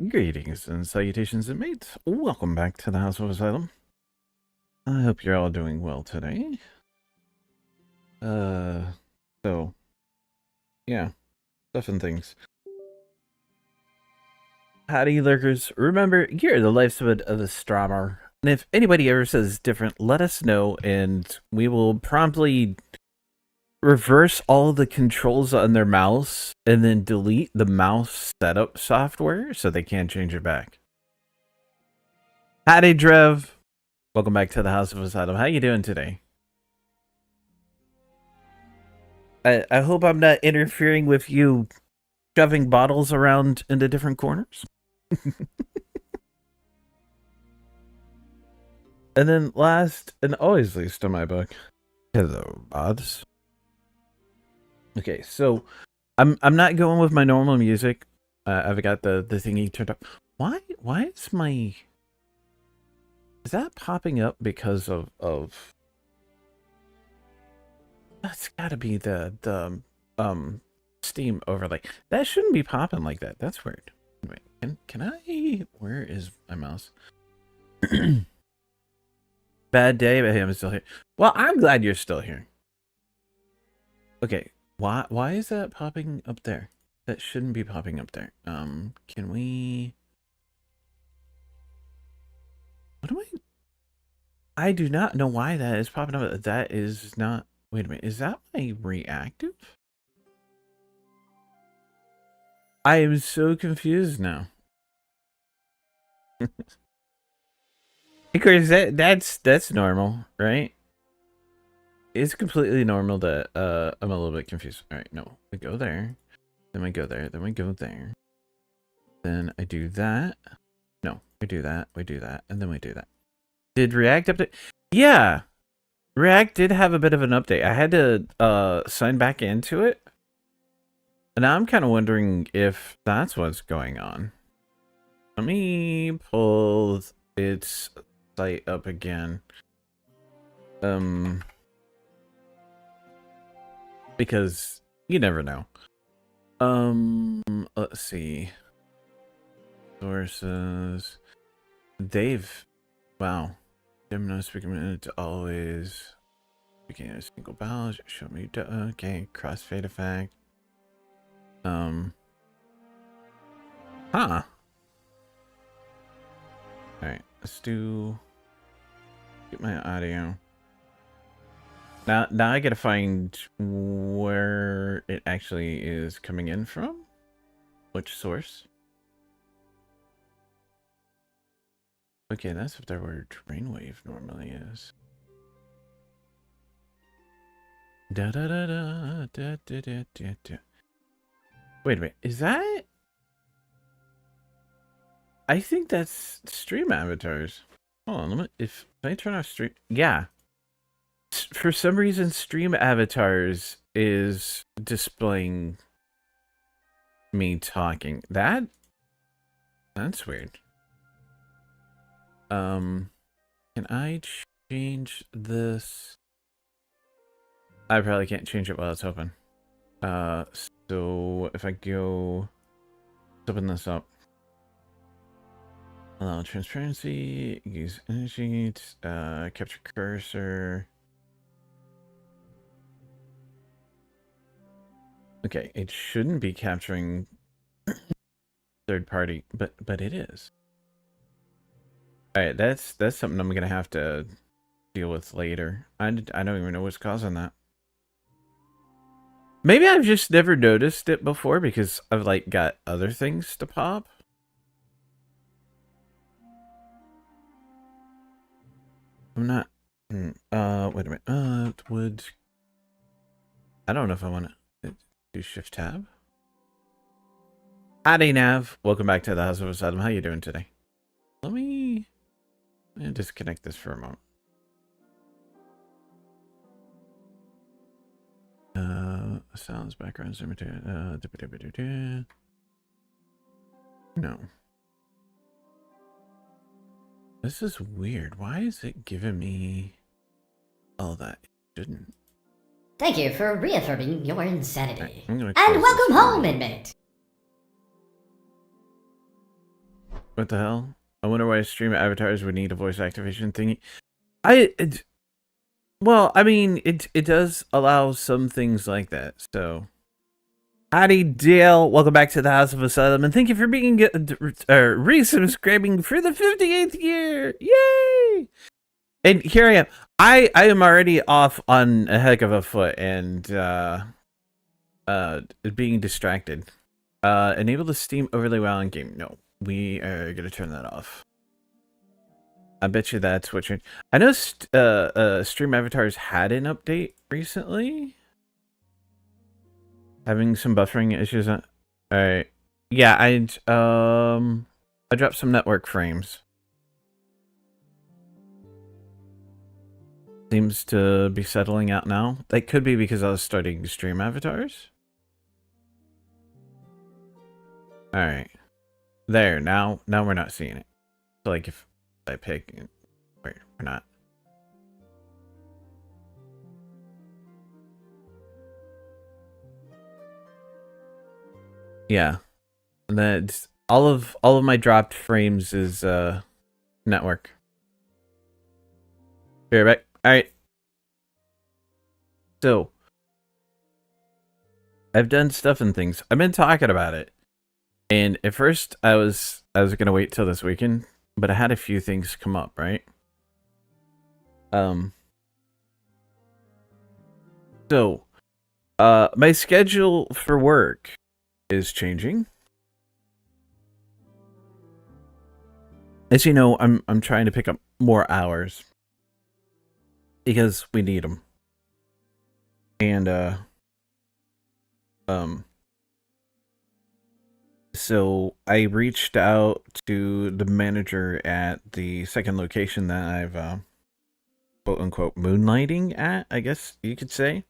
Greetings and salutations, inmates. Welcome back to the House of Asylum. I hope you're all doing well today. So, yeah, stuff and things. Howdy, lurkers. Remember, you're the lifeblood of the Strommer. And if anybody ever says different, let us know, and we will promptly reverse all the controls on their mouse and then delete the mouse setup software so they can't change it back. Howdy, Drev. Welcome back to the House of Asylum. How you doing today? I hope I'm not interfering with you shoving bottles around into different corners. And then last and always least in my book, hello, mods. Okay, so I'm not going with my normal music. I've got the thingy turned up. Why is my... Is that popping up because of... That's gotta be the Steam overlay. That shouldn't be popping like that. That's weird. Wait, can I... Where is my mouse? Bad day, but hey, I'm still here. Well, I'm glad you're still here. Okay, why is that popping up there? That shouldn't be popping up there. Can we... What do I do not know why that is popping up. That is not... Wait a minute, is that my reactive? I am so confused now. Of course, that's normal, right? It's completely normal that I'm a little bit confused. All right, no, we go there, then we go there, then we go there, then I do that. No, we do that, and then we do that. Did React update? Yeah, React did have a bit of an update. I had to sign back into it, and now I'm kind of wondering if that's what's going on. Let me pull its site up again. Because you never know. Let's see. Sources. They've... Wow. Gemini speaking to always... Speaking a single balance. Show me... Okay. Crossfade effect. Huh. Alright. Let's do... Get my audio. Now I gotta find where it actually is coming in from. Which source? Okay, that's up there where Drainwave normally is. Da da da da da da da da da. Wait a minute, is that? I think that's stream avatars. Hold on, if I turn off stream, yeah. For some reason, stream avatars is displaying me talking. That's weird. Can I change this? I probably can't change it while it's open. So if I go, let's open this up. Allow transparency, use energy, capture cursor. Okay, it shouldn't be capturing third party, but it is. All right, that's something I'm gonna have to deal with later. I don't even know what's causing that. Maybe I've just never noticed it before because I've like got other things to pop. I'm not. Wait a minute. Would I don't know if I want to do Shift Tab. Howdy, Nav. Welcome back to the House of Asylum. How you doing today? Let me disconnect this for a moment. Sounds, backgrounds, no. This is weird. Why is it giving me all that? It shouldn't. Thank you for reaffirming your insanity. And welcome home, inmate! What the hell? I wonder why stream avatars would need a voice activation thingy. Well, I mean, it does allow some things like that. So, howdy, Dale. Welcome back to the House of Asylum, and thank you for being resubscribing for the 58th year. Yay! And here I am. I am already off on a heck of a foot and being distracted. Enable the Steam overlay while in game. No, we are gonna turn that off. I bet you that's what you're... I know Stream Avatars had an update recently. Having some buffering issues. Alright. Yeah, I dropped some network frames. Seems to be settling out now. That could be because I was starting Stream Avatars. Alright. There, now we're not seeing it. So like if I pick... Wait, we're not. Yeah. And that's all of my dropped frames is network. Be right back. Alright. So I've done stuff and things. I've been talking about it. And at first I was gonna wait till this weekend, but I had a few things come up, right? So my schedule for work is changing. As you know, I'm trying to pick up more hours because we need them. And so I reached out to the manager at the second location that I've quote unquote moonlighting at, I guess you could say.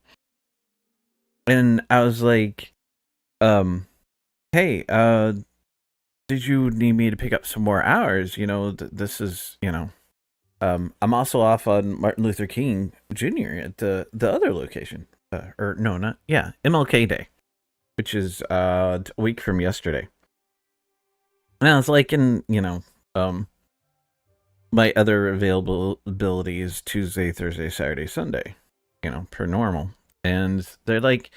And I was like, hey, did you need me to pick up some more hours? You know, this is, you know, I'm also off on Martin Luther King Jr. at the other location. Or no, not, yeah, MLK Day, which is a week from yesterday. And I was like, and, you know, my other availability is Tuesday, Thursday, Saturday, Sunday, you know, per normal. And they're like,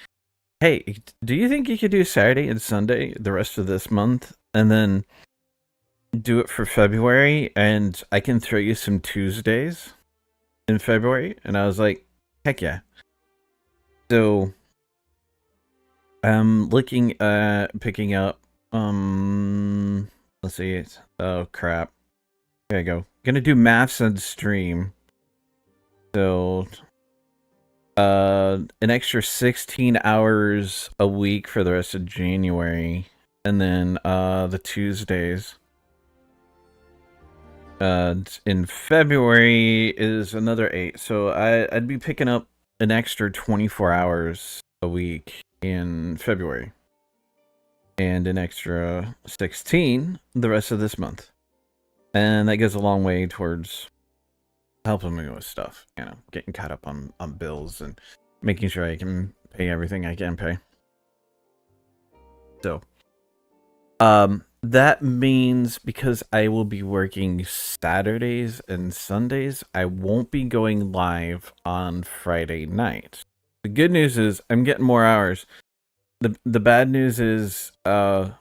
hey, do you think you could do Saturday and Sunday the rest of this month? And then do it for February, and I can throw you some Tuesdays in February? And I was like, heck yeah. So I'm looking at picking up, let's see, oh crap. There you go. Gonna do maths on stream. So an extra 16 hours a week for the rest of January, and then the Tuesdays in February is another 8. So I'd be picking up an extra 24 hours a week in February, and an extra 16 the rest of this month. And that goes a long way towards helping me with stuff, you know, getting caught up on bills and making sure I can pay everything I can pay. So, that means because I will be working Saturdays and Sundays, I won't be going live on Friday night. The good news is I'm getting more hours. The bad news is I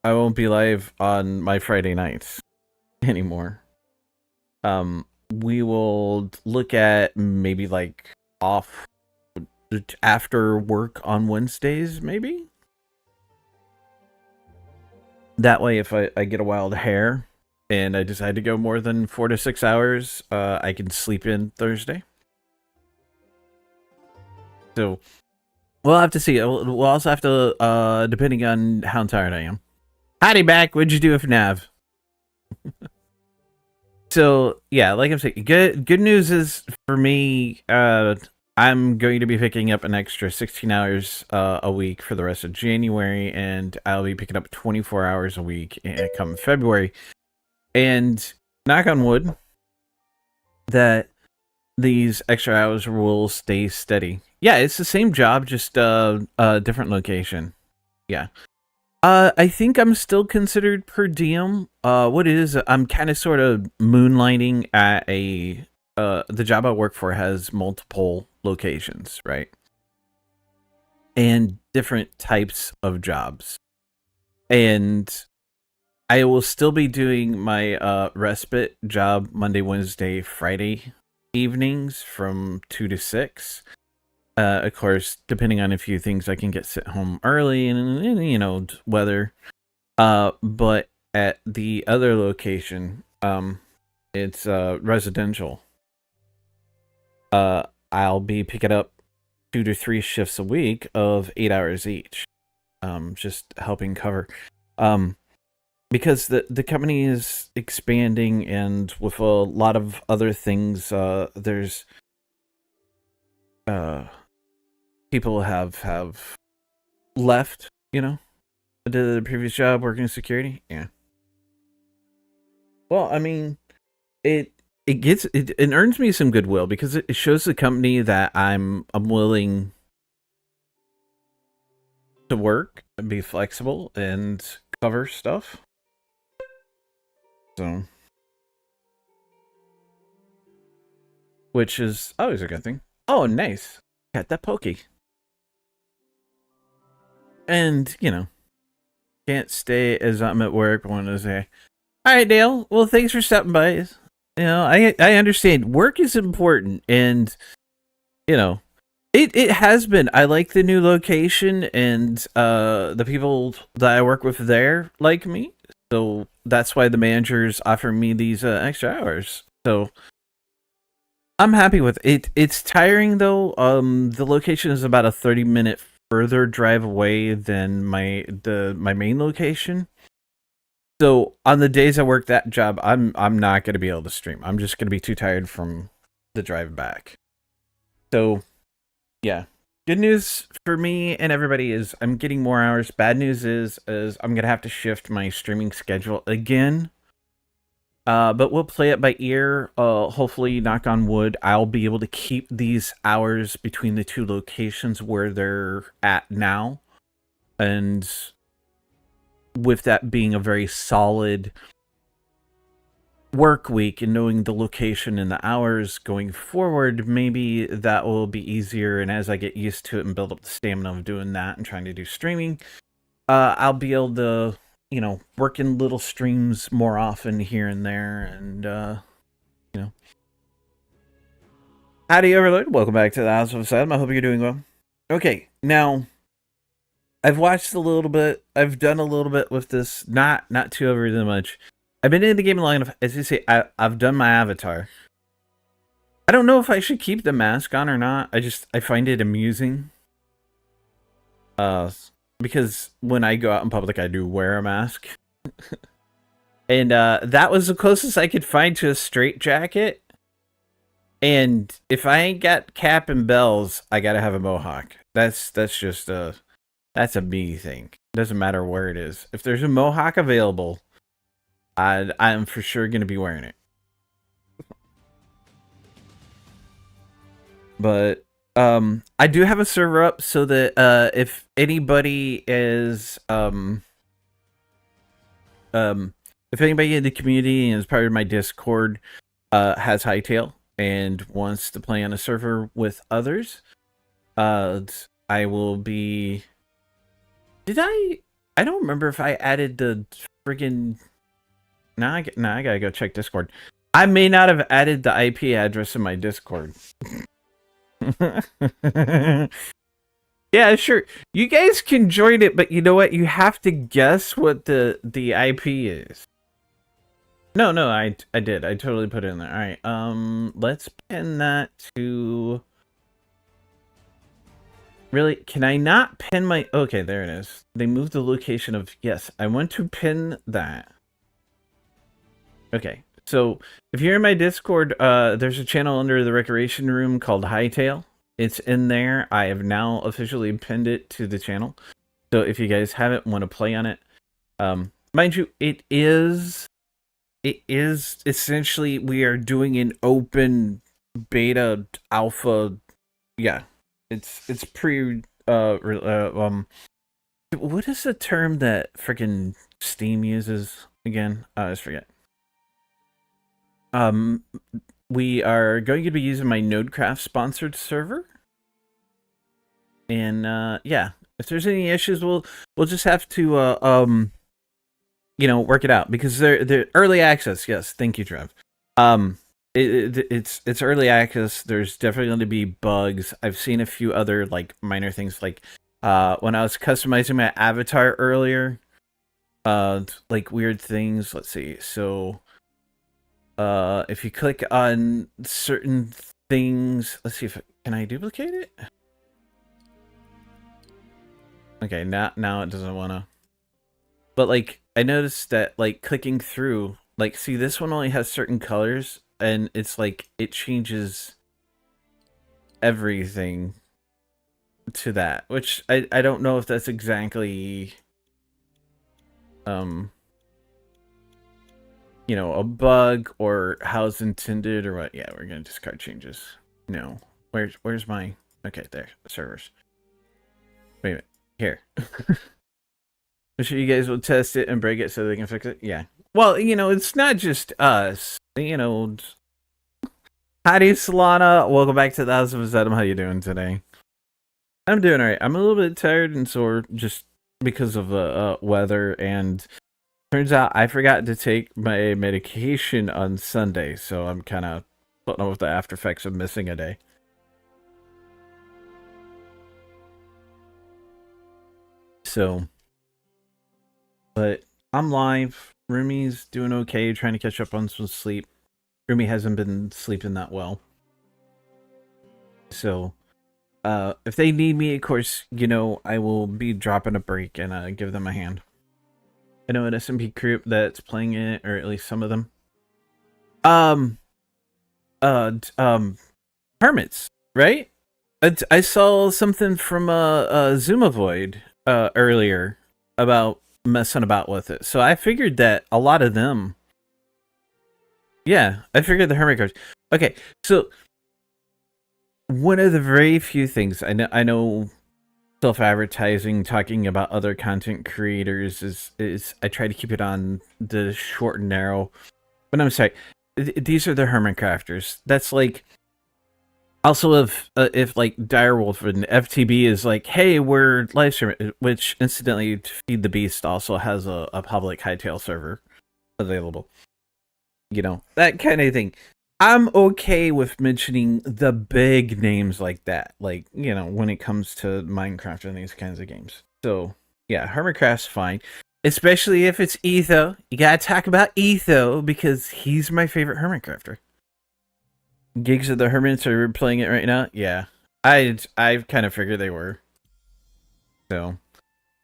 won't be live on my Friday nights anymore. We will look at maybe like off after work on Wednesdays, maybe. That way, if I get a wild hair and I decide to go more than 4 to 6 hours, I can sleep in Thursday. So we'll have to see. We'll also have to, depending on how tired I am. Howdy back. What'd you do with Nav? So yeah, like I'm saying, good news is for me, I'm going to be picking up an extra 16 hours a week for the rest of January, and I'll be picking up 24 hours a week come February. And knock on wood, that these extra hours will stay steady. Yeah, it's the same job, just a different location. Yeah. I think I'm still considered per diem. What it is, I'm kind of sort of moonlighting at a the job I work for has multiple locations, right? And different types of jobs. And I will still be doing my respite job Monday, Wednesday, Friday evenings from 2 to 6. Of course, depending on a few things, I can get sent home early and weather. But at the other location, it's residential. I'll be picking up 2 to 3 shifts a week of 8 hours each. Just helping cover. Because the company is expanding, and with a lot of other things, there's people have left, the previous job working in security. Yeah. Well, I mean, it earns me some goodwill because it shows the company that I'm willing to work and be flexible and cover stuff. So, which is always a good thing. Oh, nice. Got that pokey. And, can't stay as I'm at work. I want to say, all right, Dale. Well, thanks for stopping by. I understand work is important, and it has been. I like the new location, and the people that I work with there like me. So that's why the managers offer me these extra hours. So I'm happy with it. It's tiring though. The location is about a 30-minute further drive away than my main location. So on the days I work that job, I'm not gonna be able to stream. I'm just gonna be too tired from the drive back. So yeah. Good news for me and everybody is I'm getting more hours. Bad news is I'm gonna have to shift my streaming schedule again. But we'll play it by ear. Hopefully, knock on wood, I'll be able to keep these hours between the two locations where they're at now. And with that being a very solid work week and knowing the location and the hours going forward, maybe that will be easier. And as I get used to it and build up the stamina of doing that and trying to do streaming, I'll be able to, work in little streams more often here and there. And, Howdy, Overlord. Welcome back to the House of Asylum. I hope you're doing well. Okay, now, I've watched a little bit. I've done a little bit with this. Not too over that much. I've been in the game long enough. As you say, I've done my avatar. I don't know if I should keep the mask on or not. I find it amusing. Because when I go out in public, I do wear a mask. And that was the closest I could find to a straitjacket. And if I ain't got cap and bells, I gotta have a mohawk. That's just that's a me thing. Doesn't matter where it is. If there's a mohawk available, I'm for sure gonna be wearing it. But I do have a server up so that if anybody is if anybody in the community and is part of my Discord has Hytale and wants to play on a server with others, I will be. Did I don't remember if I added the friggin'. Now I gotta go check Discord. I may not have added the IP address in my Discord. Yeah, sure. You guys can join it, but you know what? You have to guess what the IP is. No, I did. I totally put it in there. All right. Let's pin that to. Really? Can I not pin my? Okay, there it is. They moved the location of. Yes, I want to pin that. Okay. So if you're in my Discord, there's a channel under the recreation room called Hytale. It's in there. I have now officially pinned it to the channel. So if you guys haven't want to play on it, mind you, it is essentially we are doing an open beta alpha. Yeah, it's pre What is the term that freaking Steam uses again? I always forget. Um, we are going to be using my Nodecraft sponsored server, and yeah, if there's any issues, we'll just have to work it out because they're early access. Yes, thank you, Trev. Um, it's early access. There's definitely going to be bugs. I've seen a few other like minor things, like when I was customizing my avatar earlier, like weird things. Let's see. So if you click on certain things, let's see if can I duplicate it. Okay, now it doesn't wanna. But like I noticed that like clicking through, like see this one only has certain colors and it's like it changes everything to that, which I don't know if that's exactly um a bug or how it's intended or what. Yeah, we're gonna discard changes. No. Where's my okay, there, servers. Wait a minute. Here. I'm sure you guys will test it and break it so they can fix it. Yeah. Well, it's not just us. Howdy, Solana. Welcome back to the House of Zedam. How you doing today? I'm doing alright. I'm a little bit tired and sore just because of the weather, and turns out I forgot to take my medication on Sunday, so I'm kind of putting up with the after effects of missing a day. So, but I'm live. Rumi's doing okay, trying to catch up on some sleep. Rumi hasn't been sleeping that well. So, if they need me, of course, I will be dropping a break and give them a hand. I know an SMP group that's playing it, or at least some of them. Hermits, right? I saw something from Zumavoid earlier about messing about with it, so I figured that a lot of them. Yeah, I figured the hermit cards. Okay, so one of the very few things I know self-advertising, talking about other content creators is I try to keep it on the short and narrow. But I'm sorry, these are the hermit crafters. That's like also if like Direwolf and FTB is like, hey, we're live streaming, which incidentally Feed the Beast also has a public Hytale server available. That kind of thing. I'm okay with mentioning the big names like that, like, when it comes to Minecraft and these kinds of games. So, yeah, Hermitcraft's fine. Especially if it's Etho. You gotta talk about Etho, because he's my favorite Hermitcrafter. Gigs of the Hermits are playing it right now? Yeah. I kind of figured they were. So,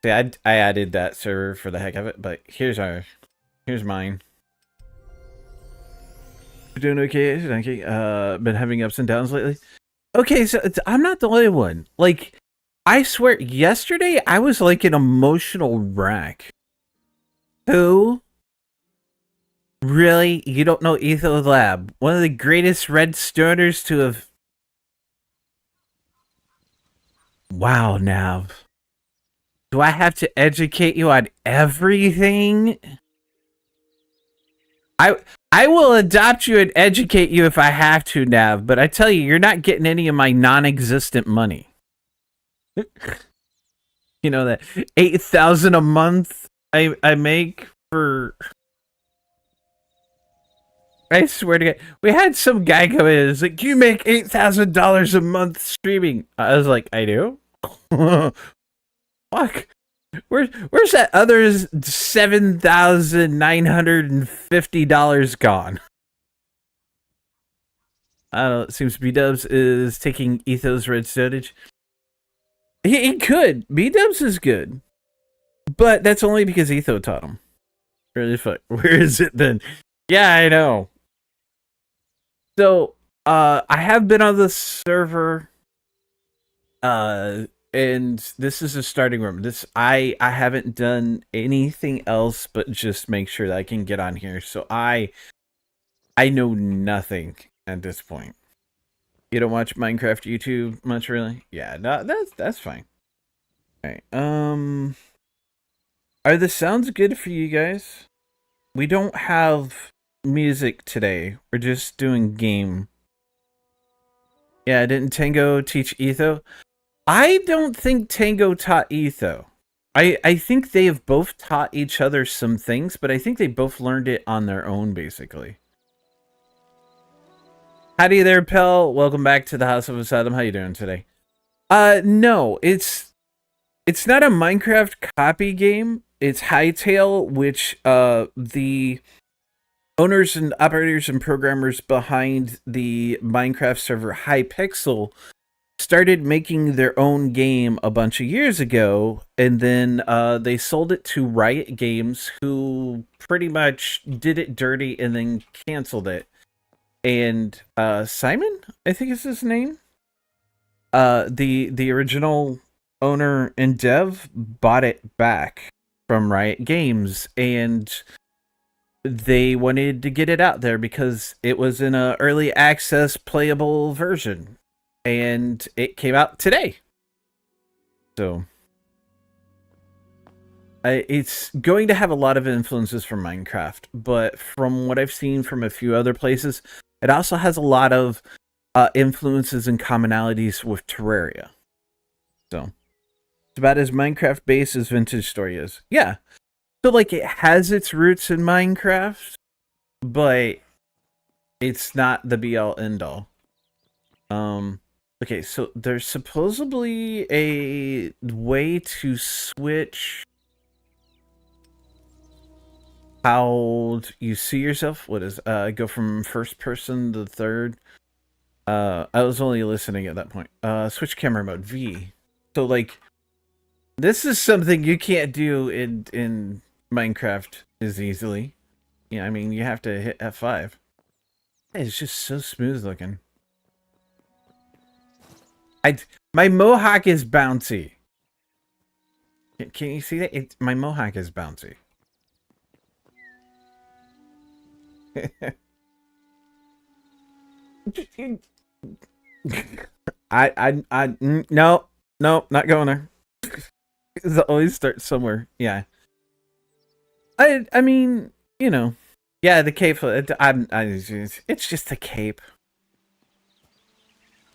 yeah, I added that server for the heck of it, but here's mine. Doing okay, okay. Been having ups and downs lately. Okay, so I'm not the only one. Like, I swear, yesterday I was like an emotional wreck. Who? Really? You don't know Etho Lab? One of the greatest redstoners to have. Wow, Nav. Do I have to educate you on everything? I will adopt you and educate you if I have to, Nav, but I tell you, you're not getting any of my non-existent money. You know that 8,000 a month I make for. I swear to God, we had some guy come in and was like, "You make $8,000 a month streaming." I was like, "I do." Fuck. Where's that other $7,950 gone? I don't know. It seems B-Dubs is taking Etho's red stowage. He could. B-Dubs is good. But that's only because Etho taught him. Really fuck. Where is it then? Yeah, I know. So, I have been on the server, and this is a starting room. I haven't done anything else but just make sure that I can get on here. So I know nothing at this point. You don't watch Minecraft YouTube much, really? Yeah, no, that's fine. All right. Are the sounds good for you guys? We don't have music today. We're just doing game. Yeah, didn't Tango teach Etho? I don't think Tango taught Etho. I think they have both taught each other some things, but I think they both learned it on their own, basically. Howdy there, Pell. Welcome back to the House of Asylum. How you doing today? No, it's not a Minecraft copy game. It's Hytale, which the owners and operators and programmers behind the Minecraft server Hypixel started making their own game a bunch of years ago, and then they sold it to Riot Games, who pretty much did it dirty and then canceled it. And Simon, I think is his name, the original owner and dev, bought it back from Riot Games, and they wanted to get it out there because it was in a early access playable version, and it came out today. So it's going to have a lot of influences from Minecraft, but from what I've seen from a few other places, it also has a lot of influences and commonalities with Terraria. So it's about as Minecraft based as Vintage Story is. Yeah. So like it has its roots in Minecraft, but it's not the be all end all. Okay, so there's supposedly a way to switch how you see yourself. What is go from first person to third? I was only listening at that point. Switch camera mode, V. So like this is something you can't do in Minecraft as easily. Yeah, I mean you have to hit F5. It's just so smooth looking. My mohawk is bouncy. Can you see that? My mohawk is bouncy. No, not going there. It always starts somewhere. Yeah. I mean, you know, yeah, the cape. It's just a cape.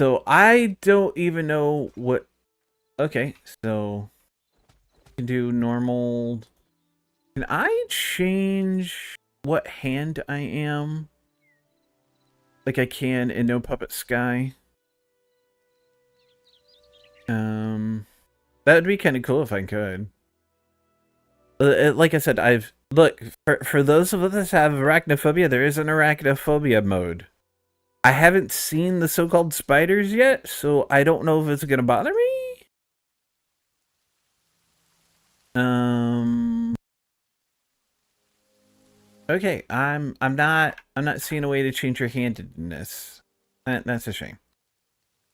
So I don't even know what. Okay, so you can do normal. Can I change what hand I am? Like I can in No Puppet Sky. That would be kind of cool if I could. Like I said, look for those of us that have arachnophobia. There is an arachnophobia mode. I haven't seen the so-called spiders yet, so I don't know if it's gonna bother me. Okay, I'm not seeing a way to change your handedness. That's a shame.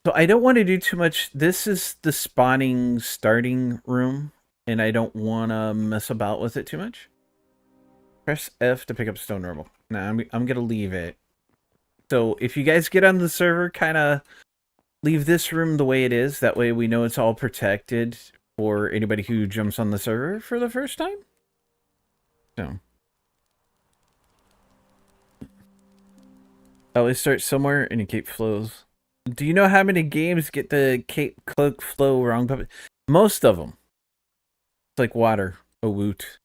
So I don't want to do too much. This is the spawning starting room, and I don't want to mess about with it too much. Press F to pick up stone normal. Now I'm gonna leave it. So if you guys get on the server, kind of leave this room the way it is. That way we know it's all protected for anybody who jumps on the server for the first time. So always start somewhere and your cape flows. Do you know how many games get the cape cloak flow wrong? Most of them. It's like water. A woot.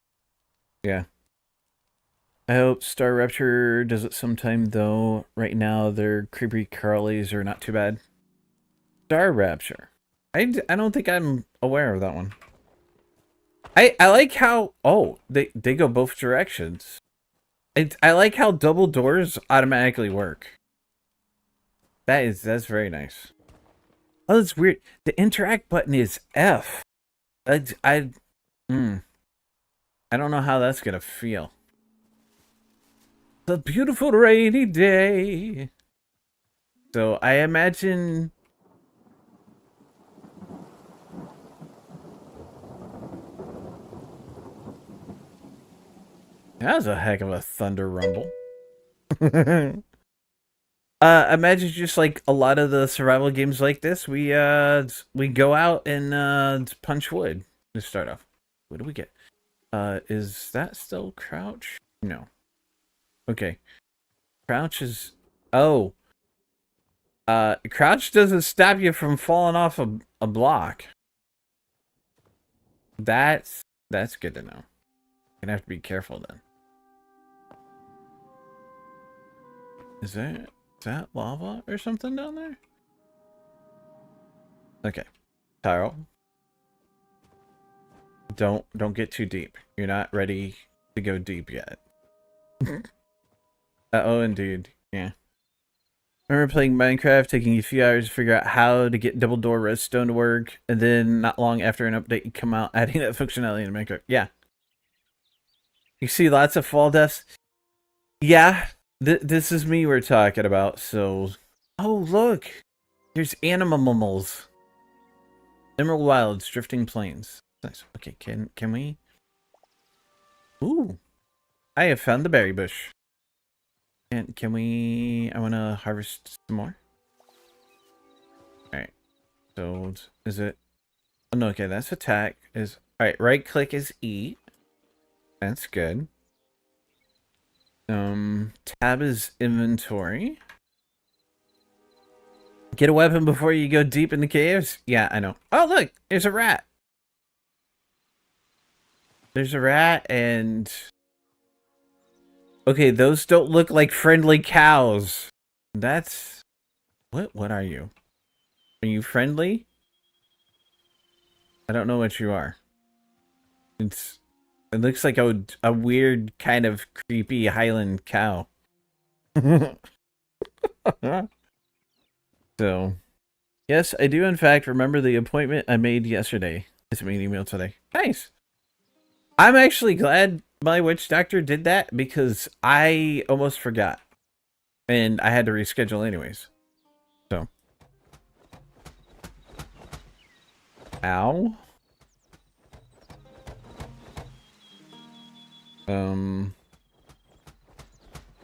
Yeah. I hope Star Rapture does it sometime, though. Right now, their creepy crawlies are not too bad. Star Rapture. I don't think I'm aware of that one. I like how... Oh, they go both directions. I like how double doors automatically work. That's very nice. Oh, that's weird. The interact button is F. I don't know how that's gonna feel. It's a beautiful rainy day. So I imagine. That was a heck of a thunder rumble. Imagine just like a lot of the survival games like this, we go out and punch wood to start off. What do we get? Is that still crouch? No. Okay. Crouch is... Oh. Crouch doesn't stop you from falling off a block. That's good to know. Gonna have to be careful then. Is that lava or something down there? Okay. Tyrell. Don't get too deep. You're not ready to go deep yet. Oh, indeed. Yeah. I remember playing Minecraft, taking a few hours to figure out how to get double door redstone to work, and then not long after an update, you come out adding that functionality in Minecraft. Yeah. You see lots of fall deaths? Yeah. This is me we're talking about, so... Oh, look! There's animals. Emerald Wilds, Drifting Plains. Nice. Okay, can we... Ooh. I have found the berry bush. Can we... I want to harvest some more. Alright. So, is it... Oh, no, okay, that's attack. Alright, right click is eat. That's good. Tab is inventory. Get a weapon before you go deep in the caves? Yeah, I know. Oh, look! There's a rat! There's a rat and... Okay, those don't look like friendly cows. That's... What are you? Are you friendly? I don't know what you are. It looks like a weird kind of creepy Highland cow. So, yes, I do in fact remember the appointment I made yesterday. I sent me an email today. Nice. I'm actually glad my witch doctor did that because I almost forgot. And I had to reschedule anyways. So. Ow.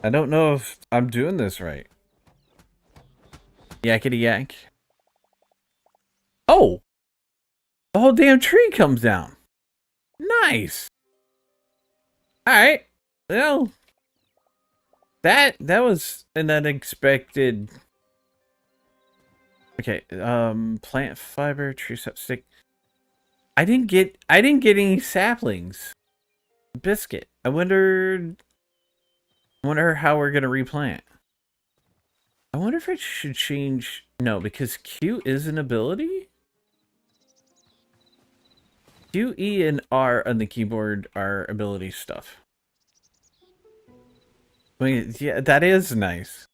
I don't know if I'm doing this right. Yakety yak. Oh! The whole damn tree comes down. Nice. Alright. Well, that was an unexpected... Okay, plant fiber, tree sap stick. I didn't get any saplings. Biscuit. I wonder how we're gonna replant. I wonder if I should change... No, because Q is an ability? Q, E, and R on the keyboard are ability stuff. I mean, yeah, that is nice.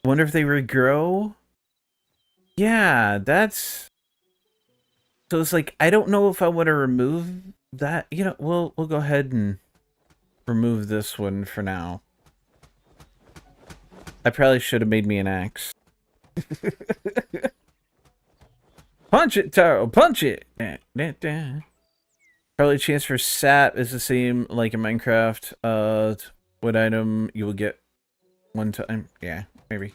Wonder if they regrow? Yeah, that's... So it's like, I don't know if I want to remove that. You know, we'll go ahead and remove this one for now. I probably should have made me an axe. Punch it, Taro! Punch it! Probably chance for sap is the same like in Minecraft. What item you will get one time? Yeah, maybe.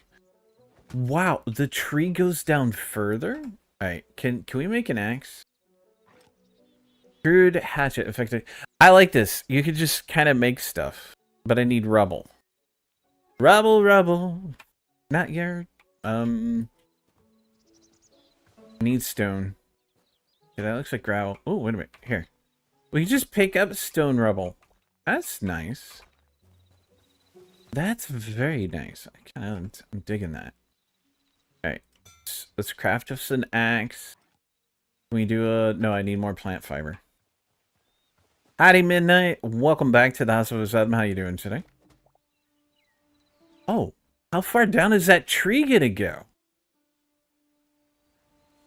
Wow, the tree goes down further? Alright, can we make an axe? Crude hatchet effective. I like this. You could just kind of make stuff. But I need rubble. Rubble. Not your... Need stone. Okay, that looks like gravel. Oh, wait a minute. Here. We can just pick up stone rubble. That's nice. That's very nice. I'm digging that. Alright. Let's craft us an axe. Can we do a... No, I need more plant fiber. Howdy, Midnight. Welcome back to the House of Azadam. How you doing today? Oh, how far down is that tree gonna go?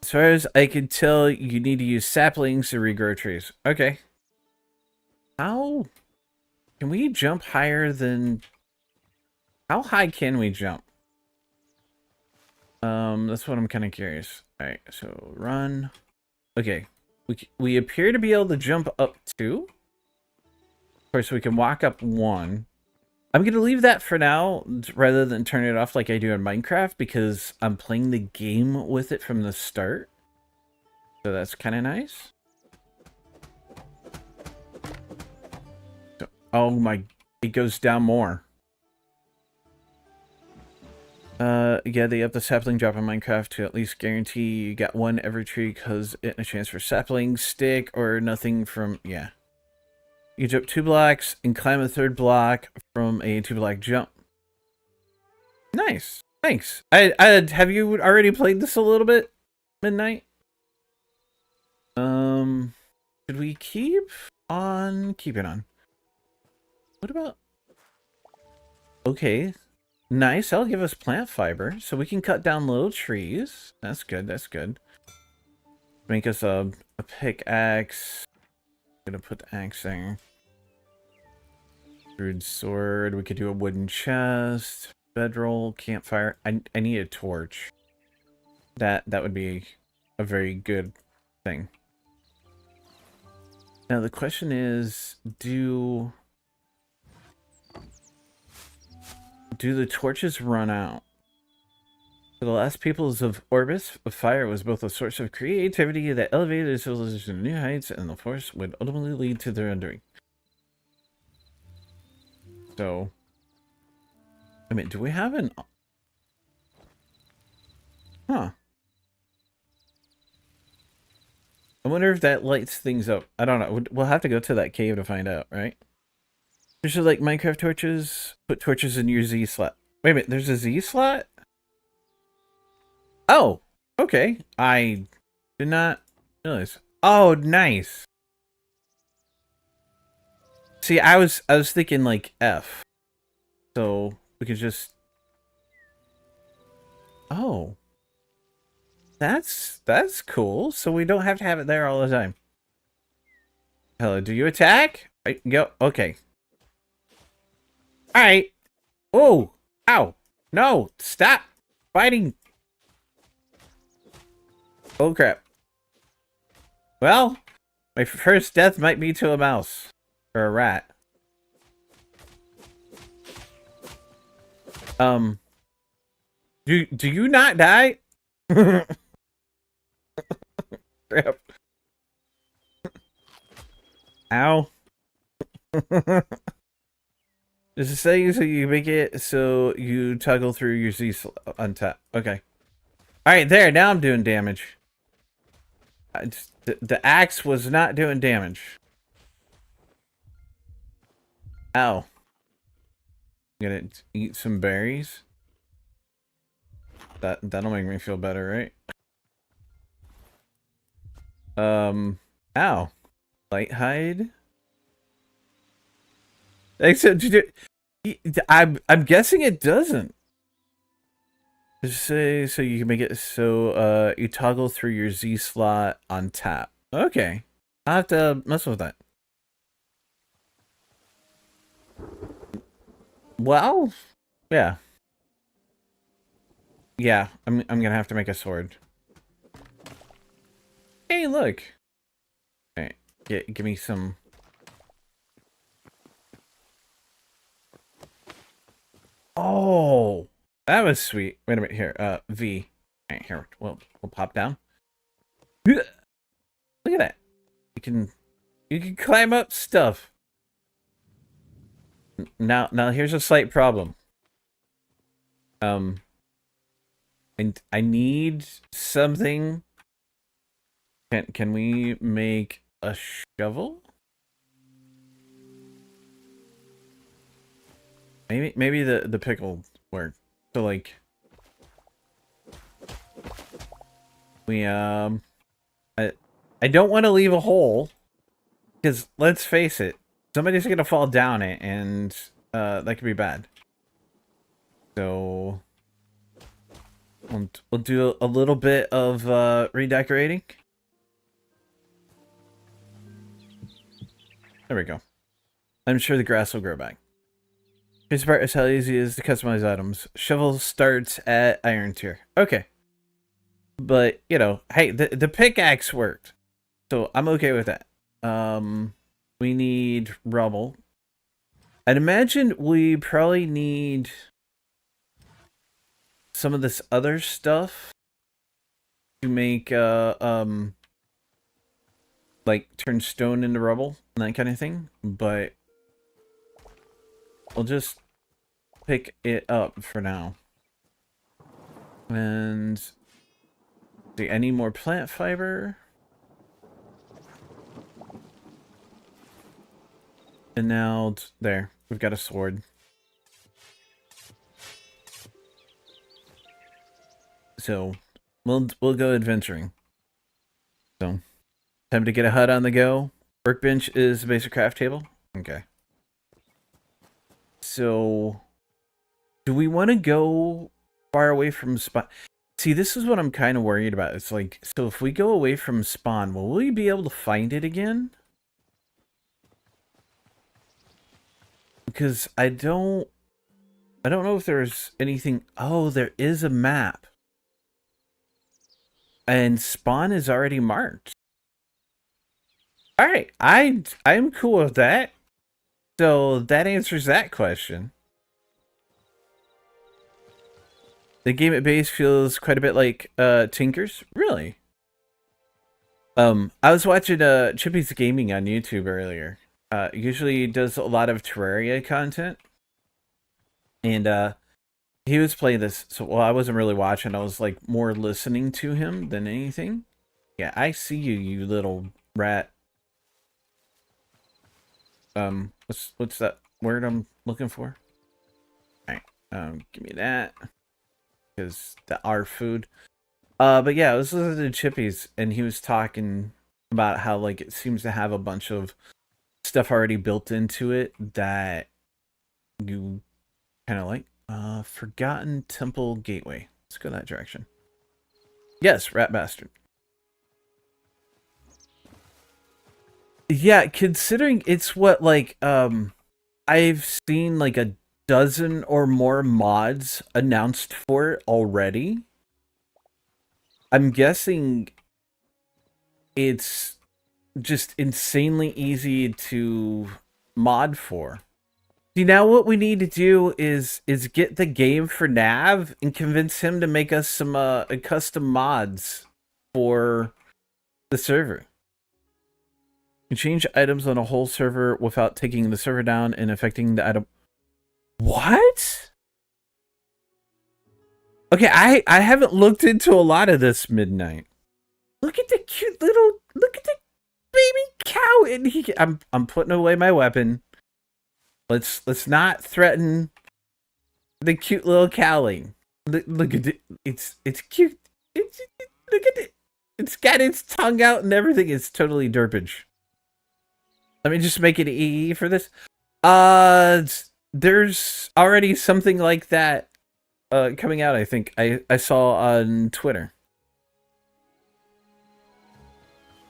As far as I can tell, you need to use saplings to regrow trees. Okay. How... Can we jump higher than... How high can we jump? That's what I'm kind of curious. Alright, so run. Okay. We appear to be able to jump up 2. Of course, we can walk up 1. I'm going to leave that for now, rather than turn it off like I do in Minecraft, because I'm playing the game with it from the start. So that's kind of nice. Oh my, it goes down more. Yeah, they have the sapling drop in Minecraft to at least guarantee you got one every tree because it a chance for sapling, stick, or nothing from, yeah. You jump 2 blocks and climb a 3rd block from a 2-block jump. Nice. Thanks. Have you already played this a little bit? Midnight? Should we keep on? Keep it on. What about? Okay. Nice. That'll give us plant fiber. So we can cut down little trees. That's good. That's good. Make us a pickaxe. I'm gonna put the axe there. Rude sword. We could do a wooden chest. Bedroll. Campfire. I need a torch. That would be a very good thing. Now the question is, do the torches run out? For the last peoples of Orbis, fire was both a source of creativity that elevated the civilization to new heights, and the force would ultimately lead to their undoing. So, I mean, do we have an... Huh. I wonder if that lights things up. I don't know. We'll have to go to that cave to find out, right? There's like Minecraft torches. Put torches in your Z slot. Wait a minute, there's a Z slot? Oh, okay. I did not realize. Oh, nice. See, I was thinking like F. So we could just... Oh. That's cool. So we don't have to have it there all the time. Hello, do you attack? Go. Okay. Alright. Oh. Ow. No. Stop fighting. Oh crap. Well, my first death might be to a mouse. Or a rat. Do you not die? Crap. Ow. Does it say so you make it so you toggle through your Z on top? Okay. Alright, there. Now I'm doing damage. The axe was not doing damage. Ow. I'm gonna eat some berries. That'll make me feel better, right? Ow. Light hide. Except I'm guessing it doesn't. Just say so you can make it so you toggle through your Z slot on tap. Okay. I'll have to mess with that. Well, yeah. Yeah, I'm gonna have to make a sword. Hey, look. Alright, give me some. Oh, that was sweet. Wait a minute here. V. Alright, here. We'll pop down. Look at that. You can climb up stuff. Now here's a slight problem. And I need something. Can we make a shovel? Maybe the pickle work. So like we I don't want to leave a hole because let's face it, somebody's gonna fall down it and that could be bad. So we'll do a little bit of redecorating. There we go. I'm sure the grass will grow back. This part is how easy it is to customize items. Shovel starts at iron tier. Okay. But, you know, hey, the pickaxe worked. So I'm okay with that. We need rubble. I'd imagine we probably need some of this other stuff to make like turn stone into rubble and that kind of thing. But we'll just pick it up for now. And see, I need more plant fiber. And now there, we've got a sword. So we'll go adventuring. So time to get a hut on the go. Workbench is a basic craft table. Okay. So do we want to go far away from spawn? See, this is what I'm kind of worried about. It's like, so if we go away from spawn, will we be able to find it again? Because I don't know if there's anything. Oh, there is a map. And spawn is already marked. All right, I'm cool with that. So that answers that question. The game at base feels quite a bit like Tinker's. Really? I was watching Chippy's Gaming on YouTube earlier. Usually does a lot of Terraria content. And he was playing this, so well, I wasn't really watching. I was like more listening to him than anything. Yeah, I see you, you little rat. What's that word I'm looking for? All right, give me that, because the our food. But yeah, I was listening to Chippy's, and he was talking about how like it seems to have a bunch of stuff already built into it that you kind of like. Forgotten Temple Gateway. Let's go that direction. Yes, rat bastard. Yeah, considering it's what, like, I've seen like a dozen or more mods announced for it already. I'm guessing it's just insanely easy to mod for. See, now what we need to do is get the game for Nav and convince him to make us some custom mods for the server. You change items on a whole server without taking the server down and affecting the item. What? Okay, I haven't looked into a lot of this, Midnight. Look at the cute little, look at the baby cow, and I'm putting away my weapon. Let's not threaten the cute little cowling. Look at it. It's cute. Look at it. It's got its tongue out and everything. It's totally derpage. Let me just make it EE for this. There's already something like that coming out, I think. I saw on Twitter.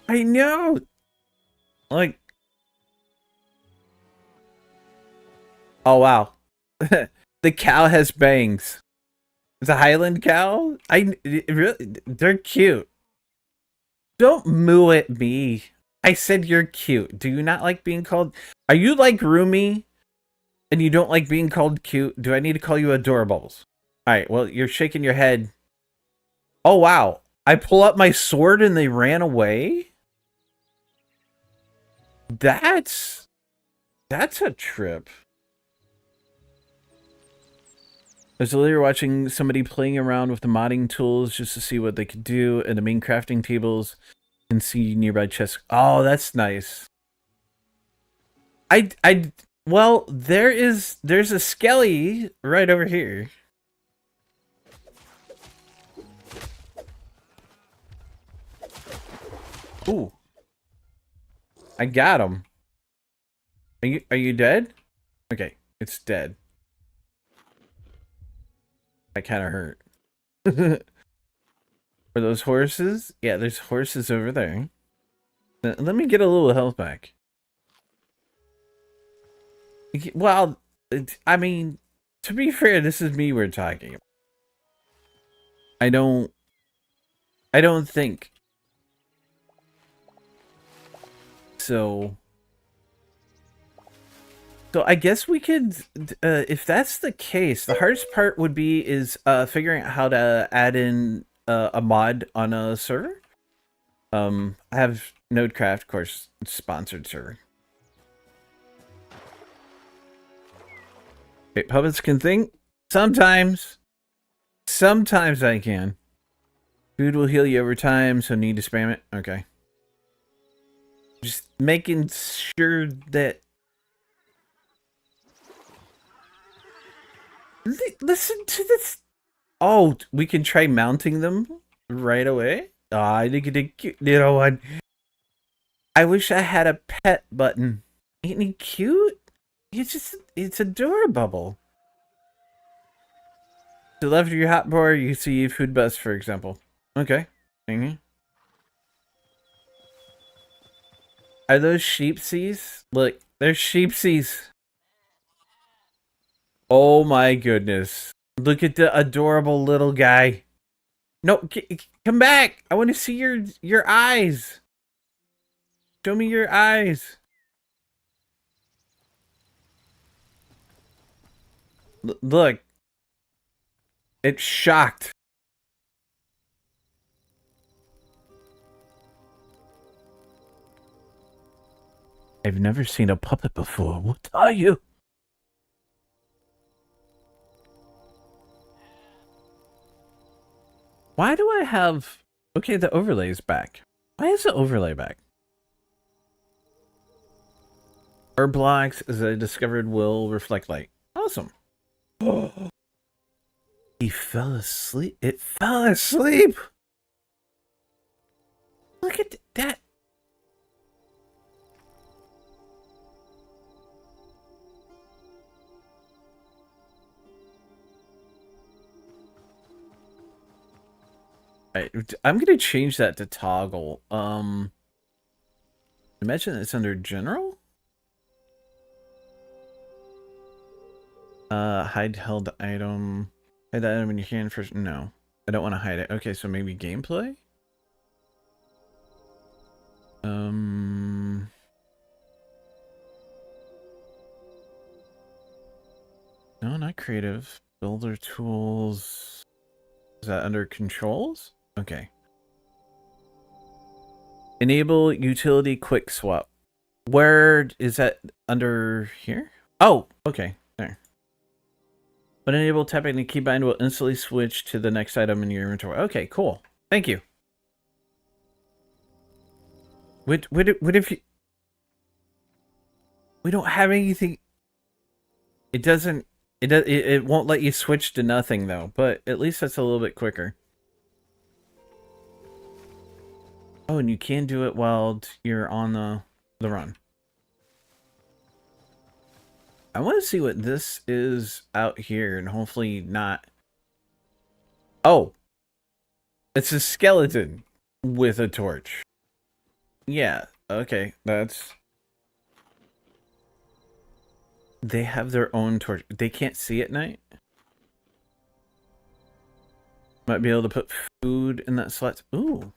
I know. Like, oh wow. The cow has bangs. It's a Highland cow? Really, they're cute. Don't moo at me. I said you're cute. Do you not like being called? Are you like Rumi and you don't like being called cute? Do I need to call you Adorables? Alright, well, you're shaking your head. Oh, wow. I pull up my sword and they ran away? That's a trip. I was earlier watching somebody playing around with the modding tools just to see what they could do, and the main crafting tables and see nearby chests. Oh, that's nice. Well, there's a skelly right over here. Ooh. I got him. Are you dead? Okay, it's dead. That kind of hurt. Are those horses? Yeah, there's horses over there. Let me get a little health back. Well, I mean, to be fair, this is me we're talking about. I don't think. So I guess we could, if that's the case, the hardest part would be figuring out how to add in a mod on a server. I have Nodecraft, of course, sponsored server. Wait, puppets can think? Sometimes. Sometimes I can. Food will heal you over time, so need to spam it. Okay. Just making sure that... Listen to this. Oh, we can try mounting them right away? Oh, I think it's a cute little one. I wish I had a pet button. Ain't he cute? It's adorable. To the left of your hotbar, you see food bus, for example. Okay. Mm-hmm. Are those sheepsies? Look, they're sheepsies. Oh my goodness. Look at the adorable little guy. No, come back. I want to see your eyes. Show me your eyes. Look. It's shocked. I've never seen a puppet before. What are you? Why do I have... Okay, the overlay is back. Why is the overlay back? Herb blocks, as I discovered, will reflect light. Awesome. Oh, he fell asleep. It fell asleep. Look at that. I'm gonna change that to toggle. Imagine it's under general. Hide held item. Hide the item in your hand first. No, I don't want to hide it. Okay, so maybe gameplay. No, not creative. Builder tools. Is that under controls? Okay. Enable utility quick swap. Where is that under here? Oh, okay. There. When enabled, tapping the keybind will instantly switch to the next item in your inventory. Okay, cool. Thank you. What if you... We don't have anything... It doesn't... It won't let you switch to nothing, though. But at least that's a little bit quicker. Oh, and you can do it while you're on the run. I want to see what this is out here, and hopefully not... Oh! It's a skeleton with a torch. Yeah, okay, that's... They have their own torch. They can't see at night? Might be able to put food in that slot. Ooh.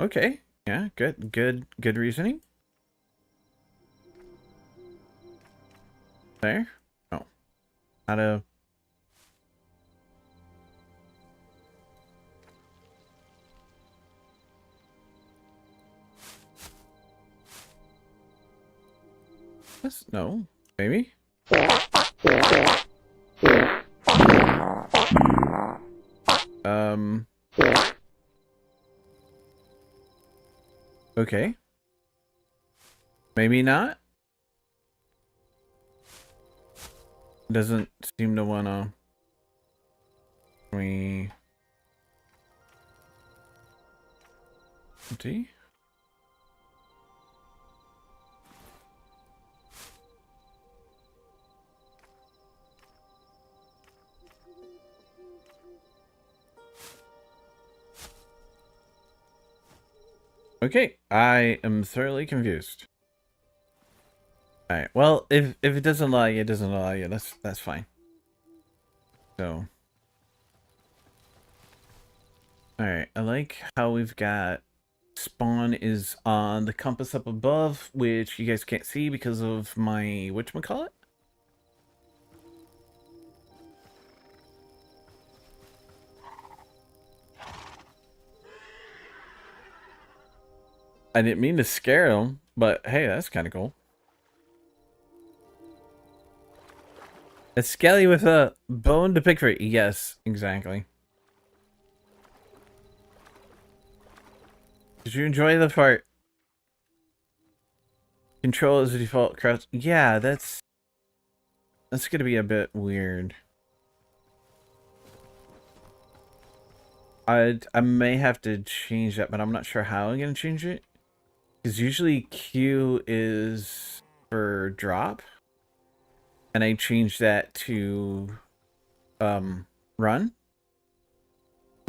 Okay. Yeah, good reasoning. There. Oh. How to... No. Maybe? Okay. Maybe not. Doesn't seem to wanna... Empty? Okay, I am thoroughly confused. Alright, well, if it doesn't allow you, it doesn't allow you. That's fine. So. Alright, I like how we've got spawn is on the compass up above, which you guys can't see because of my whatchamacallit. I didn't mean to scare them, but hey, that's kind of cool. A skelly with a bone to pick for it. Yes, exactly. Did you enjoy the part? Control is the default crouch. Yeah, that's gonna be a bit weird. I may have to change that, but I'm not sure how I'm gonna change it. Because usually Q is for drop, and I changed that to run.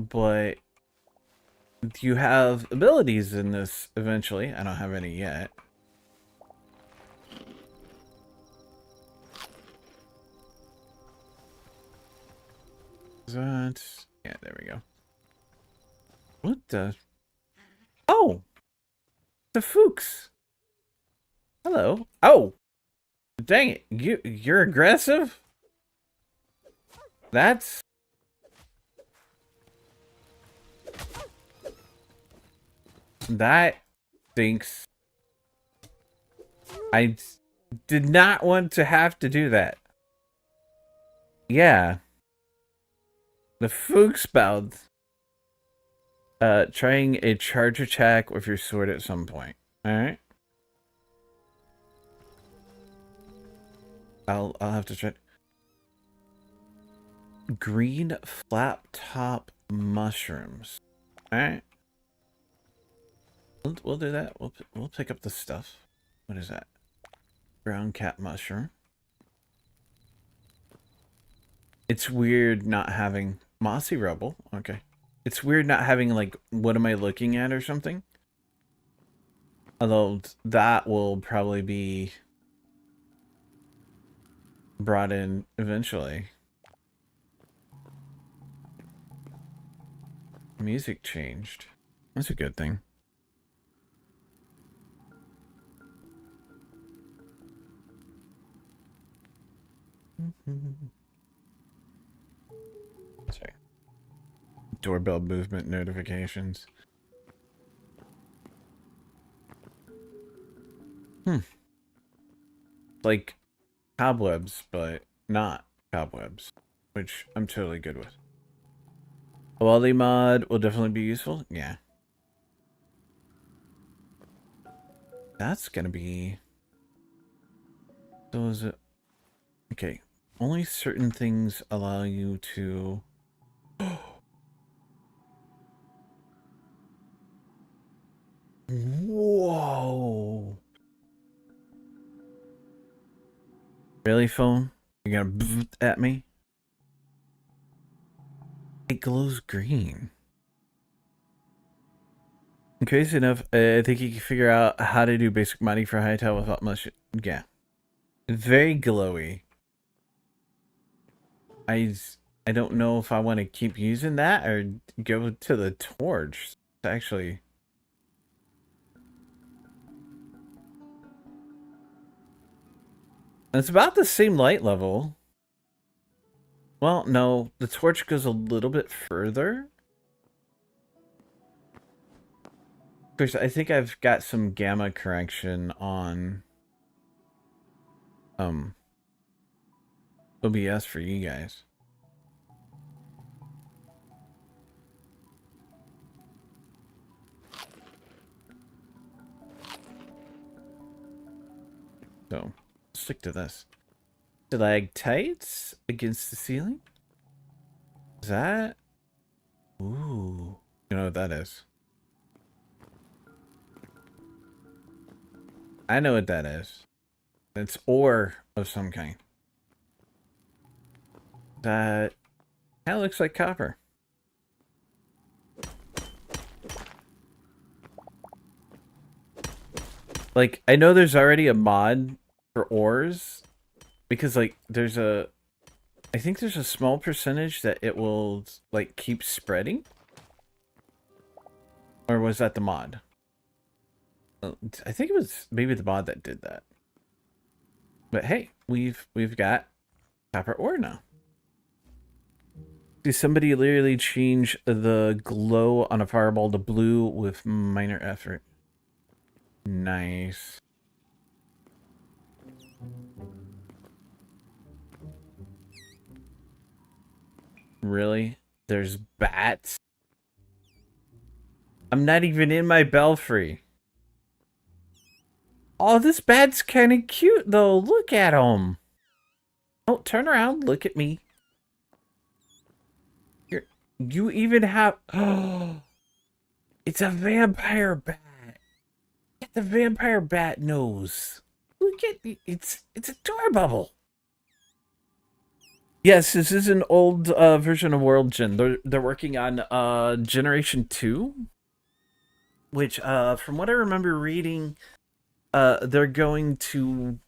But you have abilities in this eventually. I don't have any yet. That, yeah, there we go. What the? Oh, the Fuchs. Hello. Oh, dang it! You're aggressive. That's that stinks. I did not want to have to do that. Yeah, the Fuchs bound. Trying a charge attack with your sword at some point. All right. I'll have to try. Green flap top mushrooms. All right. We'll do that. We'll pick up the stuff. What is that? Brown cat mushroom. It's weird not having mossy rubble. Okay. It's weird not having like what am I looking at or something. Although that will probably be brought in eventually. Music changed. That's a good thing. Sorry. Doorbell movement notifications. Like cobwebs, but not cobwebs, which I'm totally good with. A Wally mod will definitely be useful. Yeah. That's gonna be... So is it... Okay. Only certain things allow you to... Whoa! Really, phone? You're gonna bzz at me? It glows green. Crazy enough, I think you can figure out how to do basic modding for Hytale without much... Yeah. It's very glowy. I don't know if I want to keep using that or go to the torch. It's actually... It's about the same light level. Well, no, the torch goes a little bit further. Of course, I think I've got some gamma correction on OBS for you guys. So, stick to this. Stalactites against the ceiling? Is that? Ooh. You know what that is? I know what that is. It's ore of some kind. That kind of looks like copper. Like, I know there's already a mod for ores. Because, like, there's a... I think there's a small percentage that it will, like, keep spreading. Or was that the mod? I think it was maybe the mod that did that. But hey, we've got copper ore now. See, somebody literally change the glow on a fireball to blue with minor effort. Nice. Really? There's bats? I'm not even in my belfry. Oh, this bat's kind of cute, though. Look at him. Oh, turn around. Look at me. Here, you even have... Oh, it's a vampire bat. Get the vampire bat nose. Look at it's a door bubble. Yes, this is an old version of World Gen. They're working on Generation 2, which from what I remember reading, they're going to...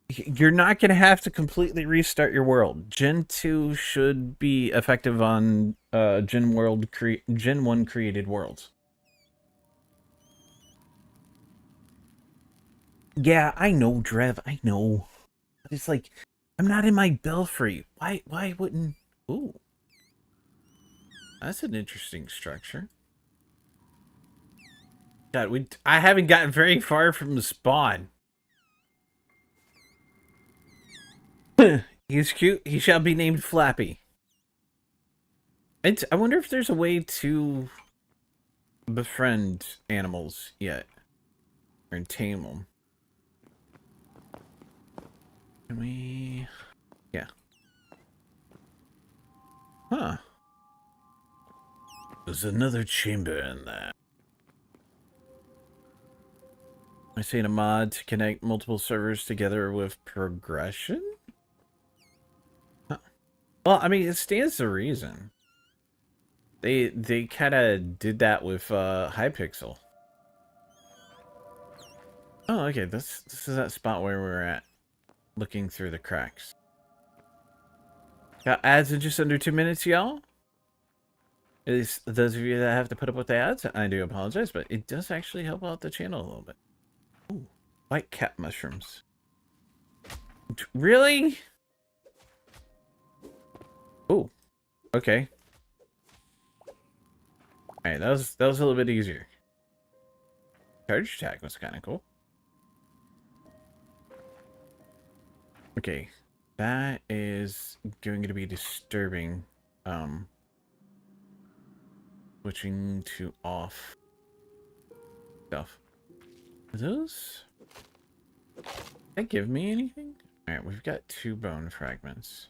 You're not going to have to completely restart your world. Gen 2 should be effective on Gen 1 created worlds. Yeah, I know, Drev. I know. It's like, I'm not in my belfry. Why wouldn't... Ooh. That's an interesting structure. God, I haven't gotten very far from the spawn. He's cute. He shall be named Flappy. I wonder if there's a way to befriend animals yet. Or tame them. Can we... Yeah. Huh. There's another chamber in there. I seen a mod to connect multiple servers together with progression? Huh. Well, I mean, it stands to reason. They kind of did that with Hypixel. Oh, okay. This is that spot where we're at. Looking through the cracks. Got ads in just under 2 minutes, y'all. At least those of you that have to put up with the ads, I do apologize, but it does actually help out the channel a little bit. Ooh, white cat mushrooms. Really? Oh, okay. Alright, that was a little bit easier. Charge attack was kind of cool. Okay, that is going to be disturbing. Switching to off stuff. Are those... That give me anything? Alright, we've got 2 bone fragments.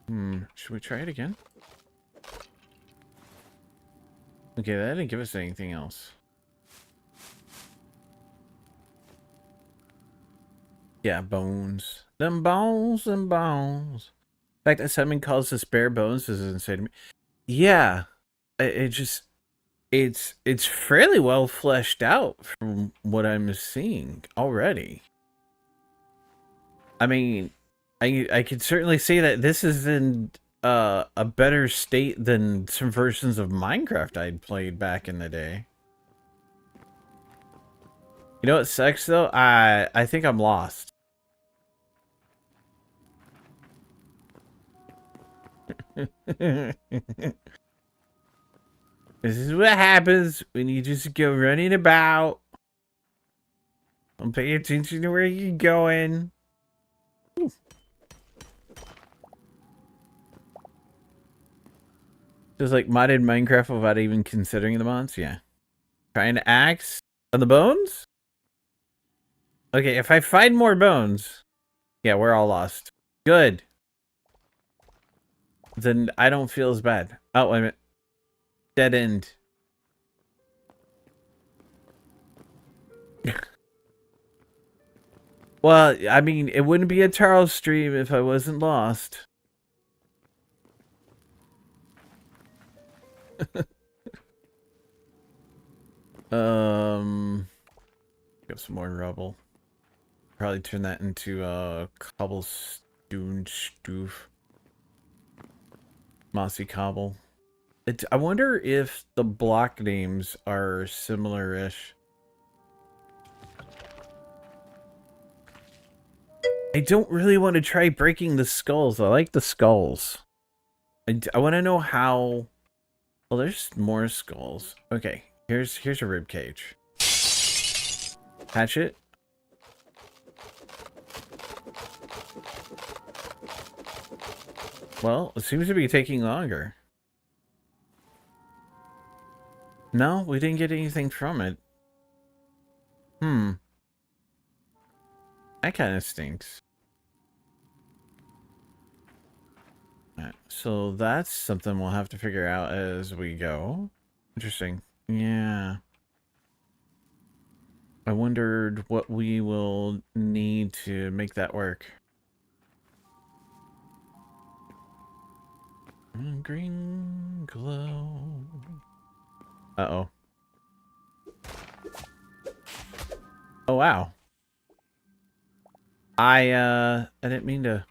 Should we try it again? Okay, that didn't give us anything else. Yeah, bones. Them bones, them bones. In fact, as someone calls this bare bones, this is insane to me. Yeah, it's fairly well fleshed out from what I'm seeing already. I mean, I could certainly say that this is in a better state than some versions of Minecraft I'd played back in the day. You know what sucks though? I think I'm lost. This is what happens when you just go running about. Don't pay attention to where you're going. Ooh. Just like modded Minecraft without even considering the mods? Yeah. Trying to axe on the bones? Okay, if I find more bones... Yeah, we're all lost. Good. Then I don't feel as bad. Oh, wait a minute. Dead end. Well, I mean, it wouldn't be a Charles stream if I wasn't lost. Got some more rubble. Probably turn that into cobblestone stoof. Mossy cobble. I wonder if the block names are similar-ish. I don't really want to try breaking the skulls. I like the skulls. I want to know how... Well, there's more skulls. Okay, here's a rib cage. Hatchet. Well, it seems to be taking longer. No, we didn't get anything from it. That kind of stinks. Alright, so that's something we'll have to figure out as we go. Interesting. Yeah. I wondered what we will need to make that work. Green glow. Uh-oh. Oh, wow. I didn't mean to...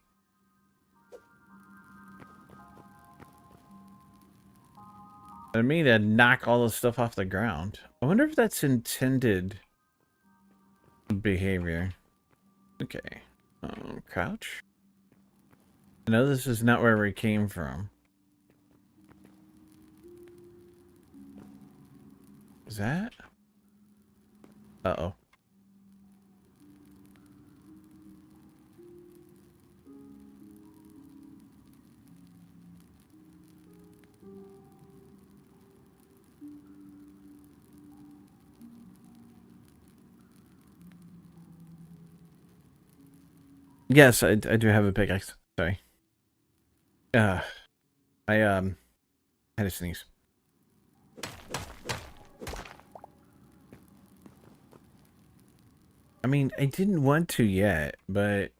I didn't mean to knock all this stuff off the ground. I wonder if that's intended behavior. Okay. Crouch. I know this is not where we came from. Is that? Uh-oh. Yes, I do have a pickaxe. Sorry. I had to sneeze. I mean, I didn't want to yet, but...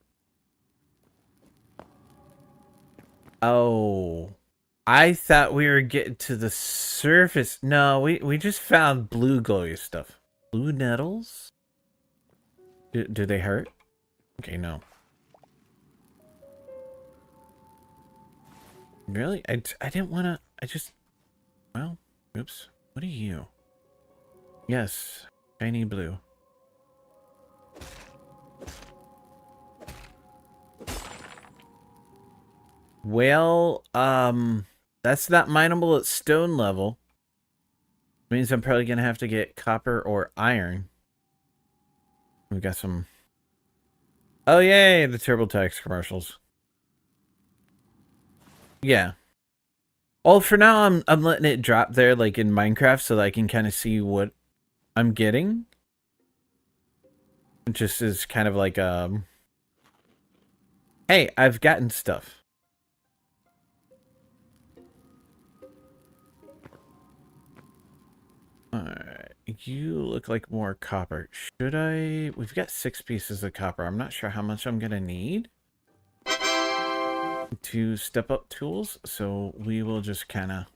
Oh. I thought we were getting to the surface. No, we just found blue glowy stuff. Blue nettles? Do they hurt? Okay, no. Really? I didn't want to... I just... Well, oops. What are you? Yes. Shiny blue. Well, that's not mineable at stone level. Means I'm probably gonna have to get copper or iron. We've got some... Oh, yay! The TurboTax commercials. Yeah. Well, for now, I'm letting it drop there, like in Minecraft, so that I can kind of see what I'm getting. It just is kind of like, hey, I've gotten stuff. Alright, you look like more copper. Should I... We've got 6 pieces of copper. I'm not sure how much I'm gonna need to step up tools, so we will just kind of...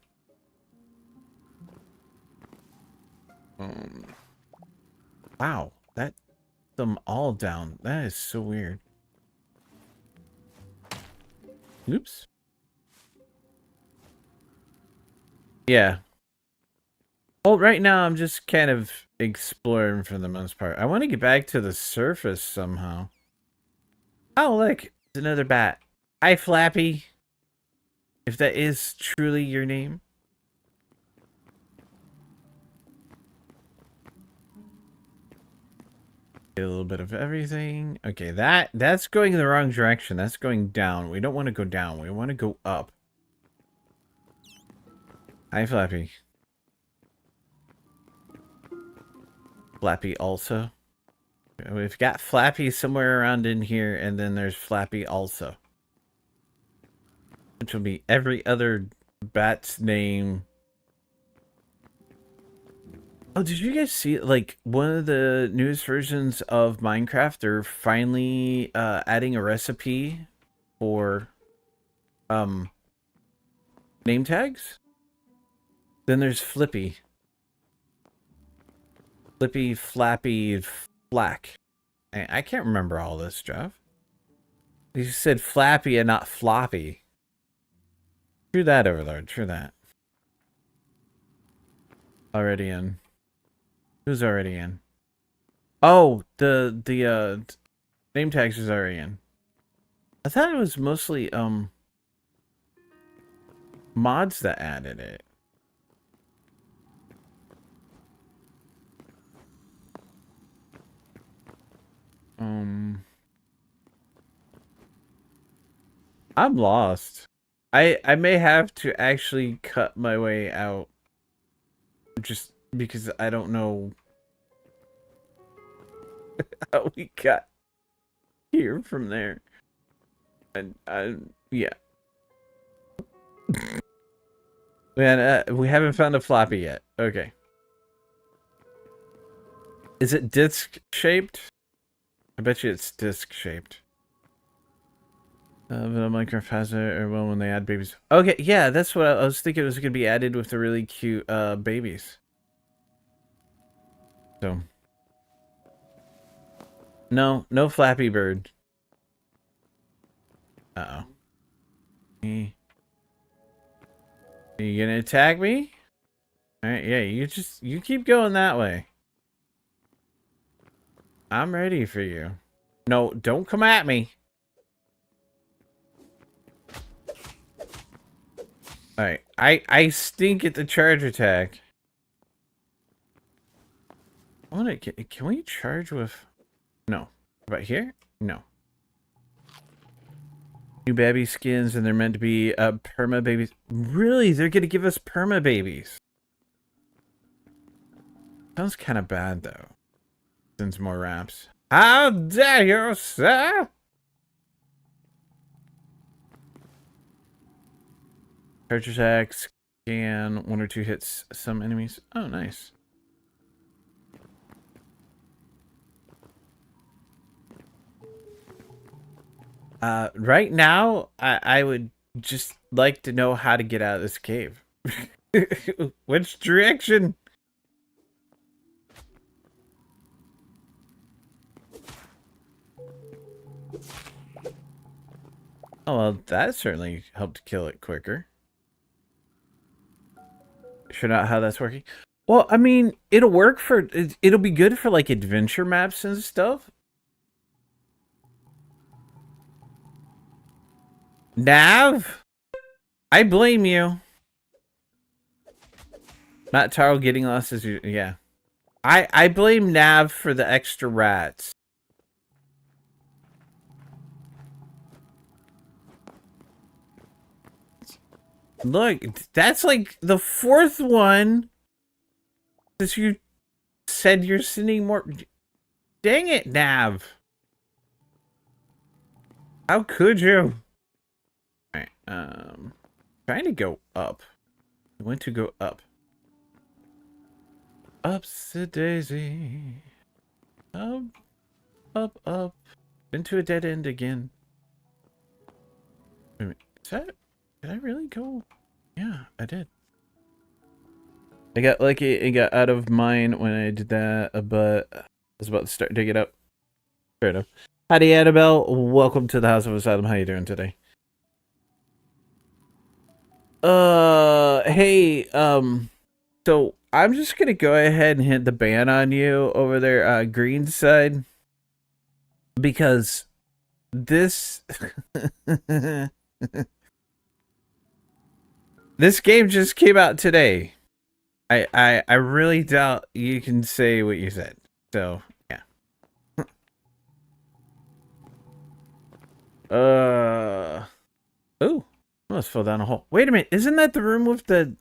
Wow, that... them all down. That is so weird. Oops. Yeah. Well, right now I'm just kind of exploring for the most part. I want to get back to the surface somehow. Oh, look. It's another bat. Hi, Flappy. If that is truly your name. Get a little bit of everything. Okay, that's going in the wrong direction. That's going down. We don't want to go down. We want to go up. Hi, Flappy. Flappy also. We've got Flappy somewhere around in here, and then there's Flappy also. Which will be every other bat's name. Oh, did you guys see, like, one of the newest versions of Minecraft, they're finally adding a recipe for name tags? Then there's Flippy. Flippy, Flappy, Flack. I can't remember all this, Jeff. You said Flappy and not Floppy. True that, Overlord. True that. Already in. Who's already in? Oh, the name tags is already in. I thought it was mostly mods that added it. I'm lost. I may have to actually cut my way out. Just because I don't know how we got here from there. And yeah. Man, we haven't found a floppy yet. Okay. Is it disc shaped? I bet you it's disc shaped. The Minecraft has it, or well, when they add babies. Okay, yeah, that's what I was thinking. It was gonna be added with the really cute babies. So, no Flappy Bird. Uh oh. Are you gonna attack me? All right, yeah, you keep going that way. I'm ready for you. No, don't come at me. All right, I stink at the charge attack. I wanna can we charge with? No. About here? No. New baby skins, and they're meant to be perma babies. Really? They're gonna give us perma babies? Sounds kind of bad though. Sends more raps. How dare you, sir? Charge attack, scan, 1 or 2 hits some enemies. Oh, nice. Right now, I would just like to know how to get out of this cave. Which direction? Oh, well, that certainly helped kill it quicker. Sure not how that's working. Well, I mean, it'll work for... It'll be good for, like, adventure maps and stuff. Nav? I blame you. Not Taro getting lost as you... Yeah. I blame Nav for the extra rats. Look, that's like the 4th one. Since you said you're sending more... Dang it, Nav. How could you? Alright, trying to go up. I want to go up. Up's the daisy. Up, up. Into a dead end again. Wait a minute, is that... Did I really go? Yeah, I did. I got lucky and got out of mine when I did that, but I was about to start digging up. Fair enough. Howdy, Annabelle. Welcome to the House of Asylum. How you doing today? Hey, so I'm just gonna go ahead and hit the ban on you over there, green side, because this this game just came out today. I really doubt you can say what you said. So yeah. Oh, almost fell down a hole. Wait a minute, isn't that the room with the?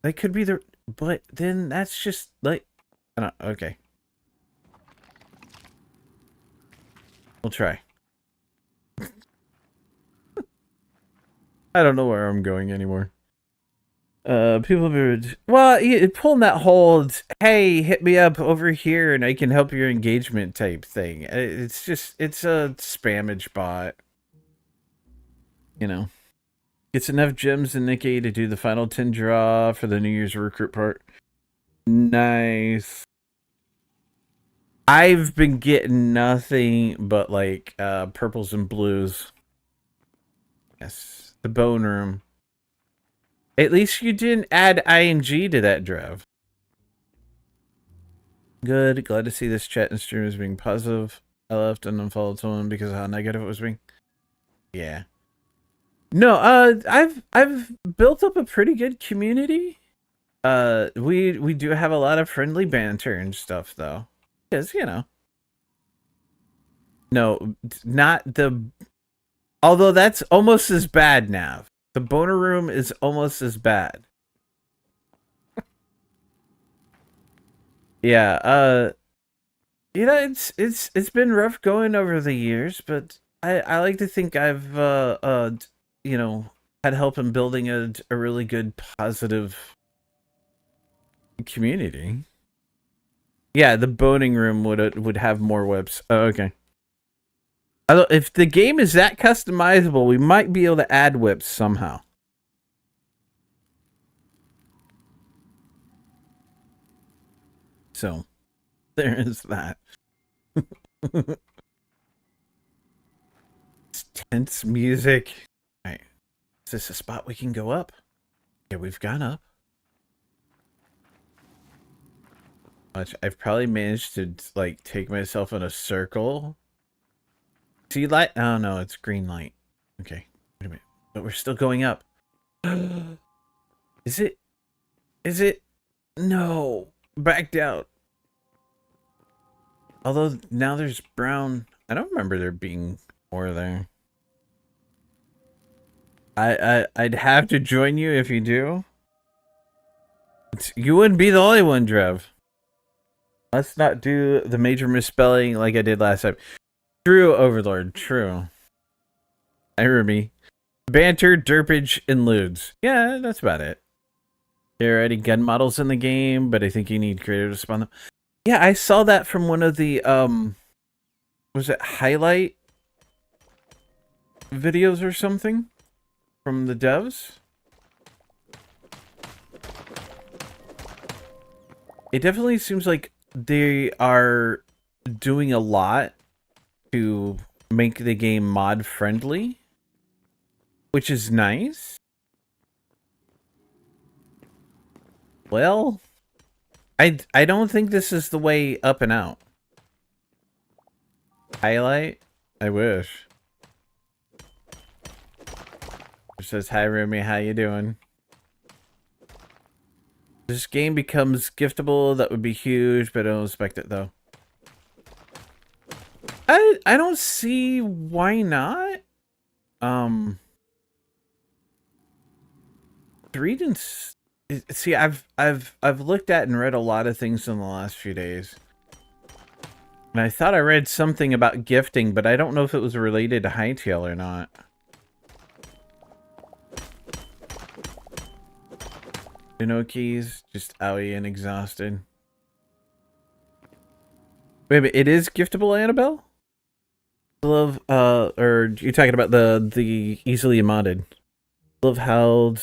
That could be the, but then that's just like, I don't. Okay, we'll try. I don't know where I'm going anymore. People have well, pulling that hold. Hey, hit me up over here, and I can help your engagement type thing. It's just, it's a spammage bot. You know, gets enough gems in Nikkei to do the final 10 draw for the New Year's recruit part. Nice. I've been getting nothing but like purples and blues. Yes, the bone room. At least you didn't add ing to that drive. Good. Glad to see this chat and stream is being positive. I left and unfollowed someone because of how negative it was being. Yeah. No, I've built up a pretty good community. We do have a lot of friendly banter and stuff though. Because, you know. No, not the Although that's almost as bad, Nav. The boner room is almost as bad. Yeah, it's been rough going over the years, but I like to think I've you know, had help in building a really good positive community. Yeah, the boning room would have more whips. Oh, okay. If the game is that customizable, we might be able to add whips somehow. So, there is that. It's tense music. All right. Is this a spot we can go up? Yeah, we've gone up. I've probably managed to like take myself in a circle. See light? Oh no, it's green light. Okay, wait a minute. But we're still going up. Is it? Is it? No, back down. Although now there's brown. I don't remember there being more there. I'd have to join you if you do. You wouldn't be the only one, Drev. Let's not do the major misspelling like I did last time. True, Overlord. True. I hear me. Banter, derpage, and lewds. Yeah, that's about it. There are any gun models in the game, but I think you need creative to spawn them. Yeah, I saw that from one of the was it highlight videos or something from the devs? It definitely seems like they are doing a lot to make the game mod friendly, which is nice. Well, I don't think this is the way up and out. Highlight? I wish. It says, hi Rumi, how you doing? This game becomes giftable, that would be huge, but I don't expect it though. I don't see why not. Read and see, I've looked at and read a lot of things in the last few days. And I thought I read something about gifting, but I don't know if it was related to Hytale or not. No keys, just owie and exhausted. Wait a minute, it is giftable, Annabelle? I love, or you're talking about the easily modded. Love how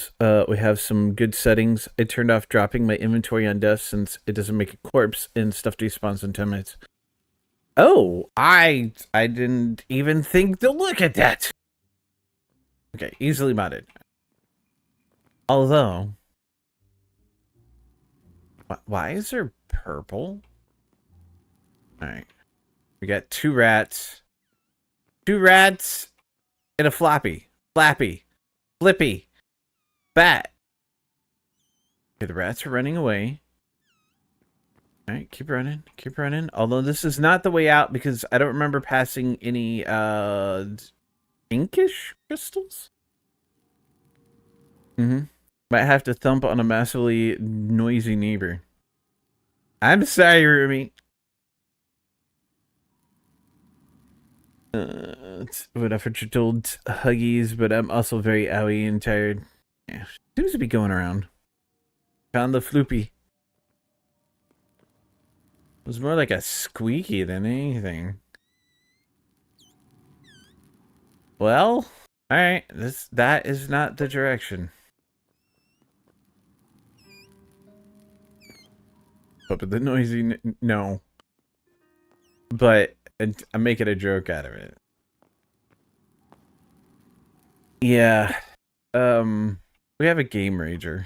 we have some good settings. I turned off dropping my inventory on death since it doesn't make a corpse and stuff despawns in 10 minutes. Oh, I didn't even think to look at that. Okay, easily modded. Although, why is there purple? All right, we got two rats and a floppy, flippy, bat. Okay, the rats are running away. All right, keep running. Although this is not the way out because I don't remember passing any inkish crystals. Might have to thump on a massively noisy neighbor. I'm sorry, Rumi. What effort you told Huggies, but I'm also very owie and tired. Yeah, seems to be going around. Found the floopy. It was more like a squeaky than anything. Well, alright, that is not the direction. But the noisy, no. But I'm making a joke out of it. Yeah. We have a game rager.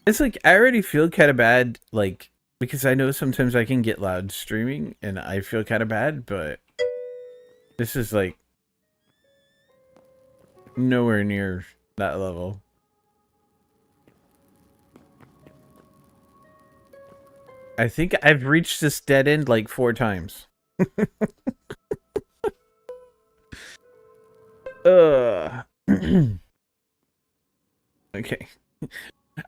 It's like, I already feel kind of bad, like, because I know sometimes I can get loud streaming, and I feel kind of bad, but this is, like, nowhere near that level. I think I've reached this dead end, like, 4 times. Okay.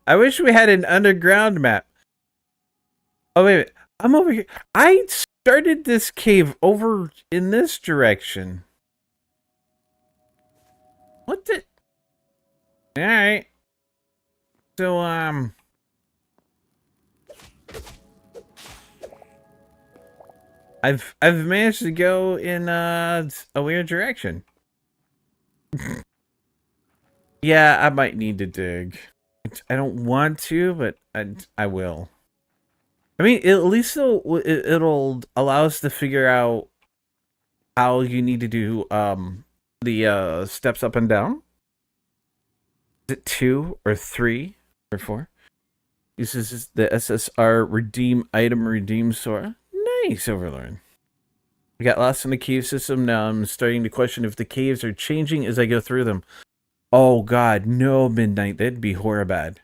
I wish we had an underground map. Oh, wait a minute. I'm over here. I started this cave over in this direction. What the? Alright. So, I've managed to go in a weird direction. Yeah, I might need to dig. I don't want to, but I will. I mean, at least it'll allow us to figure out how you need to do the steps up and down. Is it 2 or 3 or 4? Uses the SSR redeem item redeem Sora. Nice, Overlord. I got lost in the cave system. Now I'm starting to question if the caves are changing as I go through them. Oh god, no, Midnight. That'd be horribad.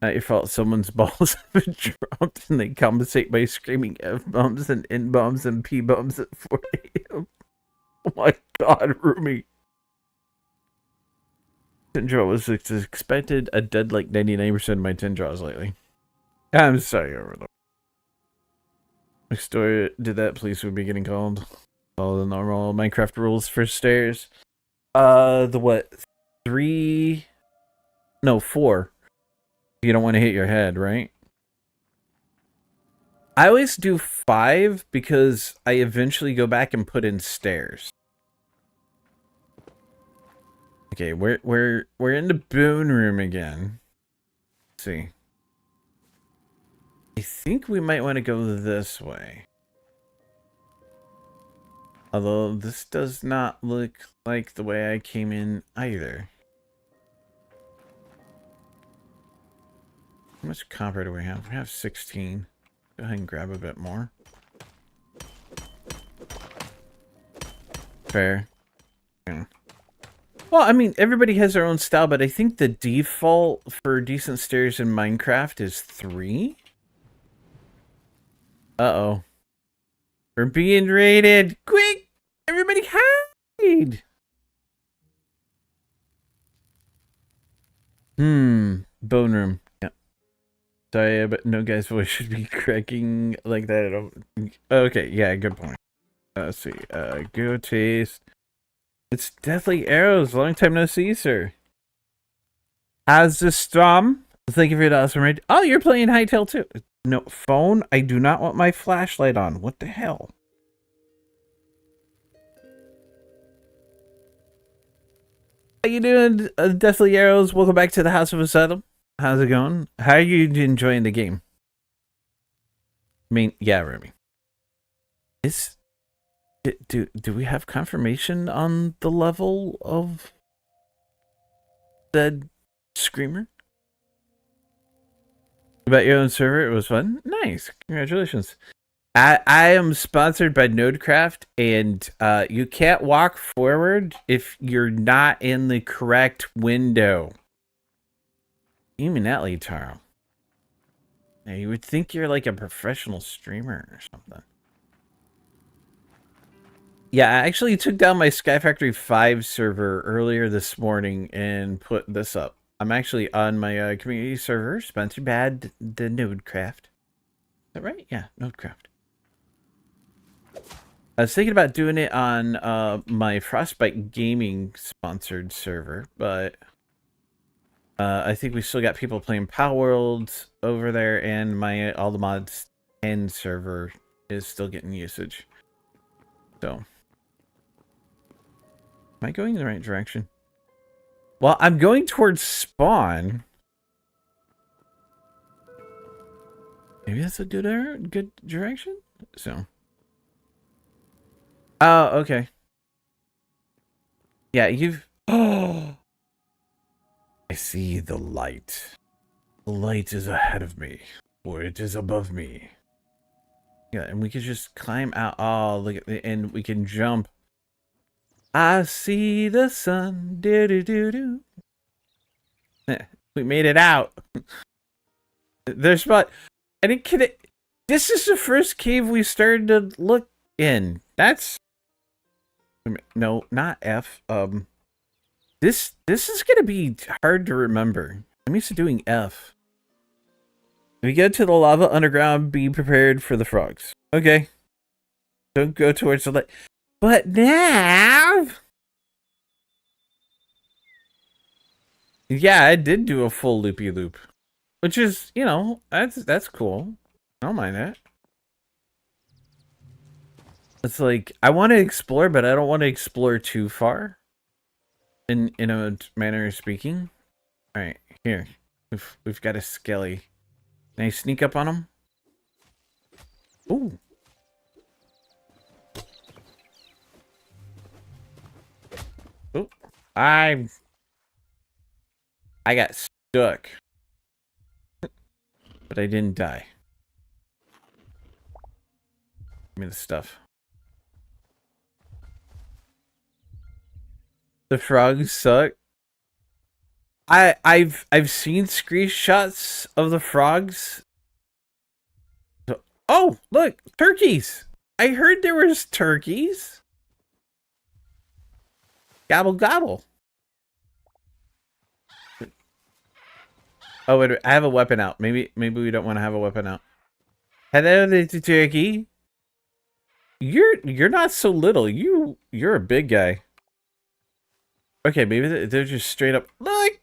Not your fault. Someone's balls have been dropped and they compensate by screaming F-bombs and N-bombs and P-bombs at 4 a.m. Oh my god, Rumi. Tin draw was expected. I did like 99% of my tin draws lately. I'm sorry, Overlord. Next door did that, police would be getting called. All the normal Minecraft rules for stairs. The what? 3? No, 4. You don't want to hit your head, right? I always do 5 because I eventually go back and put in stairs. Okay, we're in the Boon Room again. Let's see. I think we might want to go this way. Although this does not look like the way I came in either. How much copper do we have? We have 16. Go ahead and grab a bit more. Fair. Yeah. Well, I mean, everybody has their own style, but I think the default for decent stairs in Minecraft is 3. Uh-oh. We're being raided! Quick! Everybody hide! Bone room. Yeah. Sorry, but no guy's voice should be cracking like that at all. Okay, yeah, good point. Let's see. Go taste. It's Deathly Arrows. Long time no see, sir. How's this Strom? Thank you for the awesome raid. Oh, you're playing Hytale too. No, phone? I do not want my flashlight on. What the hell? How you doing, Deathly Arrows? Welcome back to the House of Asylum. How's it going? How are you enjoying the game? I mean, yeah, Remy. Do we have confirmation on the level of the Screamer? About your own server? It was fun? Nice. Congratulations. I am sponsored by Nodecraft, and you can't walk forward if you're not in the correct window. Even that, Taro. Now, you would think you're like a professional streamer or something. Yeah, I actually took down my Sky Factory 5 server earlier this morning and put this up. I'm actually on my community server, sponsored by the Nodecraft. Is that right? Yeah, Nodecraft. I was thinking about doing it on my Frostbite Gaming sponsored server, but I think we still got people playing Power World over there, and my All the Mods 10 server is still getting usage. So, am I going in the right direction? Well, I'm going towards spawn. Maybe that's a good direction. So. Oh, okay. Yeah, you've... Oh! I see the light. The light is ahead of me. Or it is above me. Yeah, and we could just climb out. Oh, look at the... And we can jump. I see the sun. Do-do-do-do. We made it out. There's about... I didn't kid it. This is the first cave we started to look in. That's... No, not F. This is gonna be hard to remember. I'm used to doing F. If you get to the lava underground, be prepared for the frogs. Okay. Don't go towards the light. But Nav! Yeah, I did do a full loopy loop. Which is, you know, that's cool. I don't mind that. It's like I want to explore, but I don't want to explore too far. In a manner of speaking. Alright, here. We've got a skelly. Can I sneak up on him? Ooh. Ooh. I got stuck. But I didn't die. Give me the stuff. The frogs suck. I've seen screenshots of the frogs. Oh, look, turkeys. I heard there was turkeys. Gobble gobble. Oh, wait, I have a weapon out. Maybe we don't want to have a weapon out. Hello, little turkey. You're not so little. You're a big guy. Okay, maybe they're just straight up. Look,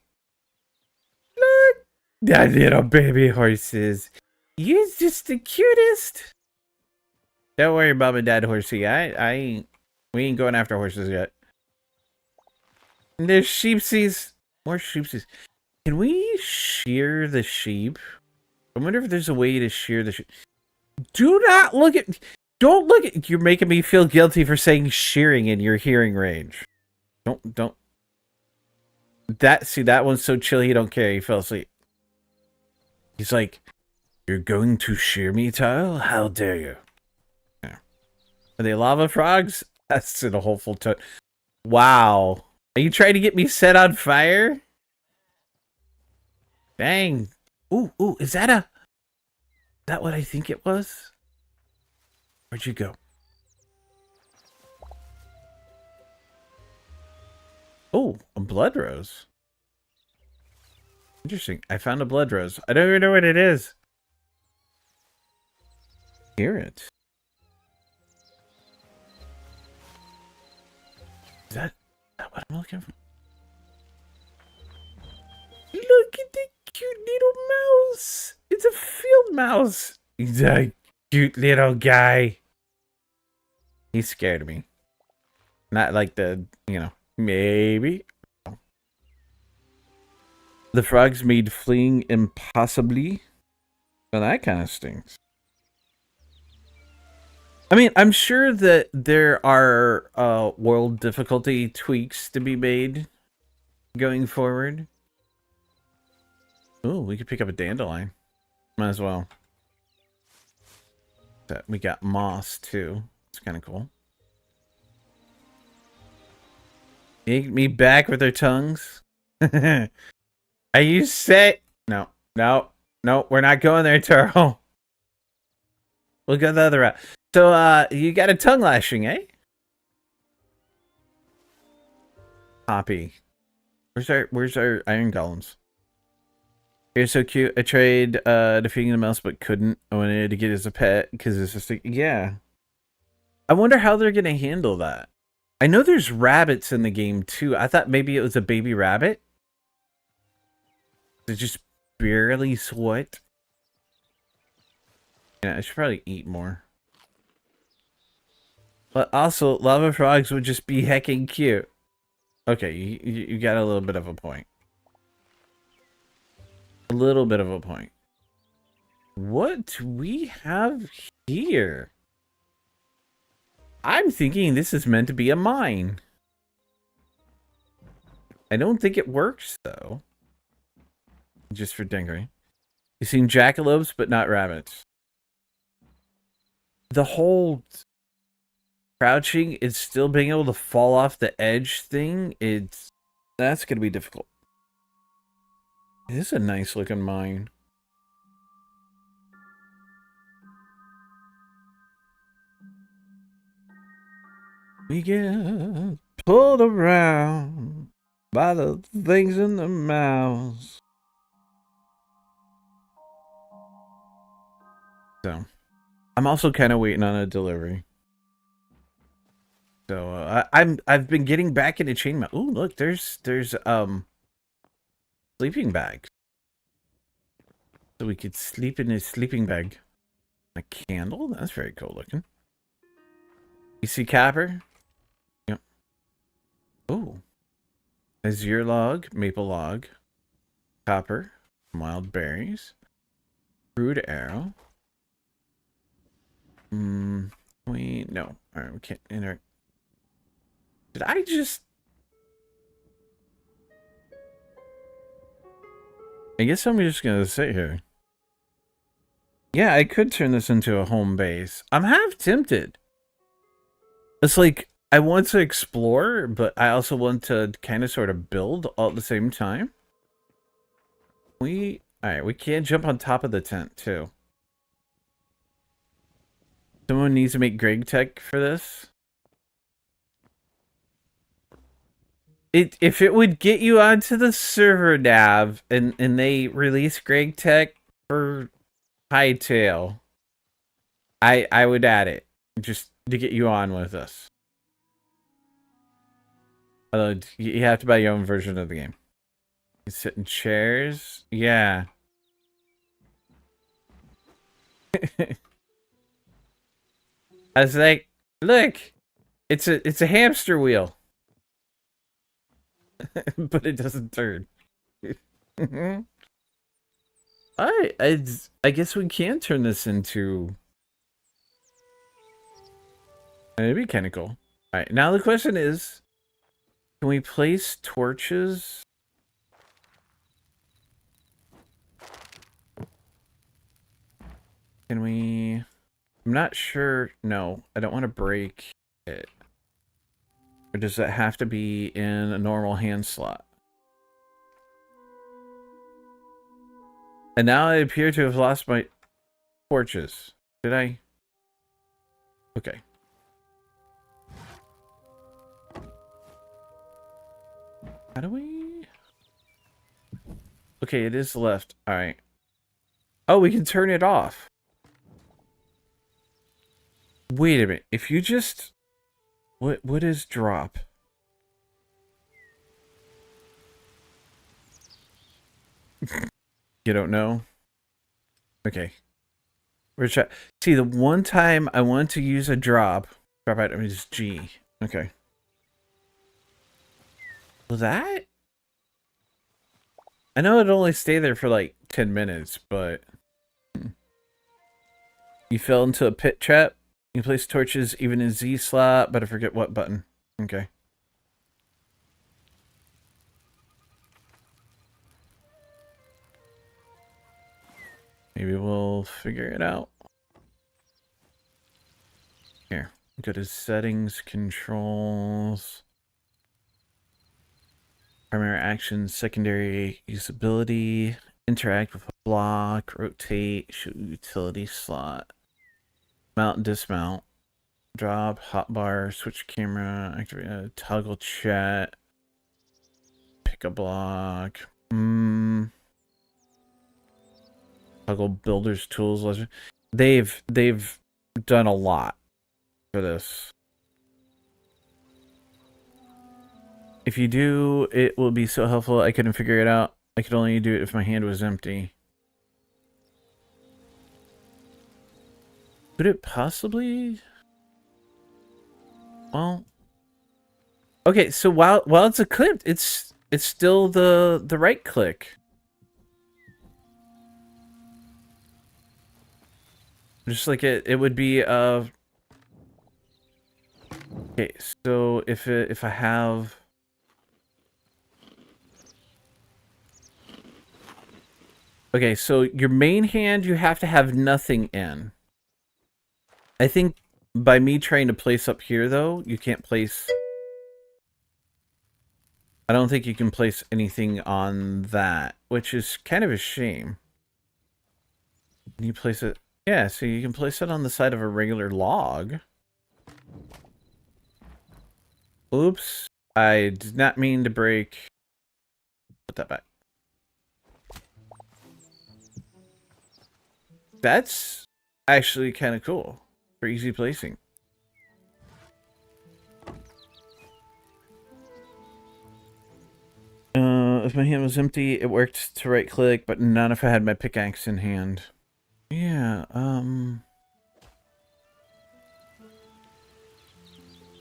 that little baby horses. You're just the cutest. Don't worry, Mom and Dad horsey. We ain't going after horses yet. And there's sheepsies. More sheepsies. Can we shear the sheep? I wonder if there's a way to shear the sheep. Do not look at... Don't look at... You're making me feel guilty for saying shearing in your hearing range. Don't... See, that one's so chill he don't care. He fell asleep. He's like, you're going to shear me, Tile? How dare you? Yeah. Are they lava frogs? That's in a whole full tone. Wow. Are you trying to get me set on fire? Dang. Ooh, is that what I think it was? Where'd you go? Oh, a blood rose. Interesting. I found a blood rose. I don't even know what it is. Hear it. Is that what I'm looking for? Look at the cute little mouse. It's a field mouse. He's a cute little guy. He's scared of me. Not like the, you know, maybe. The frogs made fleeing impossibly. Well, that kind of stinks. I mean, I'm sure that there are world difficulty tweaks to be made going forward. Ooh, we could pick up a dandelion. Might as well. We got moss too. It's kind of cool. Make me back with their tongues. Are you set? No, we're not going there, Taro. We'll go the other route. So, you got a tongue lashing, eh? Poppy. Where's our iron golems? You're so cute. I tried defeating the mouse, but couldn't. I wanted to get as a pet because it's just like, yeah. I wonder how they're gonna handle that. I know there's rabbits in the game too. I thought maybe it was a baby rabbit. They just barely sweat. Yeah, I should probably eat more. But also, lava frogs would just be hecking cute. Okay, you got a little bit of a point. A little bit of a point. What do we have here? I'm thinking this is meant to be a mine. I don't think it works, though. Just for dingering. You've seen jackalopes, but not rabbits. The whole crouching is still being able to fall off the edge thing. That's going to be difficult. It is a nice looking mine. We get pulled around by the things in the mouths. So, I'm also kind of waiting on a delivery. So I've been getting back into chainmail. Ooh, look, there's sleeping bags. So we could sleep in a sleeping bag. A candle? That's very cool looking. You see copper? Yep. Ooh. Azure log, maple log, copper, wild berries, crude arrow. No. Alright, we can't enter. Did I just... I guess I'm just gonna sit here. Yeah, I could turn this into a home base. I'm half tempted. It's like, I want to explore, but I also want to kind of sort of build all at the same time. Alright, we can't jump on top of the tent, too. Someone needs to make Greg Tech for this. If it would get you onto the server nav and they release Greg Tech for Hytale, I would add it just to get you on with us. Although you have to buy your own version of the game. You sit in chairs, yeah. I was like, look, it's a hamster wheel, but it doesn't turn. I guess we can turn this into. It'd be kind of cool. All right, now the question is, can we place torches? Can we? I'm not sure. No, I don't want to break it. Or does it have to be in a normal hand slot? And now I appear to have lost my torches. Did I? Okay. How do we? Okay, it is left. All right. Oh, we can turn it off. Wait a minute. If you just... What is drop? You don't know? Okay. See, the one time I want to use a drop item is G. Okay. Well, that? I know it'd only stay there for like 10 minutes, but... You fell into a pit trap? You place torches even in Z slot, but I forget what button. Okay. Maybe we'll figure it out. Here. Go to settings, controls. Primary actions, secondary usability. Interact with a block, rotate, shoot utility slot. Mount and dismount. Drop, hotbar, switch camera, activate, toggle chat. Pick a block. Toggle builder's tools. They've done a lot for this. If you do, it will be so helpful. I couldn't figure it out. I could only do it if my hand was empty. Could it possibly? Well, okay. So while it's equipped, it's still the right click. Just like it would be okay, so if I have okay, so your main hand you have to have nothing in. I think by me trying to place up here though, you can't place I don't think you can place anything on that, which is kind of a shame. Can you place it? Yeah, so you can place it on the side of a regular log. Oops. I did not mean to break. Put that back. That's actually kind of cool for easy placing. If my hand was empty, it worked to right click, but not if I had my pickaxe in hand. Yeah,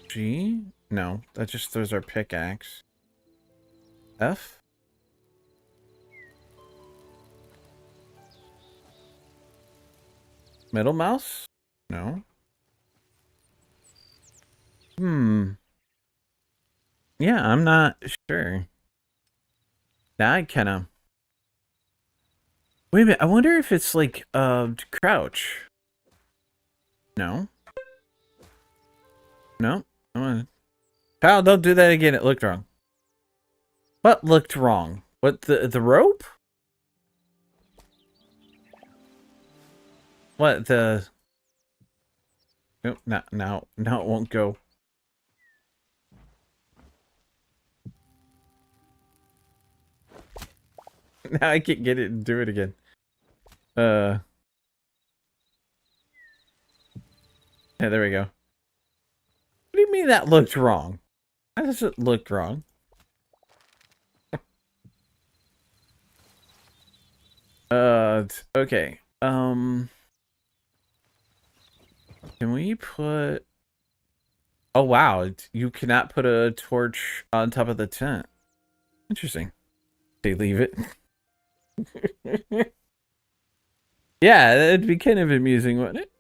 G? No, that just throws our pickaxe. F? Middle mouse? No. Yeah, I'm not sure. Now I kinda... Wait a minute, I wonder if it's like, crouch. No. No. Pal, don't do that again. It looked wrong. What looked wrong? What, the rope? What, the... Oh, no, now it won't go. Now I can't get it and do it again. Yeah, there we go. What do you mean that looked wrong? How does it look wrong? Okay. Can we put... Oh, wow. You cannot put a torch on top of the tent. Interesting. They leave it. Yeah, that'd be kind of amusing, wouldn't it?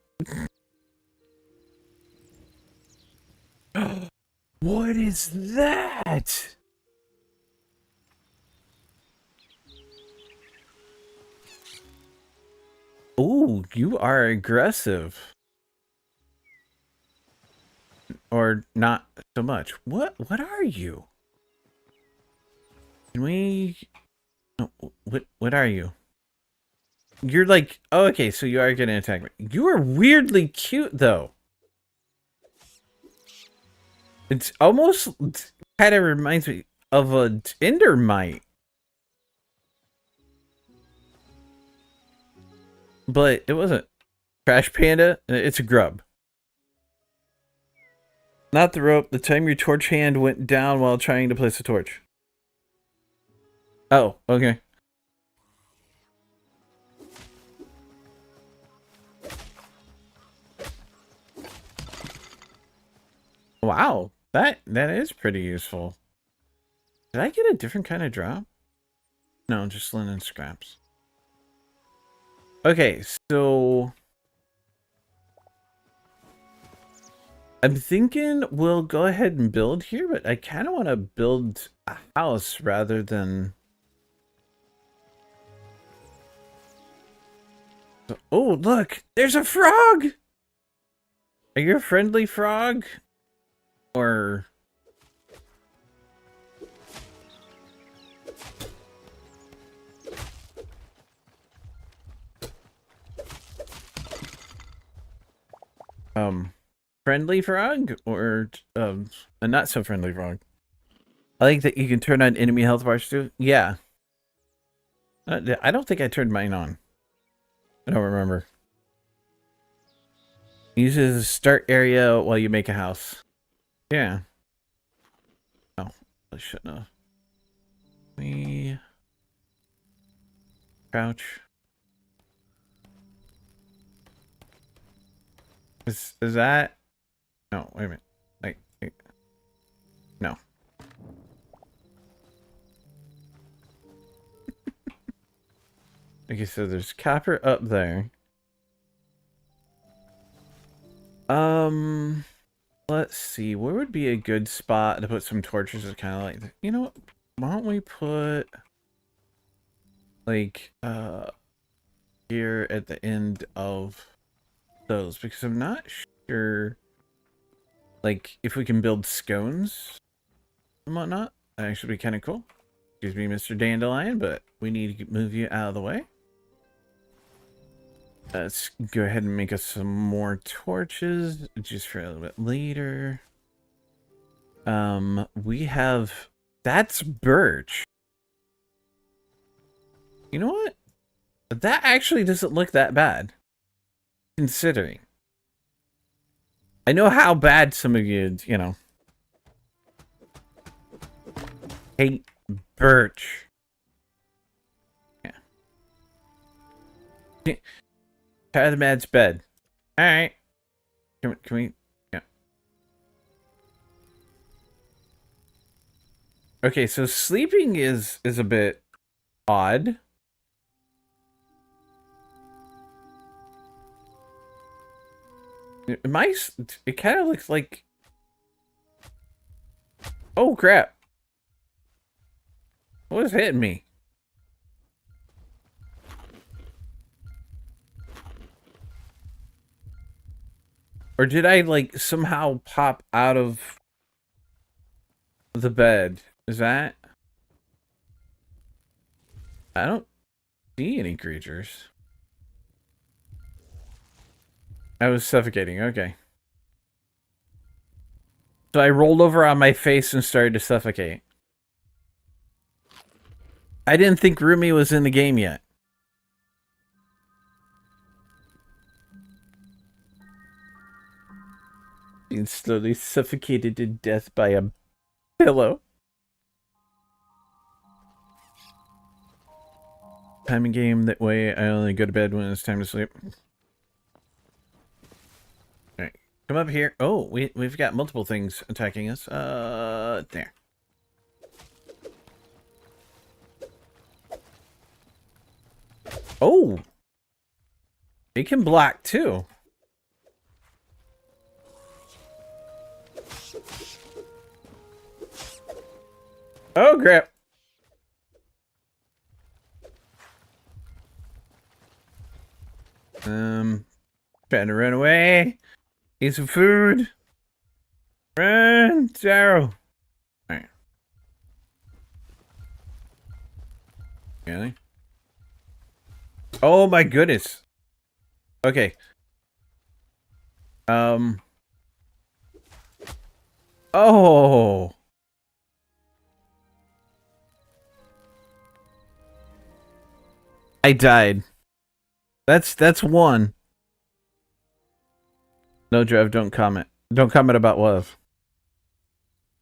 What is that? Ooh, you are aggressive. Or not so much. What are you? Can we... Oh, what are you? You're like... Oh, okay, so you are gonna attack me. You are weirdly cute, though. It's almost kind of reminds me of a Endermite. But it wasn't. Trash Panda, it's a grub. Not the rope. The time your torch hand went down while trying to place a torch. Oh, okay. Wow, that is pretty useful. Did I get a different kind of drop? No, just linen scraps. Okay, so I'm thinking we'll go ahead and build here, but I kind of want to build a house rather than... Oh, look! There's a frog! Are you a friendly frog? Or... friendly frog? Or, a not so friendly frog? I like that you can turn on enemy health bars too. Yeah. I don't think I turned mine on. I don't remember. Uses a start area while you make a house. Yeah. Oh, I shouldn't have. We crouch. Is that? No, wait a minute. Wait. No. Okay, so there's copper up there. Let's see. Where would be a good spot to put some torches? Is kind of like, you know what? Why don't we put like here at the end of those, because I'm not sure like if we can build scones and whatnot. That actually be kind of cool. Excuse me, Mr. Dandelion, but we need to move you out of the way. Let's go ahead and make us some more torches just for a little bit later. We have... That's birch. You know what? That actually doesn't look that bad. Considering. I know how bad some of you, you know, hate birch. Yeah. Tired of Mad's bed. Alright. Can we... Yeah. Okay, so sleeping is a bit odd. It kind of looks like... Oh, crap. What was hitting me? Or did I, like, somehow pop out of the bed? Is that... I don't see any creatures. I was suffocating, okay. So I rolled over on my face and started to suffocate. I didn't think Rumi was in the game yet. Being slowly suffocated to death by a pillow. Timing game that way. I only go to bed when it's time to sleep. Alright. Come up here. Oh, we've got multiple things attacking us. There. Oh! It can block too. Oh, crap. Trying to run away. Eat some food. Run, Zaro. Alright. Really? Oh my goodness. Okay. Oh. I died. That's one. No, Drev, don't comment. Don't comment about love.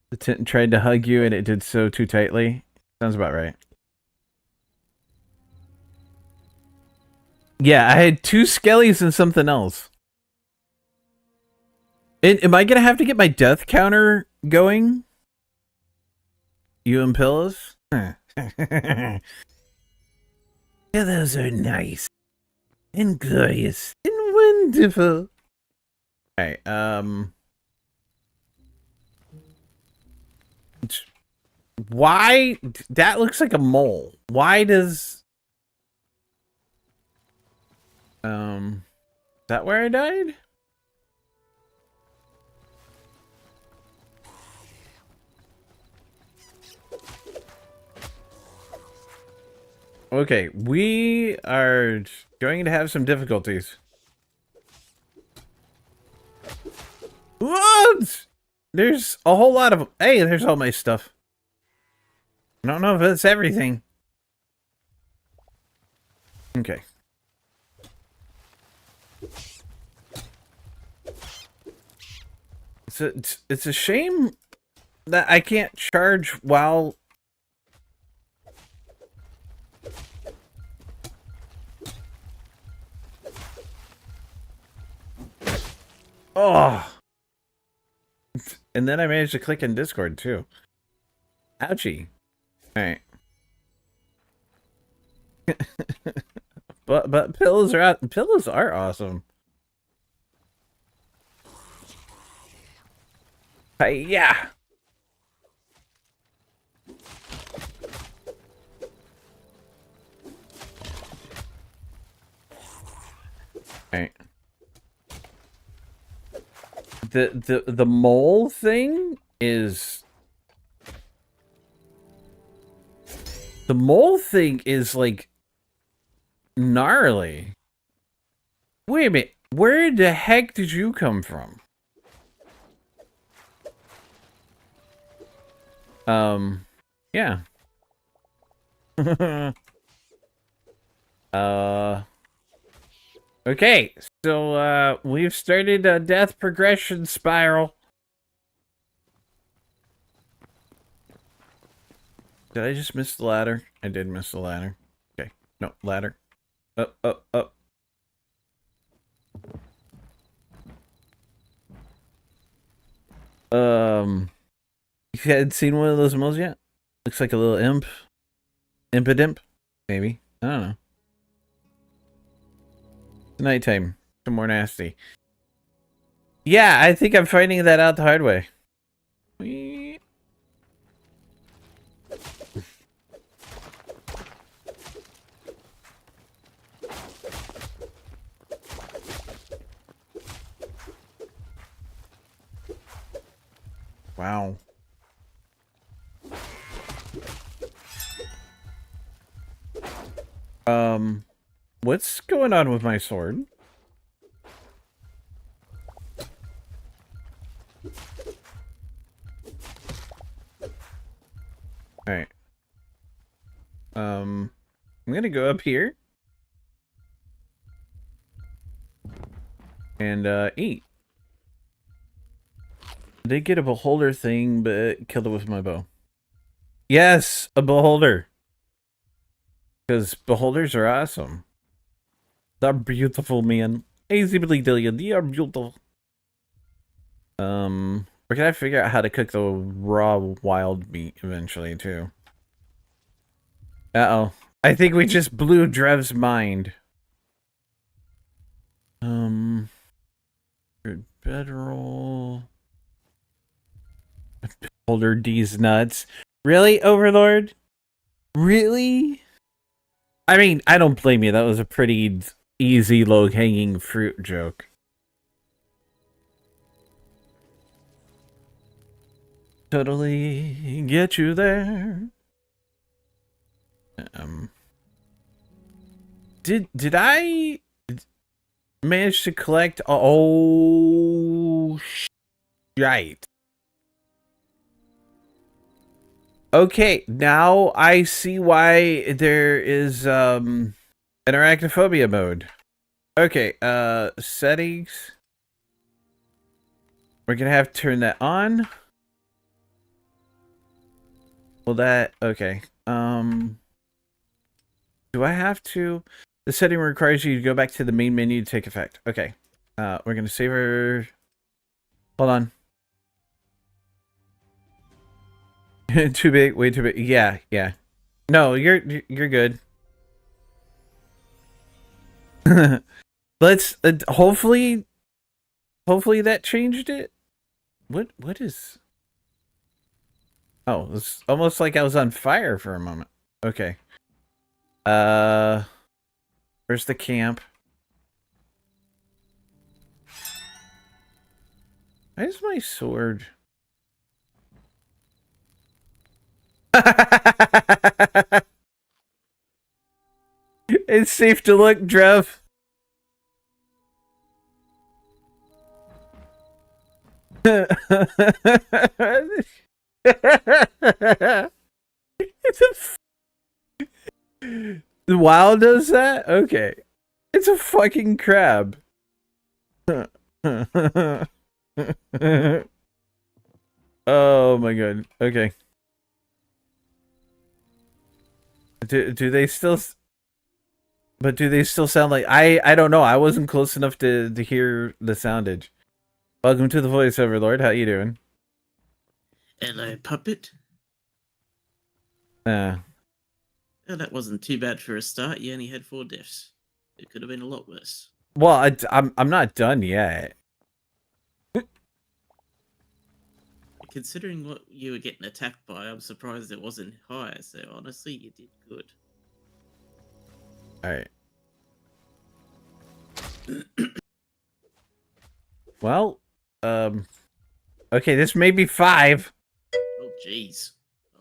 The tent tried to hug you and it did so too tightly. Sounds about right. Yeah, I had 2 skellies and something else. Am I gonna have to get my death counter going? You and pillows? Pillows are nice. And glorious. And wonderful. Alright, why? That looks like a mole. Why does... Is that where I died? Okay, we are going to have some difficulties. What? There's a whole lot of... Hey, there's all my stuff. I don't know if it's everything. Okay. It's a shame that I can't charge while... Oh. And then I managed to click in Discord too. Ouchie. Alright. but pillows are out. Pillows are awesome. Hey, yeah. Alright. The mole thing is... The mole thing is, like, gnarly. Wait a minute. Where the heck did you come from? Yeah. uh, okay. So, we've started a death progression spiral. Did I just miss the ladder? I did miss the ladder. Okay. No, ladder. Up, up, up. You hadn't seen one of those moles yet? Looks like a little imp. Impidimp? Maybe. I don't know. It's nighttime. Some more nasty. Yeah, I think I'm finding that out the hard way. Whee. Wow. What's going on with my sword? Alright. I'm gonna go up here. And, eat. I did get a beholder thing, but killed it with my bow. Yes, a beholder. Because beholders are awesome. They're beautiful, man. Easily Dillion, they are beautiful. Or can I figure out how to cook the raw wild meat eventually, too? Uh-oh. I think we just blew Drev's mind. Bedroll. Beholder D's nuts. Really, Overlord? Really? I mean, I don't blame you. That was a pretty easy, low-hanging fruit joke. Totally get you there. Did I manage to collect? Oh, shite. Okay, now I see why there is an arachnophobia mode. Okay, settings. We're gonna have to turn that on. Well, that okay. Do I have to? The setting requires you to go back to the main menu to take effect. Okay. We're gonna save her. Hold on. Too big, way too big. Yeah, yeah. No, you're good. Let's hopefully that changed it. What is? Oh, it's almost like I was on fire for a moment. Okay. Where's the camp? Where's my sword? It's safe to look, Drev. The WoW does that? Okay. It's a fucking crab. Oh my god. Okay. Do they still? But do they still sound like I don't know. I wasn't close enough to hear the soundage. Welcome to the voiceover, Lord. How you doing? Hello, puppet. Uh, Oh, that wasn't too bad for a start. You only had 4 deaths. It could have been a lot worse. well, I'm not done yet. Considering what you were getting attacked by, I'm surprised it wasn't higher. So honestly, you did good. All right. Well, okay, this may be 5. Oh jeez.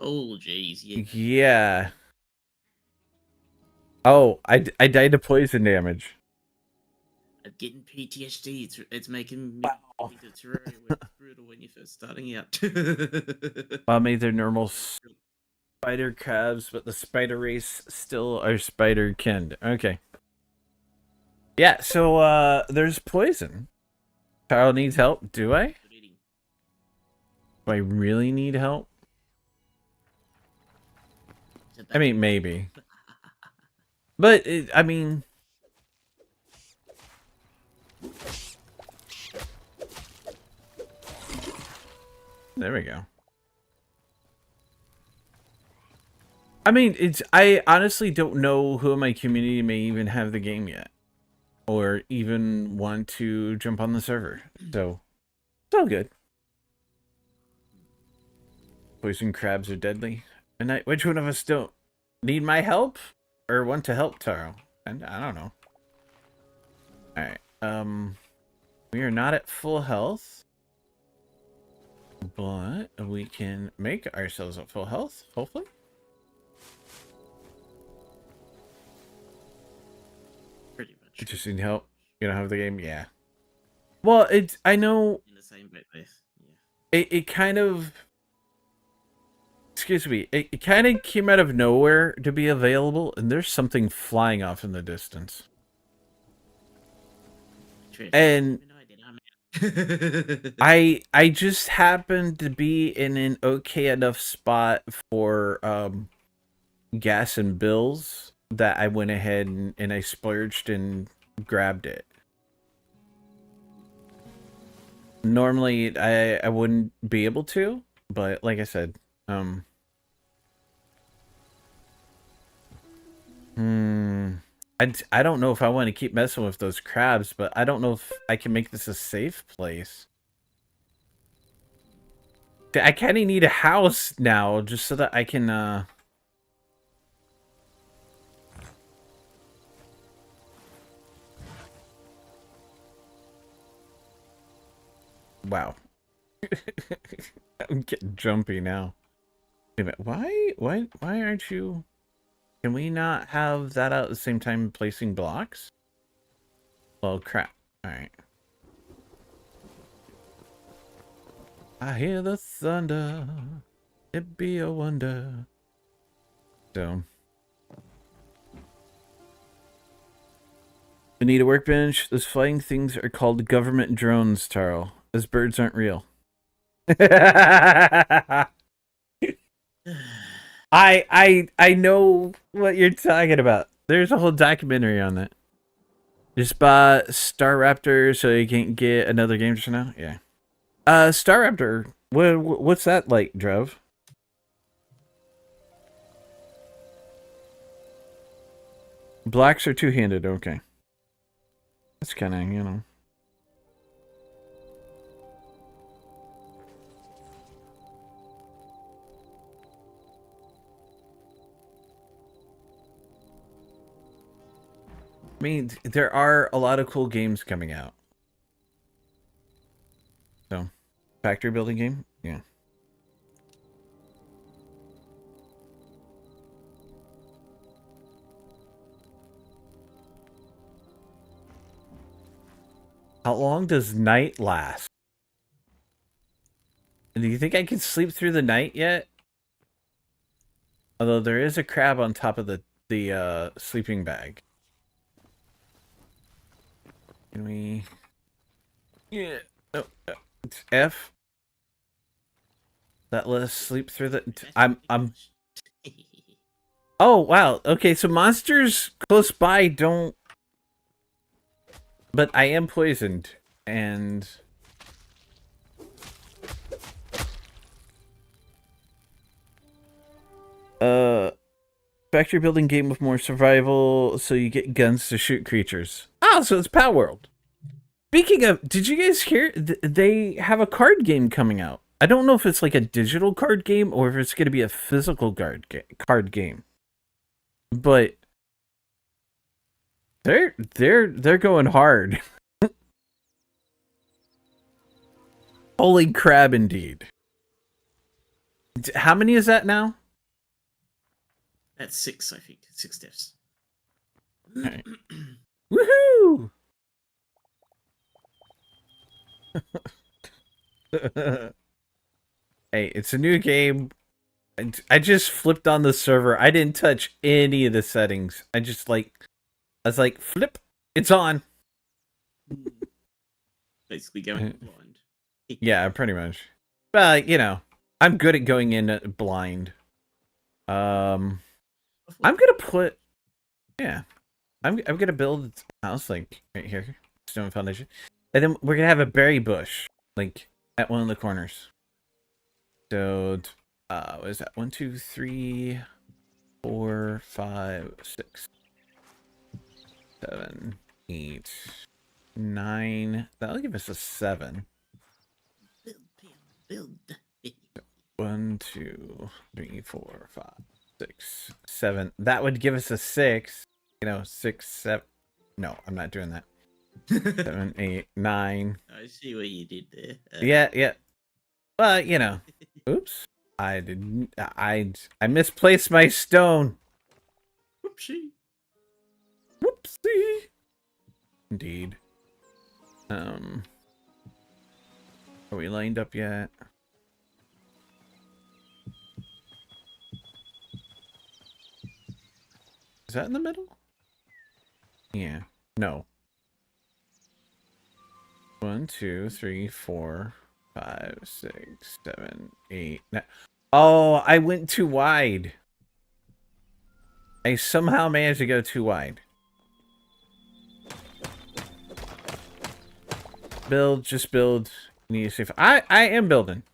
Oh jeez. Yeah. Oh, I died to poison damage. I'm getting PTSD. It's making me Wow. think that Terraria was brutal when you're first starting out. I made their normal spider crabs, but the spider race still are spider kin. Okay. Yeah, so there's poison. Kyle needs help. Do I? Do I really need help? I mean, maybe. But, I mean... There we go. I mean, I honestly don't know who in my community may even have the game yet. Or even want to jump on the server. So, it's all good. Poison crabs are deadly. And which one of us don't need my help? Or want to help Taro? And I don't know. Alright. We are not at full health. But we can make ourselves at full health, hopefully. Pretty much. You just need help. You don't have the game? Yeah. Well, I know In the same boat, yeah. it kind of... Excuse me. It kind of came out of nowhere to be available, and there's something flying off in the distance. And I just happened to be in an okay enough spot for gas and bills that I went ahead and I splurged and grabbed it. Normally I wouldn't be able to, but like I said, I don't know if I want to keep messing with those crabs, but I don't know if I can make this a safe place. I kind of need a house now just so that I can, Wow. I'm getting jumpy now. Wait a minute, why aren't you... Can we not have that out at the same time placing blocks? Well, crap. Alright. I hear the thunder. It be a wonder. So. We need a workbench. Those flying things are called government drones, Taro. Those birds aren't real. I know what you're talking about. There's a whole documentary on that. Just bought Star Raptor so you can't get another game just now? Yeah. Star Raptor, what's that like, Drev? Blacks are two-handed, okay. That's kinda, you know. I mean, there are a lot of cool games coming out. So, factory building game? Yeah. How long does night last? Do you think I can sleep through the night yet? Although there is a crab on top of the sleeping bag. Can we... Yeah. Oh, it's F. That let us sleep through the... I'm... Oh, wow. Okay, so monsters close by don't... But I am poisoned, and... Factory building game with more survival, so you get guns to shoot creatures. Oh, so it's Power World. Speaking of, did you guys hear? They have a card game coming out. I don't know if it's like a digital card game or if it's going to be a physical card game. But they're going hard. Holy crab, indeed. How many is that now? That's 6, I think. 6 deaths. Right. Woohoo! Hey, it's a new game. I just flipped on the server. I didn't touch any of the settings. I was like, flip, it's on. Basically going blind. Yeah, pretty much. But you know, I'm good at going in blind. I'm gonna put, yeah, I'm gonna build a house like right here, stone foundation, and then we're gonna have a berry bush like at one of the corners. So, what is that? 1, 2, 3, 4, 5, 6, 7, 8, 9. That'll give us a 7. Build. 1, 2, 3, 4, 5, 6, 7. That would give us a 6. You know, 6, 7. No, I'm not doing that. 7, 8, 9. I see what you did there. Yeah. But you know, oops. I didn't. I misplaced my stone. Whoopsie. Whoopsie. Indeed. Are we lined up yet? Is that in the middle? Yeah. No. 1, 2, 3, 4, 5, 6, 7, 8. Oh, I went too wide. I somehow managed to go too wide. Build, just build. Need to see if I am building.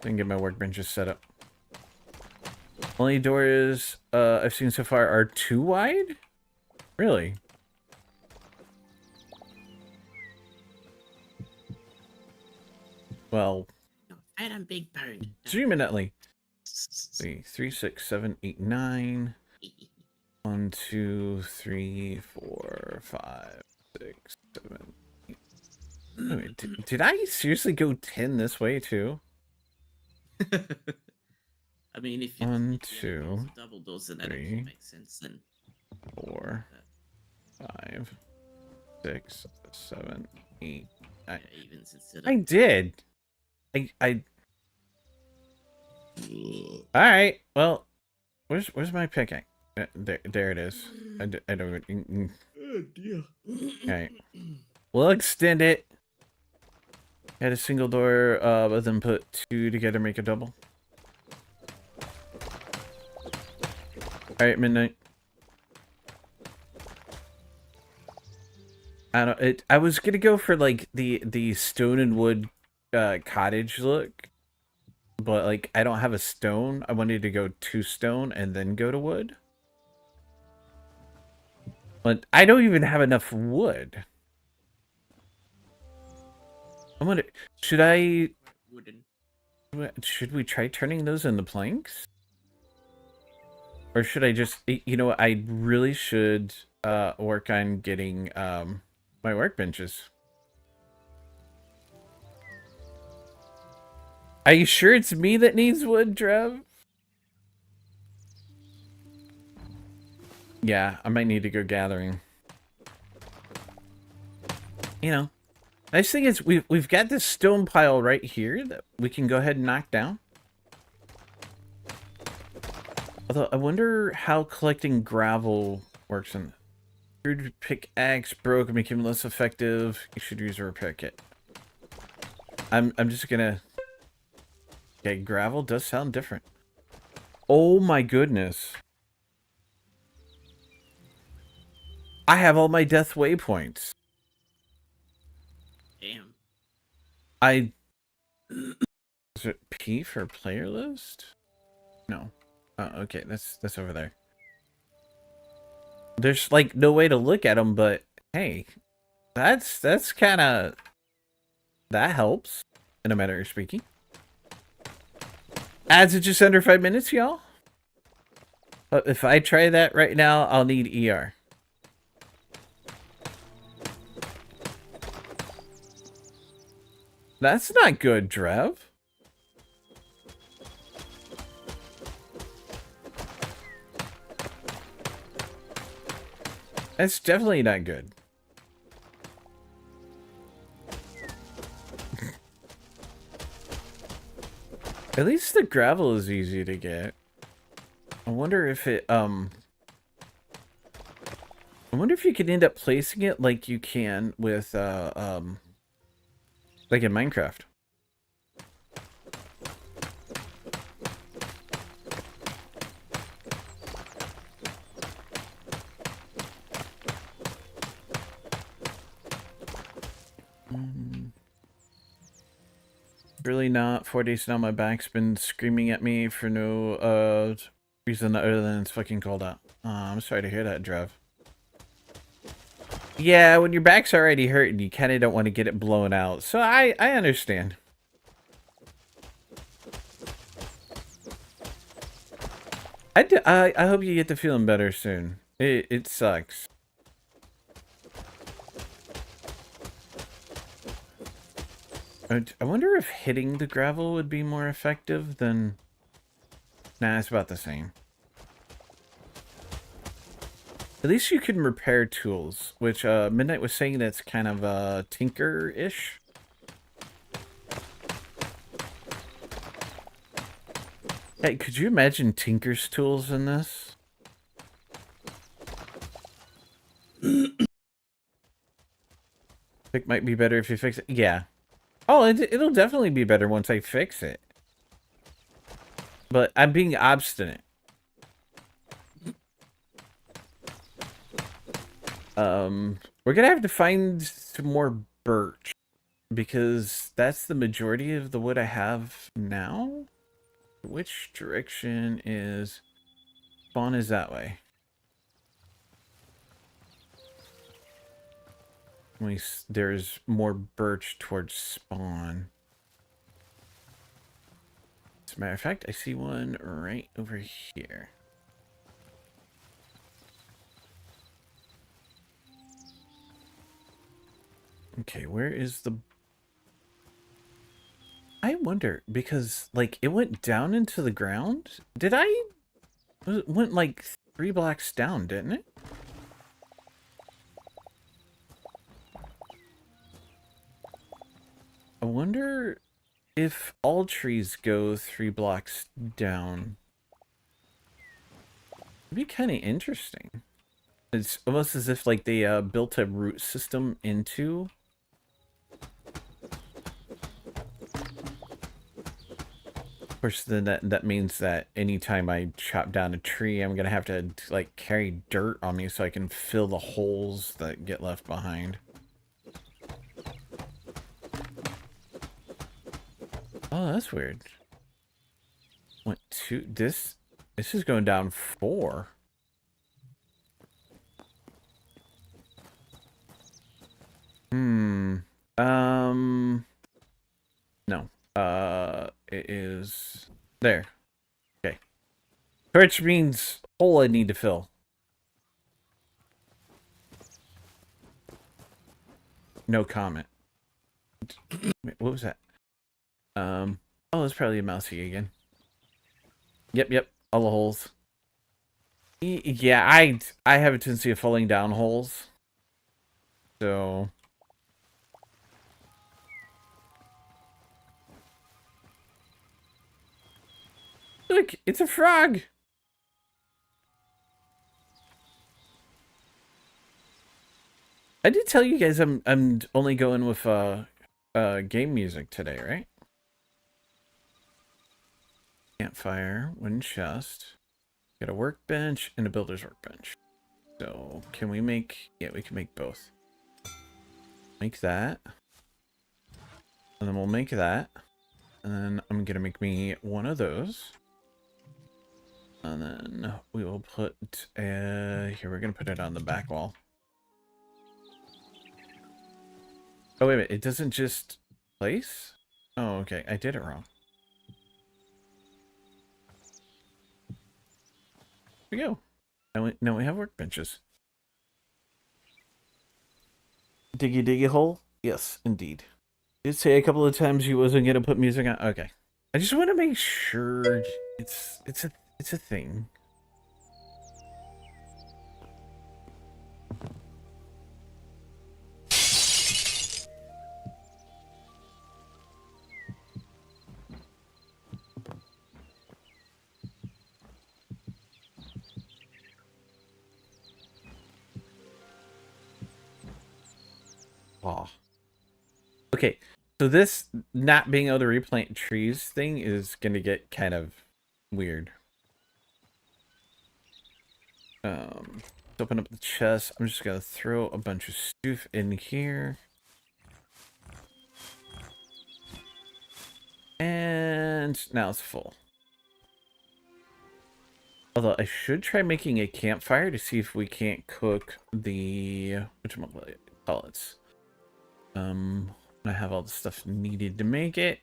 Then get my workbenches set up. Only doors I've seen so far are too wide? Really? Well, I am big bone. genuinely. 3, 6, 7, 8, 9. 1, 2, 3, 4, 5, 6, 7, 8. Wait, did I seriously go 10 this way too? I mean, if 1, if 2, double doors, then that 3, actually makes sense. Then 4, 5, 6, 7, 8. evens instead of. I did. I. All right. Well, where's my pickaxe? There it is. I don't. Oh dear. All right. We'll extend it. Add a single door, but then put 2 together, make a double. All right, midnight. I don't. I was gonna go for like the stone and wood cottage look, but like I don't have a stone. I wanted to go 2 stone and then go to wood. But I don't even have enough wood. I wonder, Wooden. should we try turning those into planks? Or should I just, you know what, I really should work on getting my workbenches. Are you sure it's me that needs wood, Trev? Yeah, I might need to go gathering. You know, nice thing is we've got this stone pile right here that we can go ahead and knock down. Although I wonder how collecting gravel works in. Crude pickaxe broke and became less effective. You should use a repair kit. I'm just gonna. Okay, gravel does sound different. Oh my goodness. I have all my death waypoints. Damn. Is it P for player list? No. Oh, okay, that's over there. There's like no way to look at them, but hey, that's kind of, that helps in a matter of speaking. Ads in just under 5 minutes, y'all. But if I try that right now, I'll need ER. That's not good, Drev. That's definitely not good. At least the gravel is easy to get. I wonder if it, I wonder if you could end up placing it like you can with, like in Minecraft. Really not. 4 days now, my back's been screaming at me for no reason other than it's fucking cold out. I'm sorry to hear that, Drev. Yeah, when your back's already hurting, you kind of don't want to get it blown out. So I understand. I hope you get to feeling better soon. It sucks. I wonder if hitting the gravel would be more effective than... Nah, it's about the same. At least you can repair tools, which Midnight was saying that's kind of tinker-ish. Hey, could you imagine Tinker's tools in this? It might be better if you fix it. Yeah. Oh, it'll definitely be better once I fix it. But I'm being obstinate. We're gonna have to find some more birch. Because that's the majority of the wood I have now. Which direction is... Spawn is that way. There's more birch towards spawn. As a matter of fact, I see one right over here. Okay, where is the... I wonder, because, like, it went down into the ground? Did I... It went, like, 3 blocks down, didn't it? I wonder if all trees go 3 blocks down. It'd be kind of interesting. It's almost as if, like, they built a root system into... Of course, then that means that anytime I chop down a tree, I'm gonna have to, like, carry dirt on me so I can fill the holes that get left behind. Oh, that's weird. Went 2... This is going down 4. No. It is... There. Okay. Which means hole I need to fill. No comment. Wait, what was that? Oh, that's probably a mousey again. Yep. All the holes. Yeah, I have a tendency of falling down holes. So... Look, it's a frog. I did tell you guys I'm only going with game music today, right? Campfire, wooden chest. Got a workbench and a builder's workbench. So can we make... Yeah, we can make both. Make that. And then we'll make that. And then I'm gonna make me one of those. And then we will put here, we're gonna put it on the back wall. Oh wait a minute, it doesn't just place? Oh, okay, I did it wrong. Here we go. Now we have workbenches. Diggy hole? Yes, indeed. Did say a couple of times you wasn't gonna put music on. Okay. I just want to make sure it's a thing. Oh. Okay, so this not being able to replant trees thing is gonna get kind of weird. Let's open up the chest. I'm just gonna throw a bunch of stuff in here. And now it's full. Although I should try making a campfire to see if we can't cook the whatchamacallit. I have all the stuff needed to make it.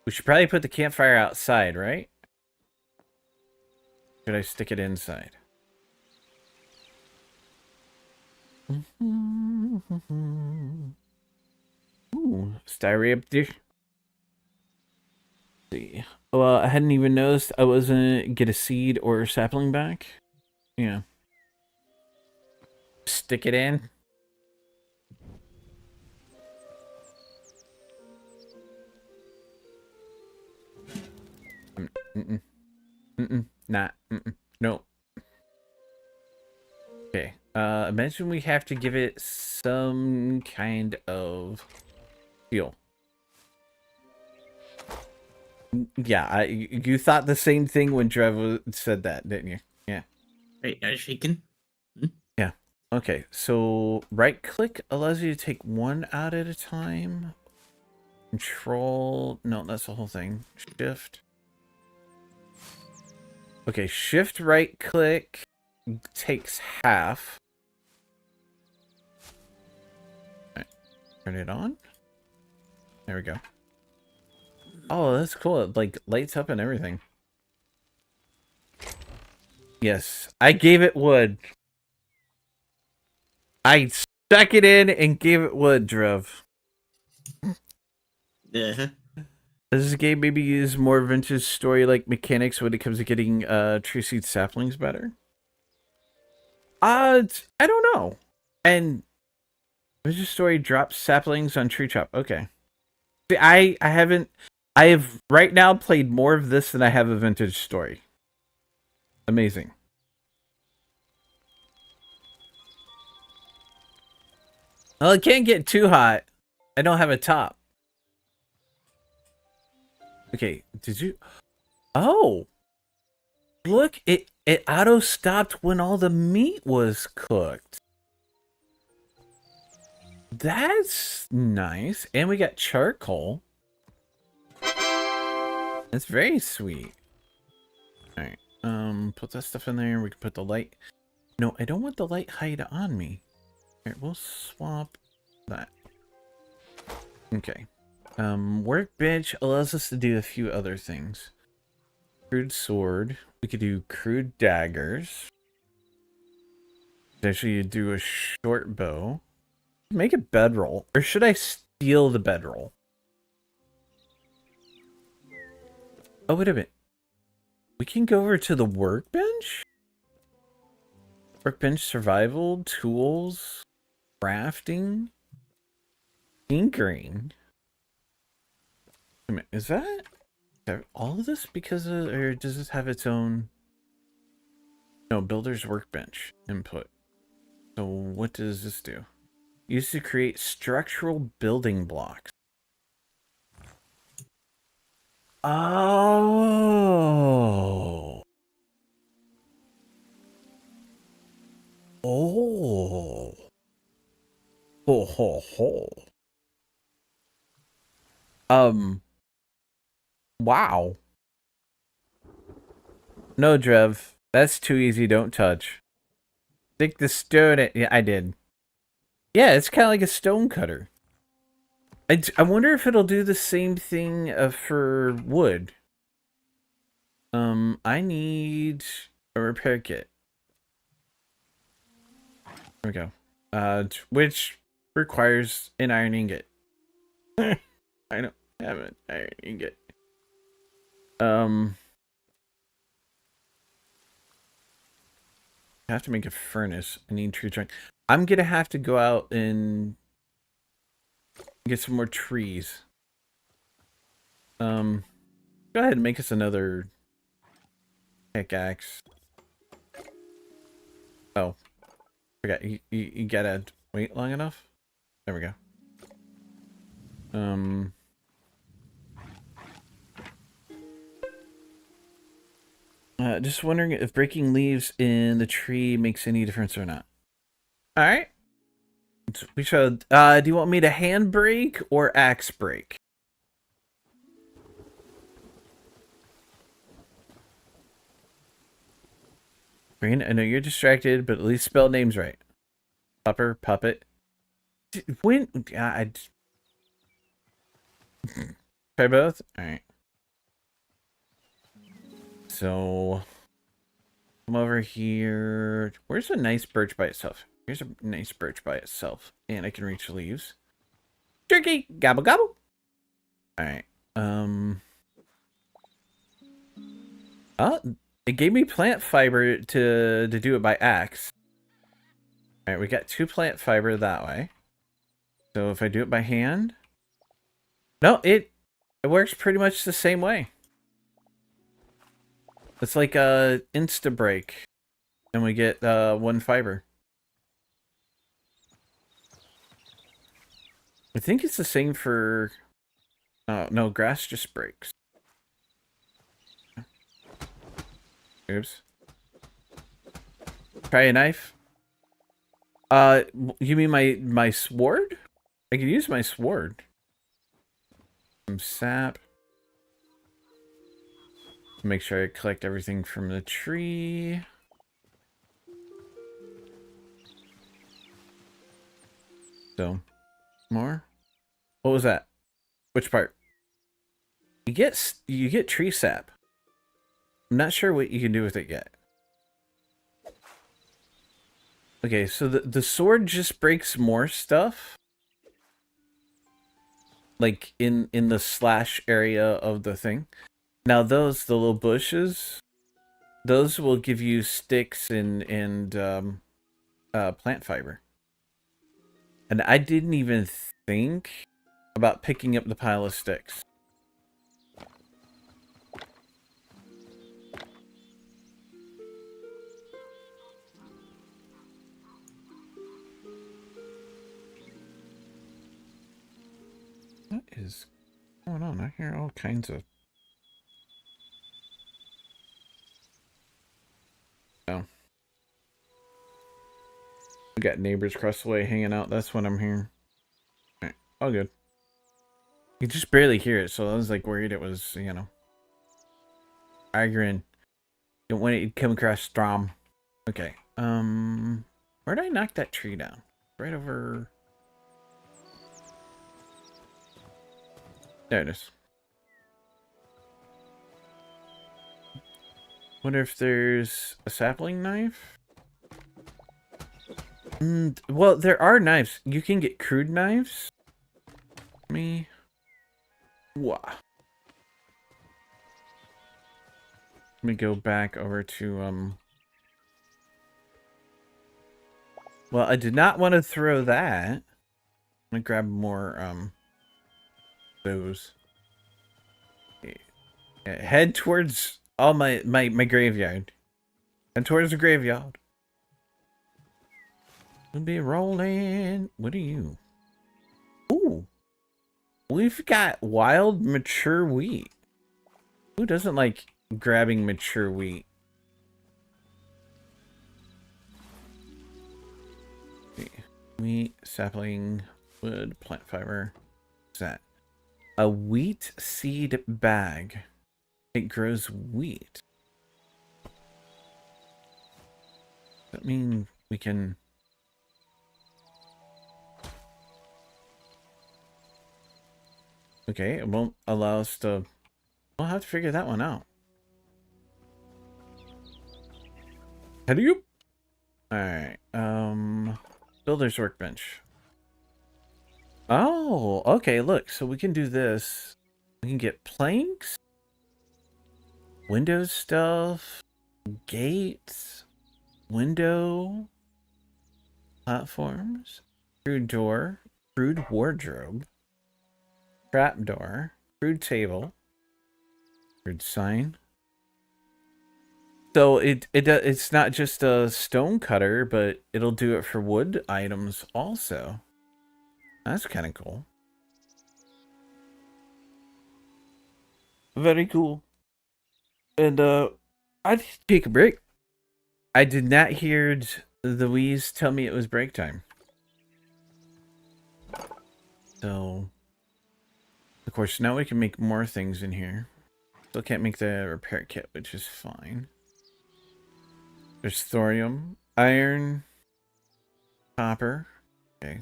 We should probably put the campfire outside, right? Should I stick it inside? Ooh, styrofoam dish. See. Well, I hadn't even noticed I wasn't get a seed or a sapling back. Yeah. Stick it in. Nah. No. Okay. Imagine we have to give it some kind of fuel. Yeah, you thought the same thing when Trev said that, didn't you? Yeah. Hey, are you shaking? Yeah. Okay, so right click allows you to take one out at a time. Control, no, that's the whole thing. Shift. Okay, shift right click takes half. Right. Turn it on. There we go. Oh, that's cool. It like lights up and everything. Yes, I gave it wood. I stuck it in and gave it wood, Drev. Yeah. Does this game maybe use more vintage story-like mechanics when it comes to getting tree seed saplings better? I don't know. And vintage story drops saplings on tree chop. Okay. See, I haven't. I have right now played more of this than I have a vintage story. Amazing. Well, it can't get too hot. I don't have a top. Okay, did you? Oh, look! It auto stopped when all the meat was cooked. That's nice, and we got charcoal. That's very sweet. All right, put that stuff in there. We can put the light. No, I don't want the light hide on me. All right, we'll swap that. Okay. Workbench allows us to do a few other things. Crude sword. We could do crude daggers. Actually, you do a short bow. Make a bedroll. Or should I steal the bedroll? Oh, wait a minute. We can go over to the workbench? Workbench survival, tools, crafting, tinkering. Wait a minute, is that all of this because of, or does this have its own? No, builder's workbench input. So what does this do? Used to create structural building blocks. Oh. Oh. Ho ho ho. Wow. No, Drev. That's too easy. Don't touch. Stick the stone in. Yeah, I did. Yeah, it's kind of like a stone cutter. I wonder if it'll do the same thing for wood. I need a repair kit. There we go. Which requires an iron ingot. I don't have an iron ingot. I have to make a furnace. I need tree trunk. I'm gonna have to go out and get some more trees. Go ahead and make us another pickaxe. Oh, forgot. You gotta wait long enough. There we go. Just wondering if breaking leaves in the tree makes any difference or not. All right. We should. Do you want me to hand break or axe break? Green, I know you're distracted, but at least spell names right. Pupper, puppet. When? I try both. All right. So, come over here. Where's a nice birch by itself? Here's a nice birch by itself, and I can reach leaves. Turkey, gobble gobble. All right. Oh, it gave me plant fiber to do it by axe. All right, we got 2 plant fiber that way. So if I do it by hand, no, it works pretty much the same way. It's like a insta break, and we get 1 fiber. I think it's the same for. Oh no, grass just breaks. Oops. Try a knife. You mean my sword? I can use my sword. Some sap. Make sure I collect everything from the tree. So, more. What was that? Which part? You get tree sap. I'm not sure what you can do with it yet. Okay, so the sword just breaks more stuff. Like in the slash area of the thing. Now the little bushes, those will give you sticks and plant fiber. And I didn't even think about picking up the pile of sticks. What is going on? I hear all kinds of... Oh. We got neighbors across the way hanging out. That's what I'm hearing. Alright, all good. You just barely hear it, so I was like worried it was, you know, arguing. Don't want it to come across strong. Okay. Where did I knock that tree down? Right over... There it is. Wonder if there's a sapling knife? Well, there are knives. You can get crude knives. Wow. Let me go back over to, well, I did not want to throw that. I'm gonna grab more, those. Yeah, head towards all my graveyard. And towards the graveyard. We'll be rolling. What are you? Ooh. We've got wild mature wheat. Who doesn't like grabbing mature wheat? Wheat, sapling, wood, plant fiber. What's that? A wheat seed bag. It grows wheat. Does that mean we can... Okay, it won't allow us to... We'll have to figure that one out. How do you... Alright, builder's workbench. Oh, okay, look, so we can do this. We can get planks, Windows stuff, gates, window, platforms, crude door, crude wardrobe, trapdoor, crude table, crude sign. So it's not just a stone cutter, but it'll do it for wood items also. That's kind of cool. Very cool. And I need to take a break. I did not hear the wheeze tell me it was break time. So, of course, now we can make more things in here. Still can't make the repair kit, which is fine. There's thorium, iron, copper. Okay.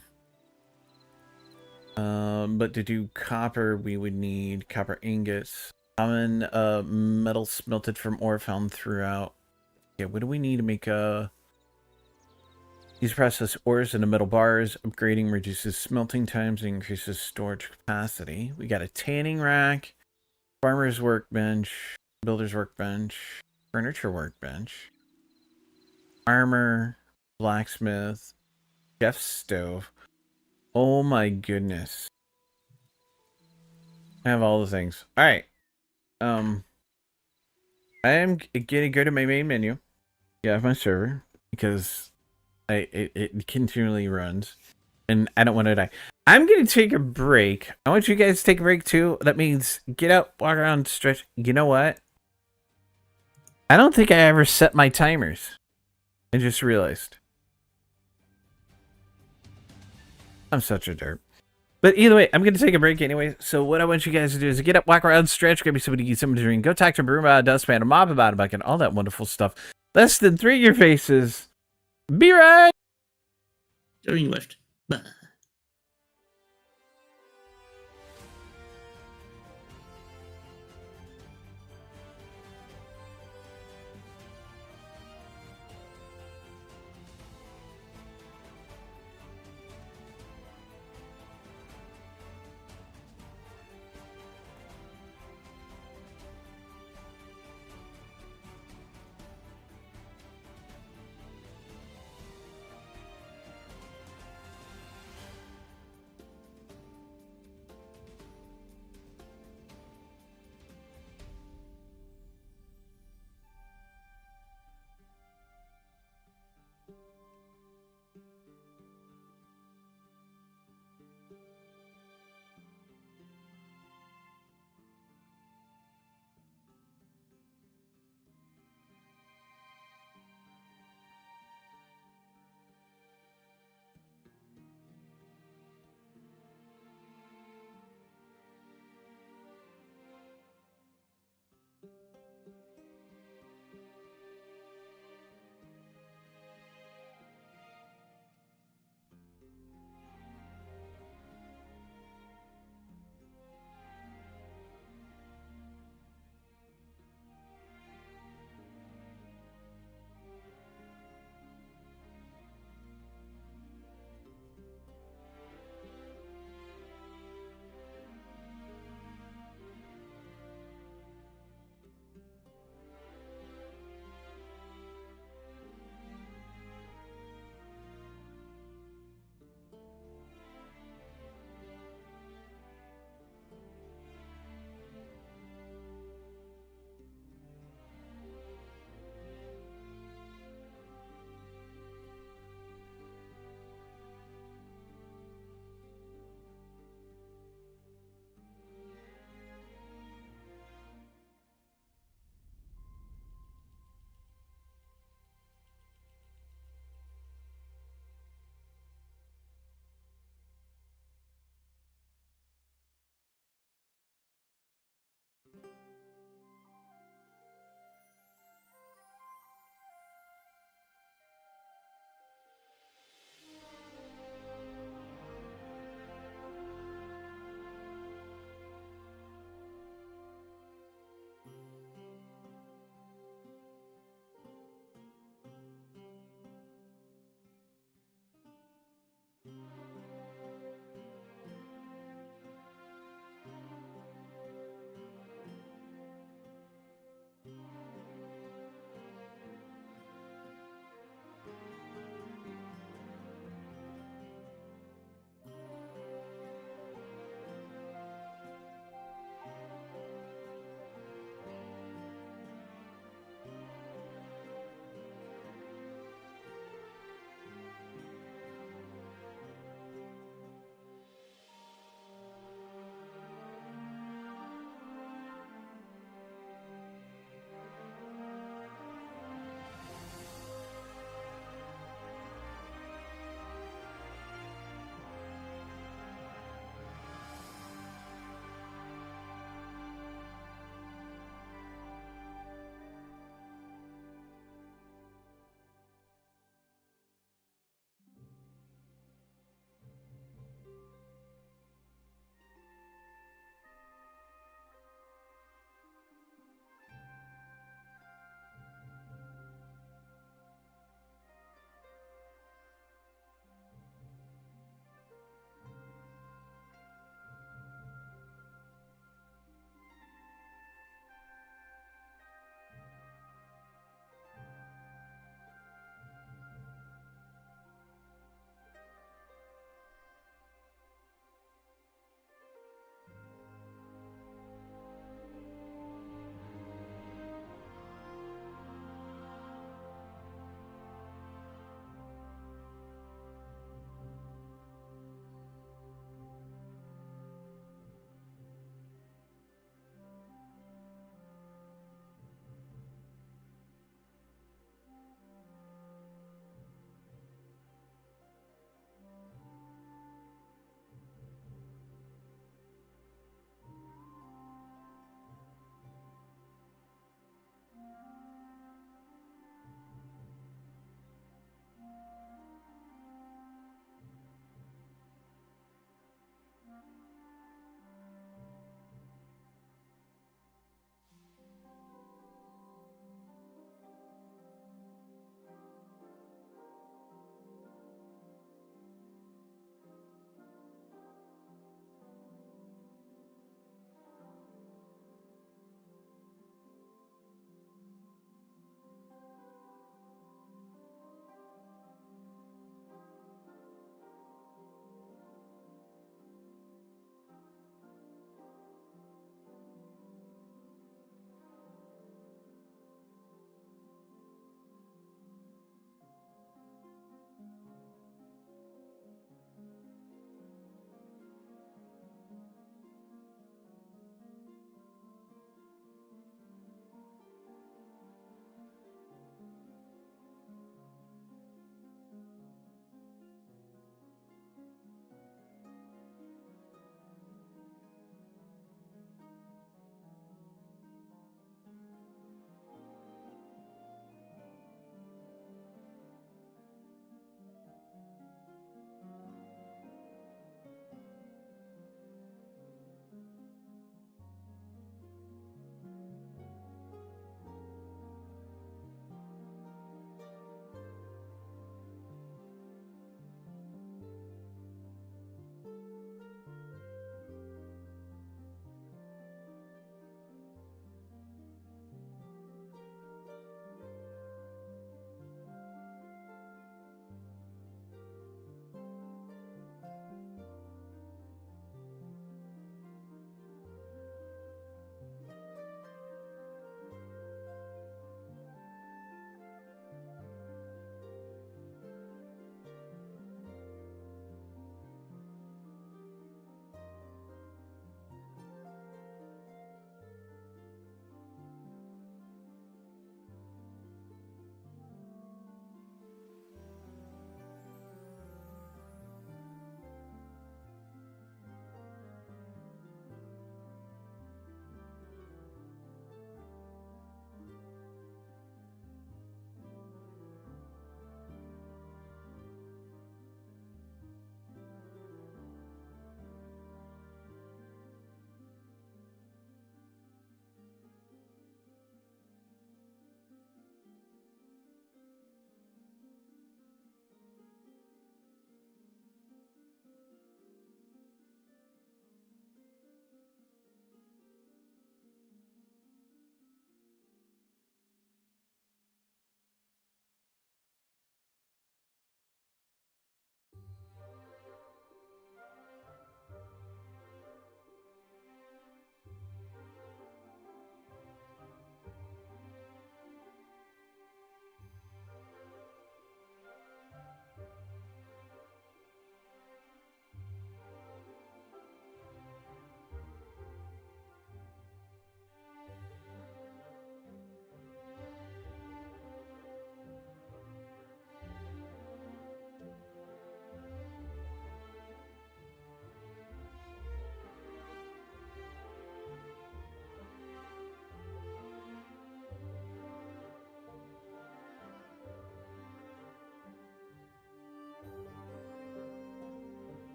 But to do copper, we would need copper ingots. Common metal smelted from ore found throughout. Yeah, what do we need to make these process ores into metal bars? Upgrading reduces smelting times and increases storage capacity. We got a tanning rack, farmer's workbench, builder's workbench, furniture workbench, armor, blacksmith, chef's stove. Oh my goodness. I have all the things. Alright. I am gonna go to my main menu. Yeah, I have my server because it continually runs, and I don't want to die. I'm gonna take a break. I want you guys to take a break too. That means get up, walk around, stretch. You know what? I don't think I ever set my timers. I just realized. I'm such a derp. But either way, I'm going to take a break anyway. So what I want you guys to do is get up, walk around, stretch, grab me somebody to eat, somebody to drink, go talk to a broom about a dustpan, a mop about a bucket, all that wonderful stuff. Less than 3 in your faces. Be right. Going left. Bah.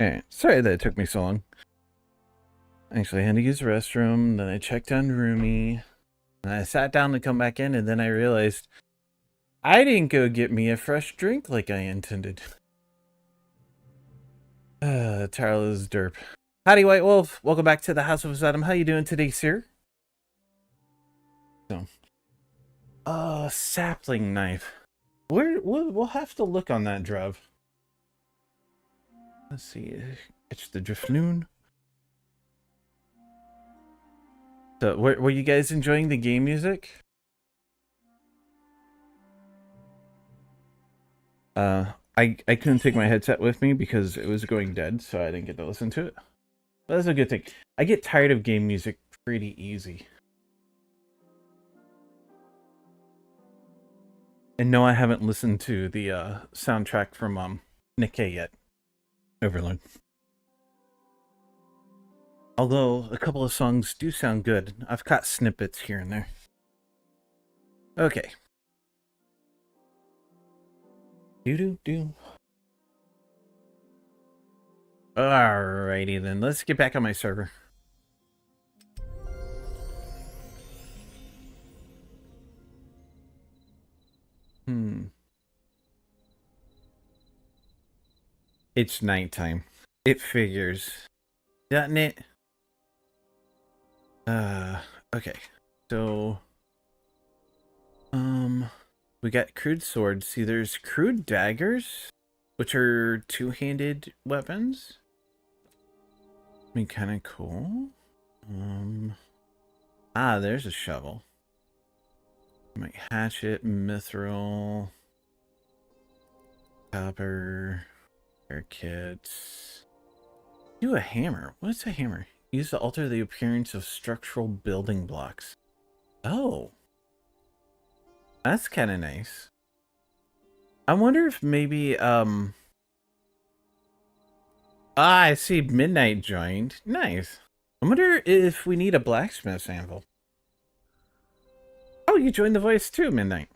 Alright, sorry that it took me so long. Actually, I had to use the restroom, then I checked on Roomy, and I sat down to come back in, and then I realized I didn't go get me a fresh drink like I intended. Tarla's derp. Howdy, White Wolf. Welcome back to the House of Sodom. How you doing today, sir? So, sapling knife. We'll have to look on that, Drev. Let's see. It's the Drifnoon. So, were you guys enjoying the game music? I couldn't take my headset with me because it was going dead, so I didn't get to listen to it. But that's a good thing. I get tired of game music pretty easy. And no, I haven't listened to the soundtrack from Nikkei yet. Overload. Although a couple of songs do sound good. I've caught snippets here and there. Okay. Do. Alrighty then, let's get back on my server. It's nighttime. It figures. Doesn't it? Okay. So, we got crude swords. See, there's crude daggers, which are two-handed weapons. I mean, kind of cool. There's a shovel. Like hatchet, mithril, copper, air kits. Do a hammer. What's a hammer? Used to alter the appearance of structural building blocks. Oh. That's kind of nice. I wonder if maybe, I see Midnight joined. Nice. I wonder if we need a blacksmith's anvil. Oh, you joined the voice too, Midnight.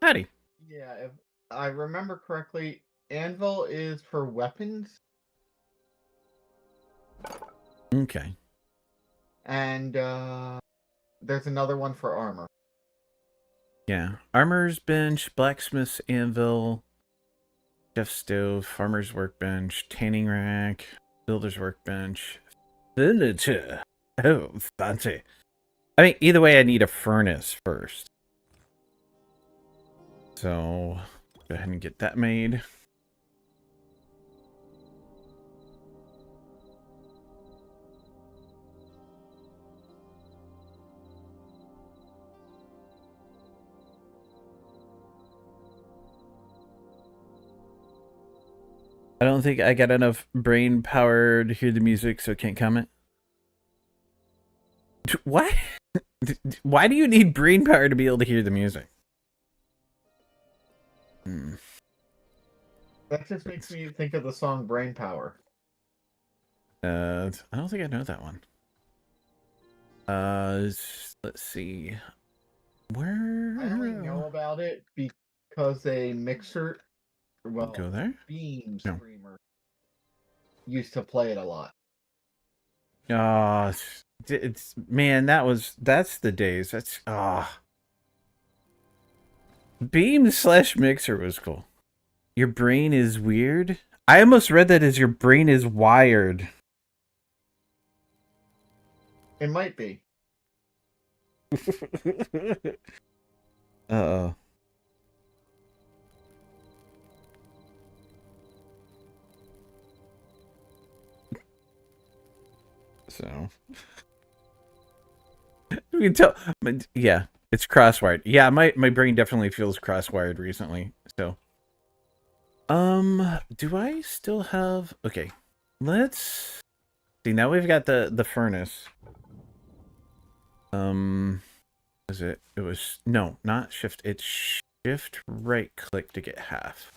Howdy. Yeah, if I remember correctly, anvil is for weapons. Okay. And, there's another one for armor. Yeah. Armor's bench, blacksmith's anvil, chef's stove, farmer's workbench, tanning rack, builder's workbench, villager. Oh, fancy. I mean, either way, I need a furnace first. So, go ahead and get that made. I don't think I got enough brain power to hear the music, so can't comment. What? Why do you need brain power to be able to hear the music? That just makes me think of the song Brain Power. I don't think I know that one. Let's see. Where? I only know about it because a mixer, well, Go there? Beam No. streamer used to play it a lot. Oh, it's man, that's the days. That's Beam/Mixer was cool. Your brain is weird. I almost read that as your brain is wired. It might be. Uh-oh. So you can tell, yeah, it's crosswired. Yeah, my brain definitely feels crosswired recently. So, do I still have? Okay, let's see. Now we've got the furnace. Is it? It was no, not shift. It's shift right click to get half.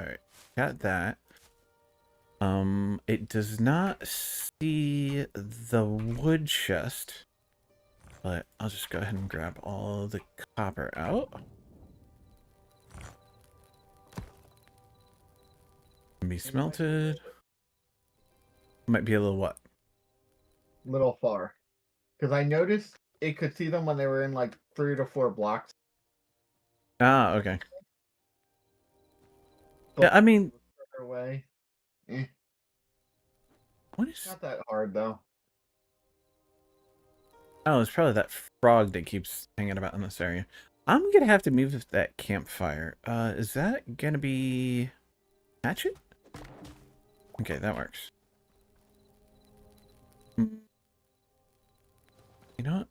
All right, got that. It does not see the wood chest, but I'll just go ahead and grab all the copper out. Can be smelted. Might be a little what? Little far. Because I noticed it could see them when they were in like 3 to 4 blocks. Ah, okay. Yeah, But I mean, further away. Eh, what is... not that hard though. Oh, it's probably that frog that keeps hanging about in this area. I'm gonna have to move that campfire. Is that gonna be... hatchet? Okay, that works. You know what?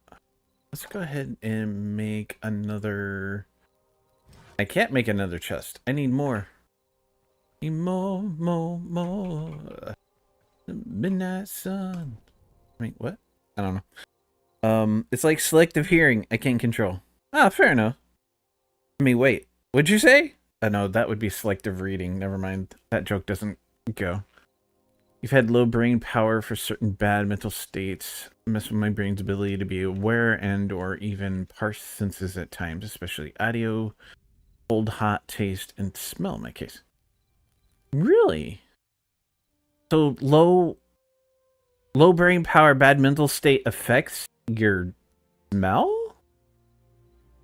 Let's go ahead and make another... I can't make another chest. I need more. Need more. Midnight sun. Wait, what? I don't know. It's like selective hearing I can't control. Ah, fair enough. I mean, wait. What'd you say? No, that would be selective reading. Never mind. That joke doesn't go. You've had low brain power for certain bad mental states. Mess with my brain's ability to be aware and or even parse senses at times, especially audio, cold, hot, taste, and smell in my case. Really? So low brain power, bad mental state affects your smell?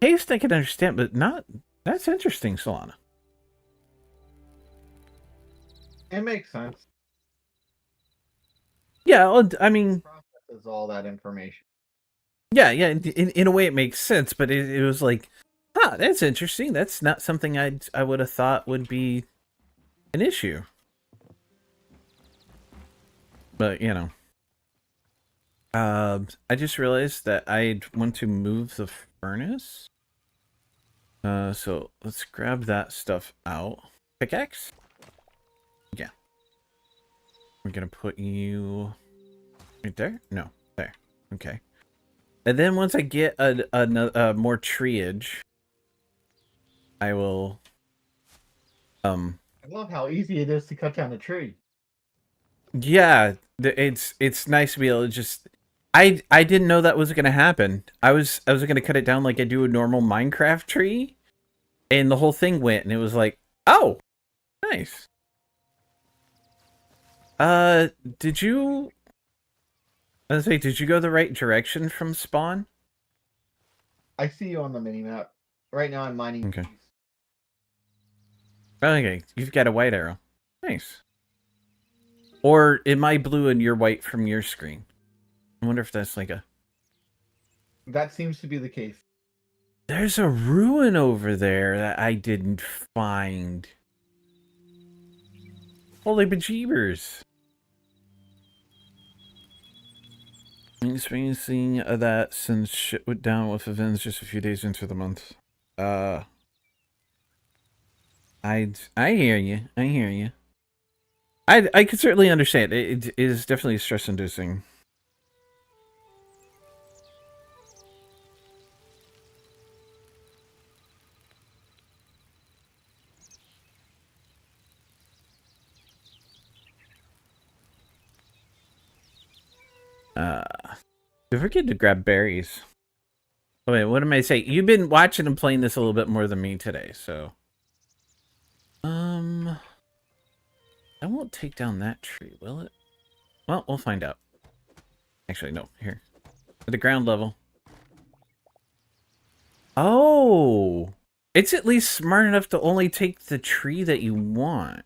Taste I can understand, but not... That's interesting, Solana. It makes sense. Yeah, well, I mean... Processes all that information. Yeah, in a way it makes sense, but it was like, huh, that's interesting. That's not something I would have thought would be an issue. But, you know. I just realized that I want to move the furnace. So let's grab that stuff out. Pickaxe? Yeah. We're gonna put you right there? No, there. Okay. And then once I get a more treeage, I will... I love how easy it is to cut down a tree. Yeah, it's nice to be able to just... I didn't know that was gonna happen. I was gonna cut it down like I do a normal Minecraft tree, and the whole thing went, and it was like, oh, nice. Did you... I was gonna say, did you go the right direction from spawn? I see you on the mini map. Right now I'm mining. Okay. Okay, you've got a white arrow. Nice. Or am I blue and you're white from your screen? I wonder if that's like a... That seems to be the case. There's a ruin over there that I didn't find. Holy bejeebers. I'm experiencing that since shit went down with events just a few days into the month. I hear you. I hear you. I could certainly understand. It is definitely stress inducing. Don't forget to grab berries. Oh, wait, what am I saying? You've been watching and playing this a little bit more than me today, so... I won't take down that tree, will it? Well, we'll find out. Actually, no. Here. At the ground level. Oh! It's at least smart enough to only take the tree that you want.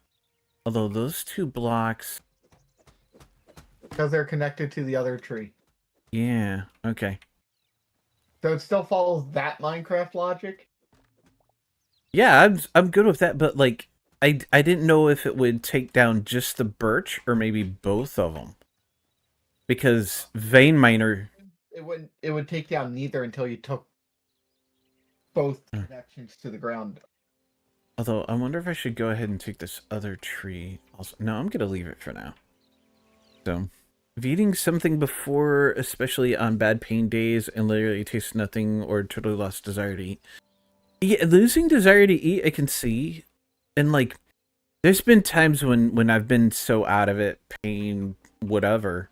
Although those 2 blocks... Because they're connected to the other tree. Yeah, okay. So it still follows that Minecraft logic? Yeah, I'm good with that, but like... I didn't know if it would take down just the birch or maybe both of them. Because vein miner... It would take down neither until you took both connections to the ground. Although, I wonder if I should go ahead and take this other tree. Also, no, I'm going to leave it for now. So, if eating something before, especially on bad pain days, and literally tastes nothing or totally lost desire to eat. Yeah, losing desire to eat, I can see. And, like, there's been times when I've been so out of it, pain, whatever,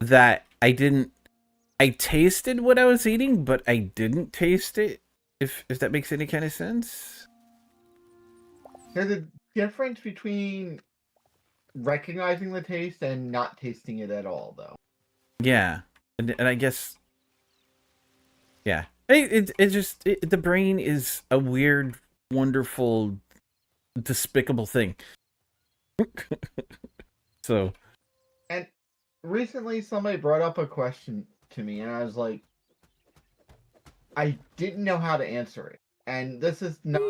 that I tasted what I was eating, but I didn't taste it, if that makes any kind of sense. There's a difference between recognizing the taste and not tasting it at all, though. Yeah, and I guess, yeah, the brain is a weird, wonderful, despicable thing. So, And recently, somebody brought up a question to me, and I was like, I didn't know how to answer it. And this is not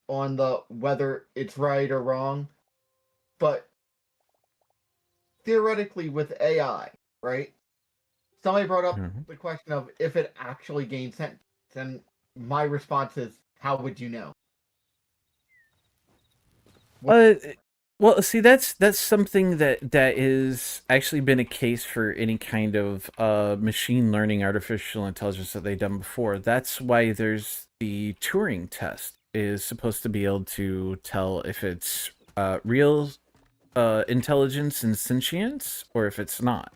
on the whether it's right or wrong, but theoretically with AI, right? Somebody brought up Mhm. the question of if it actually gains sentience, and my response is, how would you know? uh, well, see, that's something that is actually been a case for any kind of machine learning, artificial intelligence that they've done before. That's why there's the Turing test is supposed to be able to tell if it's real intelligence and sentience or if it's not.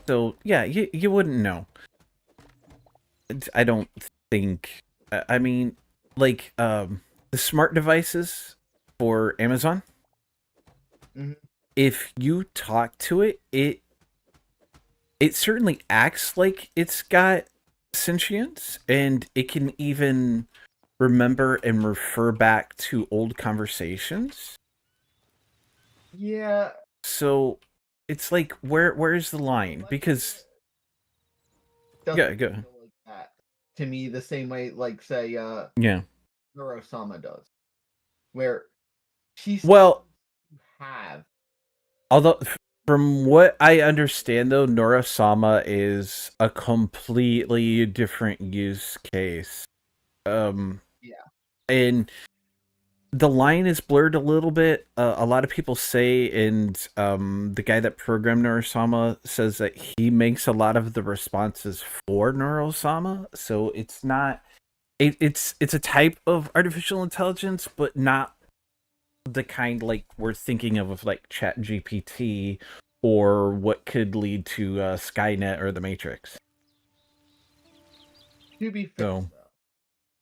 So yeah, you wouldn't know. I don't think. I mean, like the smart devices for Amazon. Mhm. If you talk to it, it certainly acts like it's got sentience, and it can even remember and refer back to old conversations. Yeah, So it's like where's the line? Because doesn't yeah, go feel like that to me the same way, like say, yeah. Neurosama does, where she seems Well, to have. although from what I understand though, Nora Sama is a completely different use case. Yeah. And the line is blurred a little bit. A lot of people say, and the guy that programmed Neurosama says that he makes a lot of the responses for Neurosama, so it's not. It's a type of artificial intelligence, but not the kind like we're thinking of like Chat GPT or what could lead to Skynet or the Matrix. To be fair, So though,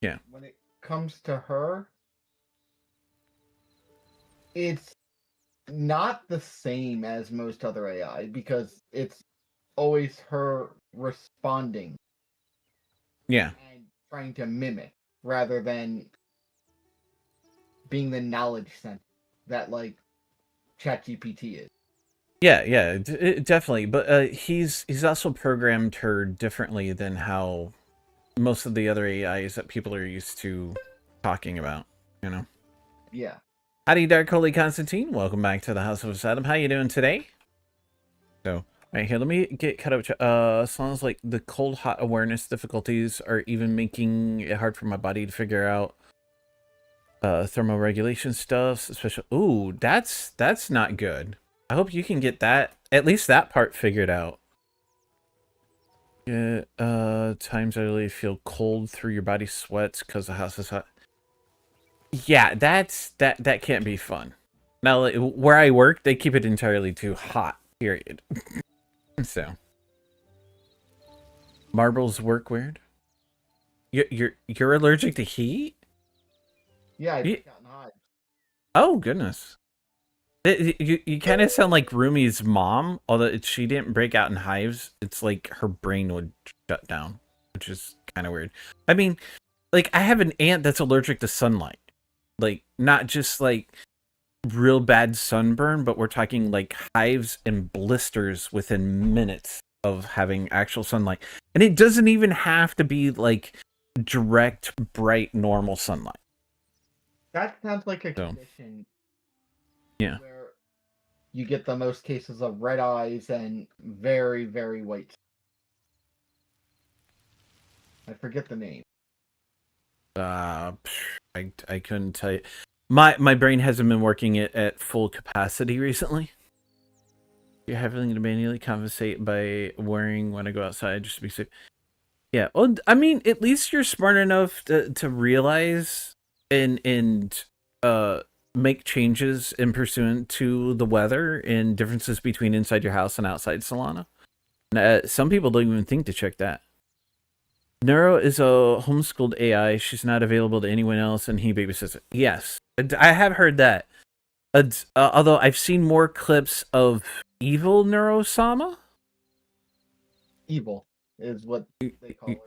yeah, when it comes to her, it's not the same as most other AI because it's always her responding yeah. and trying to mimic rather than being the knowledge center that like ChatGPT is. Yeah, definitely. But he's also programmed her differently than how most of the other AIs that people are used to talking about. You know. Yeah. Howdy, Dark Holy Constantine. Welcome back to the House of Saddam. How you doing today? So, right here, let me get cut up. Sounds like the cold hot awareness difficulties are even making it hard for my body to figure out thermoregulation stuff. Especially, ooh, that's not good. I hope you can get that, at least that part figured out. Yeah, times I really feel cold through your body sweats because the house is hot. Yeah, that can't be fun. Now, like, where I work, they keep it entirely too hot. Period. So, marbles work weird. You're allergic to heat? Yeah, I You, break out in hives. oh goodness. You kind of sound like Rumi's mom, although she didn't break out in hives. It's like her brain would shut down, which is kind of weird. I mean, like I have an aunt that's allergic to sunlight. Like not just like real bad sunburn, but we're talking like hives and blisters within minutes of having actual sunlight. And it doesn't even have to be like direct, bright, normal sunlight. That sounds like a So, condition yeah. where you get the most cases of red eyes and very, very white. I forget the name. I couldn't tell you. My brain hasn't been working at full capacity recently. You're having to manually compensate by worrying when I go outside just to be safe. Yeah, well, I mean, at least you're smart enough to realize and uh make changes in pursuant to the weather and differences between inside your house and outside Solana. And, some people don't even think to check that. Neuro is a homeschooled AI. She's not available to anyone else, and he babysits it. Yes, I have heard that. Although I've seen more clips of evil Neurosama. Evil is what they call it.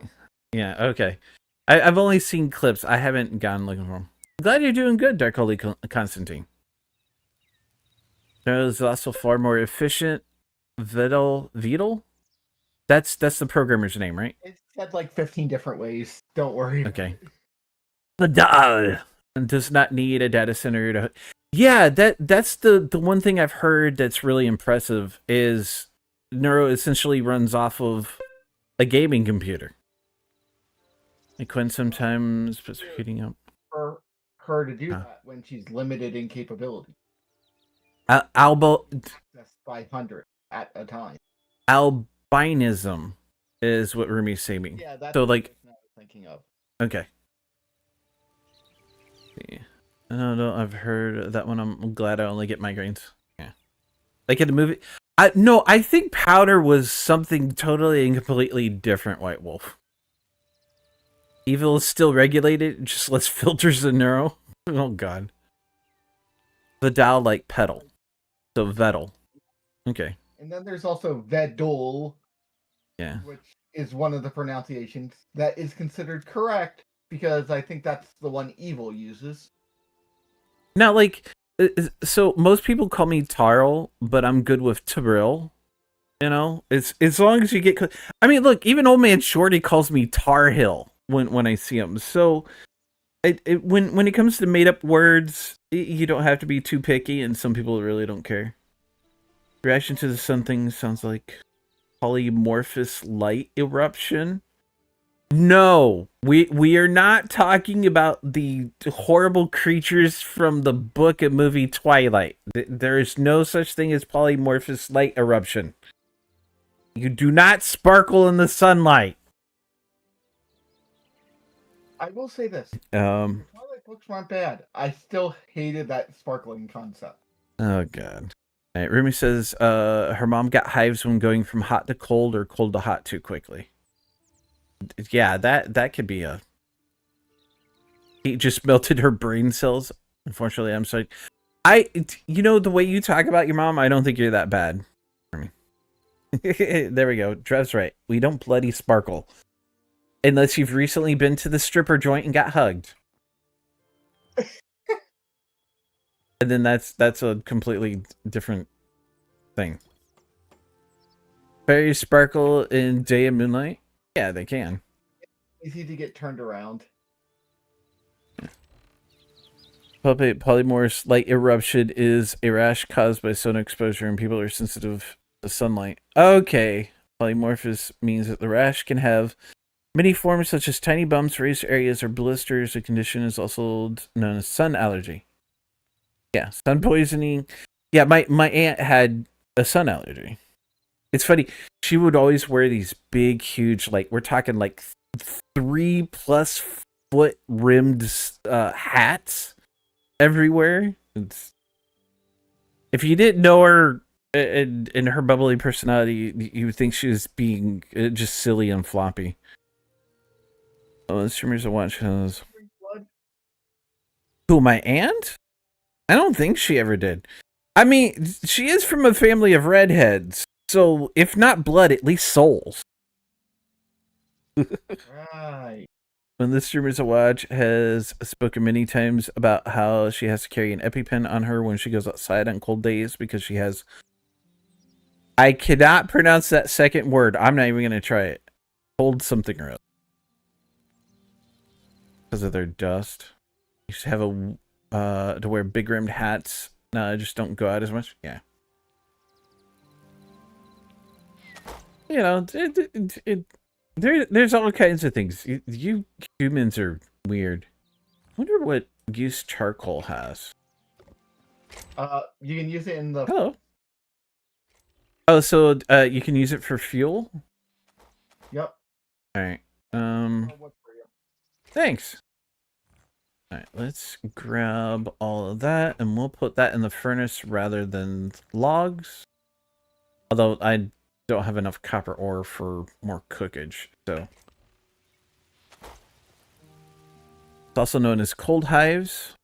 Yeah, okay. I've only seen clips. I haven't gone looking for them. Glad you're doing good, Dark Holy Constantine. There's also far more efficient. Vidal? That's the programmer's name, right? It's said like 15 different ways. Don't worry. Okay. Vidal does not need a data center to. Yeah, that's the one thing I've heard that's really impressive is Neuro essentially runs off of a gaming computer. Like when sometimes puts heating up. For her to do that when she's limited in capability. Access by 100 at a time. Albinism is what Rumi's saying. Yeah, that's so what like I was thinking of. okay. No, I've heard that one. I'm glad I only get migraines. Yeah, like in the movie. I think Powder was something totally and completely different. White Wolf. Evil is still regulated, just less filters than Neuro. Oh God. Vidal like pedal. So Vettel. Okay. And then there's also Vedol, Yeah. which is one of the pronunciations that is considered correct because I think that's the one Evil uses. Now, like, so most people call me Tarl, but I'm good with Taril. You know, it's as long as you get. I mean, look, even Old Man Shorty calls me Tar Hill when I see him. So, when it comes to made up words, you don't have to be too picky, and some people really don't care. Reaction to the sun thing sounds like polymorphous light eruption. No, we are not talking about the horrible creatures from the book and movie Twilight. There is no such thing as polymorphous light eruption. You do not sparkle in the sunlight. I will say this. Um. Twilight books weren't bad. I still hated that sparkling concept. Oh God. All right, Rumi says her mom got hives when going from hot to cold or cold to hot too quickly. Yeah, that could be a. He just melted her brain cells. Unfortunately, I'm sorry. You know, the way you talk about your mom, I don't think you're that bad. There we go. Trev's right. We don't bloody sparkle. Unless you've recently been to the stripper joint and got hugged. And then that's a completely different thing. Fairies sparkle in day and moonlight? Yeah, they can. Easy to get turned around. Polymorph's light eruption is a rash caused by sun exposure and people are sensitive to sunlight. Okay. Polymorphous means that the rash can have many forms such as tiny bumps, raised areas, or blisters. The condition is also known as sun allergy. Yeah, sun poisoning. Yeah, my aunt had a sun allergy. It's funny. She would always wear these big, huge, like, we're talking like 3+ foot rimmed hats everywhere. If you didn't know her and her bubbly personality, you would think she was being just silly and floppy. Oh, the streamers I watch has. Who, my aunt? I don't think she ever did. I mean, she is from a family of redheads, so if not blood, at least souls. Right. When the streamers I watch has spoken many times about how she has to carry an EpiPen on her when she goes outside on cold days because she has. I cannot pronounce that second word. I'm not even going to try it. Cold something or other. Because of their dust. Used to have to wear big rimmed hats. No, just don't go out as much. Yeah. You know, there's all kinds of things. You humans are weird. I wonder what use charcoal has. You can use it in the. Hello. Oh, so you can use it for fuel? Yep. All right. Thanks. All right, let's grab all of that, and we'll put that in the furnace rather than logs. Although I don't have enough copper ore for more cookage, so. It's also known as cold hives.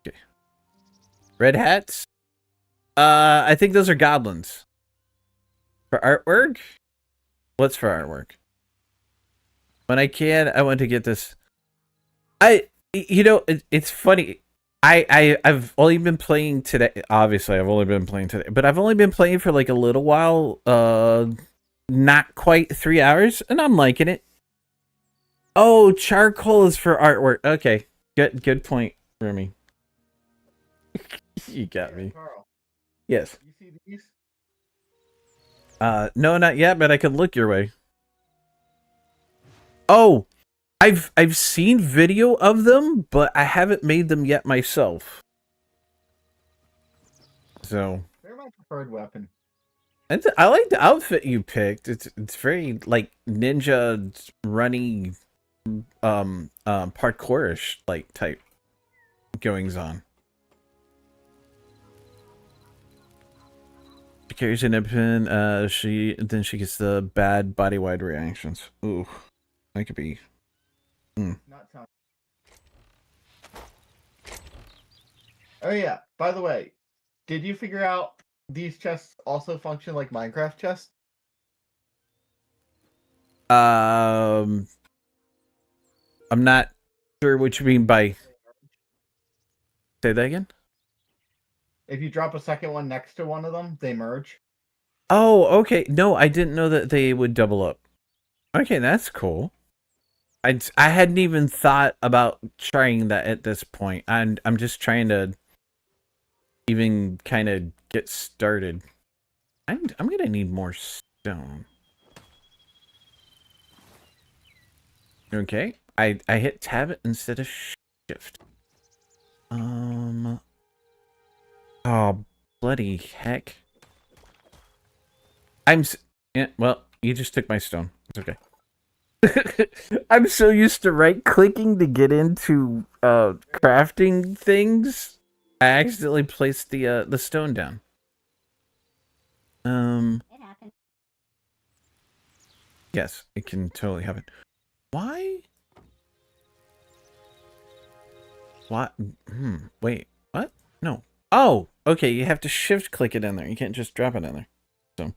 Okay. Red hats? I think those are goblins. For artwork? What's for artwork? When I can, I want to get this. It's funny. I've only been playing today. Obviously, I've only been playing today, but I've only been playing for like a little while. Not quite 3 hours, and I'm liking it. Oh, charcoal is for artwork. Okay, good point, Remy. You got me. Carl, Yes. you see these? No, not yet, but I could look your way. Oh, I've seen video of them, but I haven't made them yet myself. So They're my preferred weapon. I like the outfit you picked. It's very like ninja runny, parkourish like type goings on. She carries an pin. She gets the bad body wide reactions. Ooh, that could be. Not sound. Oh yeah. By the way, did you figure out these chests also function like Minecraft chests? I'm not sure what you mean by. Say that again. If you drop a second one next to one of them, they merge. Oh, okay. No, I didn't know that they would double up. Okay, that's cool. I hadn't even thought about trying that at this point. I'm just trying to even kind of get started. I'm gonna need more stone. Okay, I hit tab instead of shift. Oh, bloody heck. Yeah, well, you just took my stone. It's okay. I'm so used to right-clicking to get into crafting things. I accidentally placed the stone down. It happened. Yes, it can totally happen. Why? What? Wait, what? No. Oh, okay, you have to shift click it in there. You can't just drop it in there. So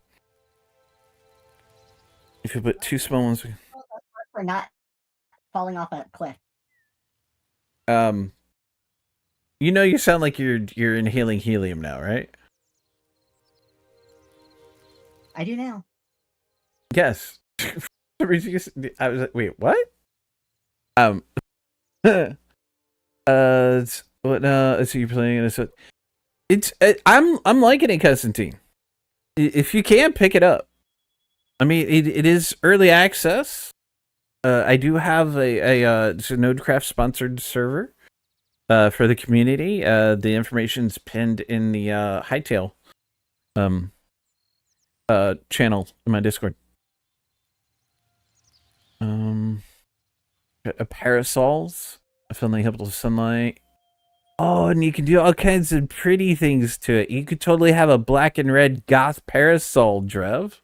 if you put two small ones, For not falling off a cliff. you know you sound like you're inhaling helium now, right? I do now. Yes. I was like, wait, what? So you're playing it. I'm liking it, Constantine. If you can pick it up, I mean, it is early access. I do have it's a Nodecraft sponsored server, for the community. The information's pinned in the Hytale, channel in my Discord. Parasols, friendly helpful sunlight. Oh, and you can do all kinds of pretty things to it. You could totally have a black and red goth parasol, Drev.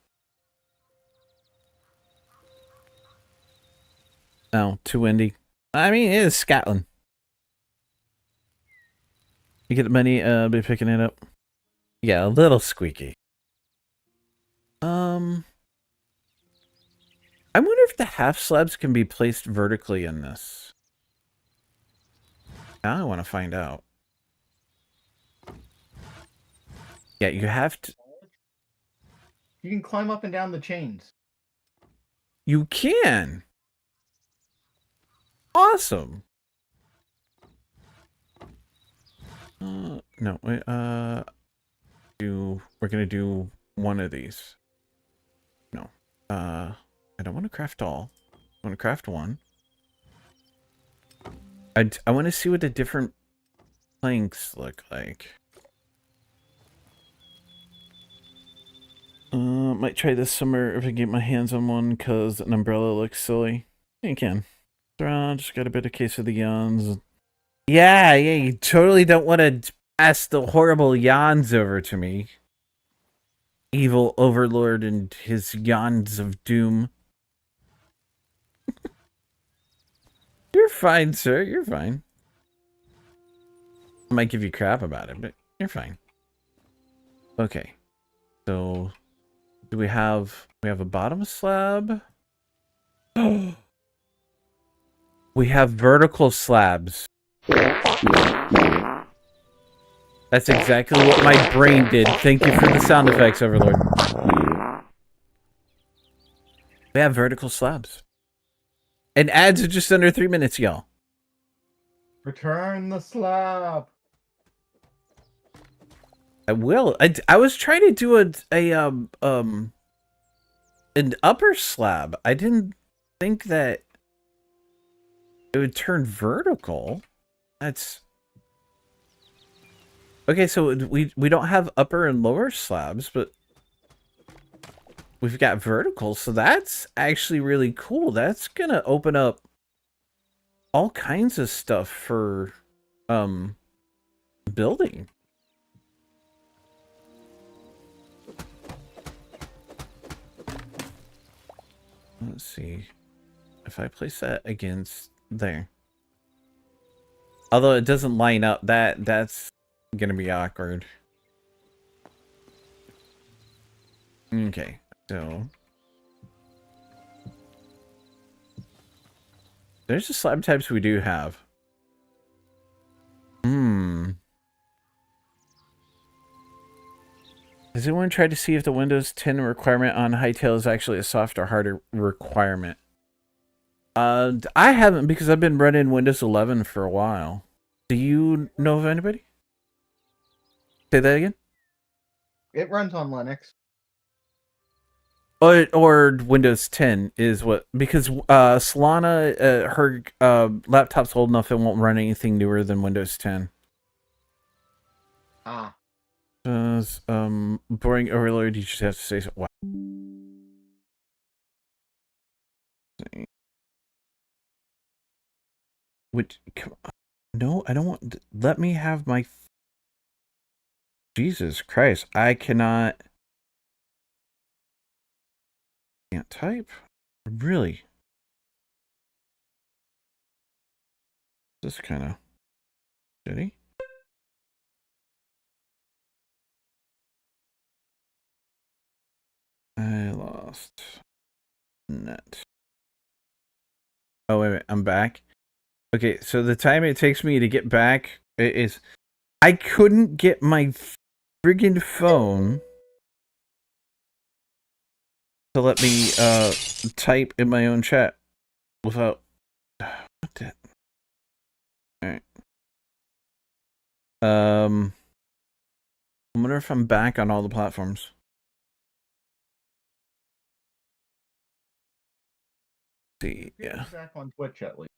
Oh, too windy. I mean, it is Scotland. You get the money, be picking it up. Yeah, a little squeaky. I wonder if the half slabs can be placed vertically in this. Now I want to find out. Yeah, you have to. You can climb up and down the chains. You can. Awesome. No, wait, we're gonna do one of these. No. I don't want to craft all. I want to craft one. I want to see what the different planks look like. Might try this summer if I get my hands on one, because an umbrella looks silly. You can. Just got a bit of case of the yawns. Yeah, you totally don't want to pass the horrible yawns over to me. Evil overlord and his yawns of doom. You're fine, sir. You're fine. I might give you crap about it, but You're fine. Okay. So, do we have a bottom slab? We have vertical slabs. That's exactly what my brain did. Thank you for the sound effects, Overlord. We have vertical slabs. And ads are just under 3 minutes, y'all. Return the slab. I will. I was trying to do an upper slab. I didn't think that it would turn vertical. That's okay. So we don't have upper and lower slabs, but we've got vertical. So that's actually really cool. That's gonna open up all kinds of stuff for building. Let's see if I place that against there. Although it doesn't line up, that's gonna be awkward. Okay, so there's the slab types we do have. Has anyone tried to see if the Windows 10 requirement on Hytale is actually a soft or harder requirement? I haven't, because I've been running Windows 11 for a while. Do you know of anybody? Say that again? It runs on Linux. Or Windows 10 is what, because Solana, her laptop's old enough it won't run anything newer than Windows 10. Ah. Boring Overlord, you just have to say so. Wow. Which, come on. No, I don't want. Let me have my. Jesus Christ, I cannot. Can't type. Really? This kind of shitty. I lost net. Oh, wait, I'm back. Okay, so the time it takes me to get back is... I couldn't get my friggin' phone to let me type in my own chat without... What the... Alright. I wonder if I'm back on all the platforms. See, yeah. Back on Twitch at least.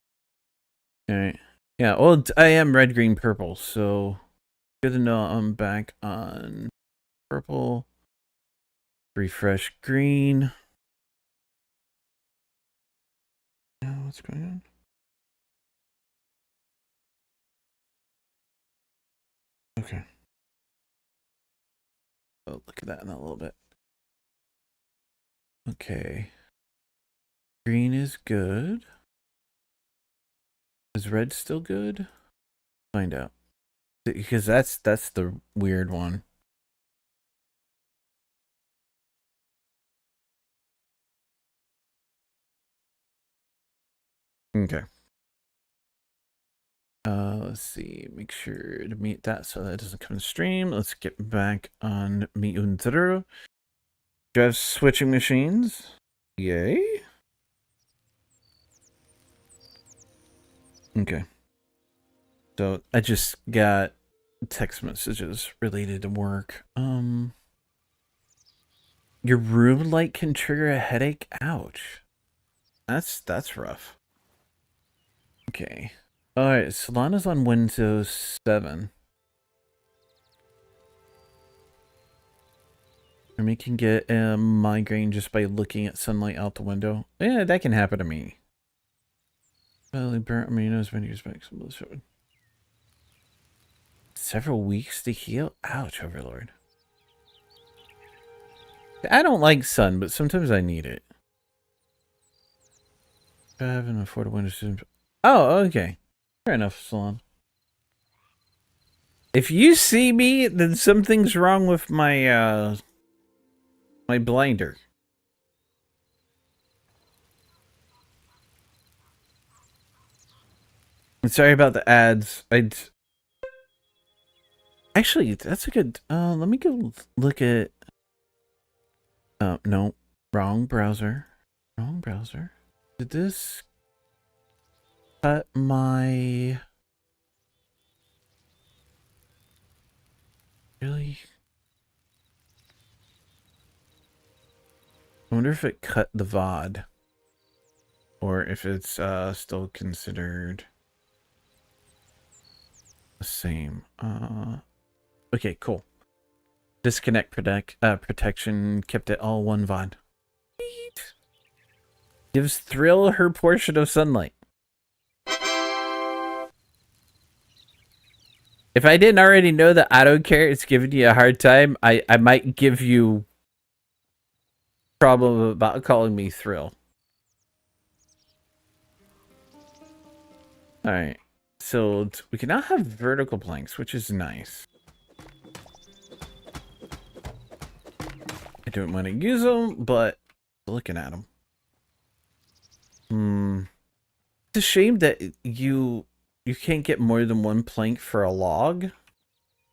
Alright. Yeah, well, I am red, green, purple, so good to know I'm back on purple. Refresh green. What's going on? Okay. Oh, look at that in a little bit. Okay. Green is good. Is red still good? Find out. Because that's the weird one. Okay. Let's see. Make sure to mute that so that doesn't come in stream. Let's get back on Mi Untero. Do you have switching machines? Yay. Okay. So I just got text messages related to work. Your room light can trigger a headache. Ouch. That's rough. Okay. Alright, Solana's on Windows 7. And we can get a migraine just by looking at sunlight out the window. Yeah, that can happen to me. Belly burnt on my nose when you expect some of the several weeks to heal? Ouch, Overlord. I don't like sun, but sometimes I need it. I haven't afforded Windows 7. Oh, okay. Fair enough, Salon. If you see me, then something's wrong with my my blinder. I'm sorry about the ads. Actually, that's a good let me go look at no, wrong browser. Wrong browser. Did this cut my really? I wonder if it cut the VOD. Or if it's still considered the same. Okay, cool. Disconnect protection kept it all one VOD. Gives Thrill her portion of sunlight. If I didn't already know that I don't care, it's giving you a hard time, I might give you problem about calling me Thrill. Alright. So we can now have vertical planks, which is nice. I don't want to use them, but looking at them. It's a shame that you can't get more than one plank for a log.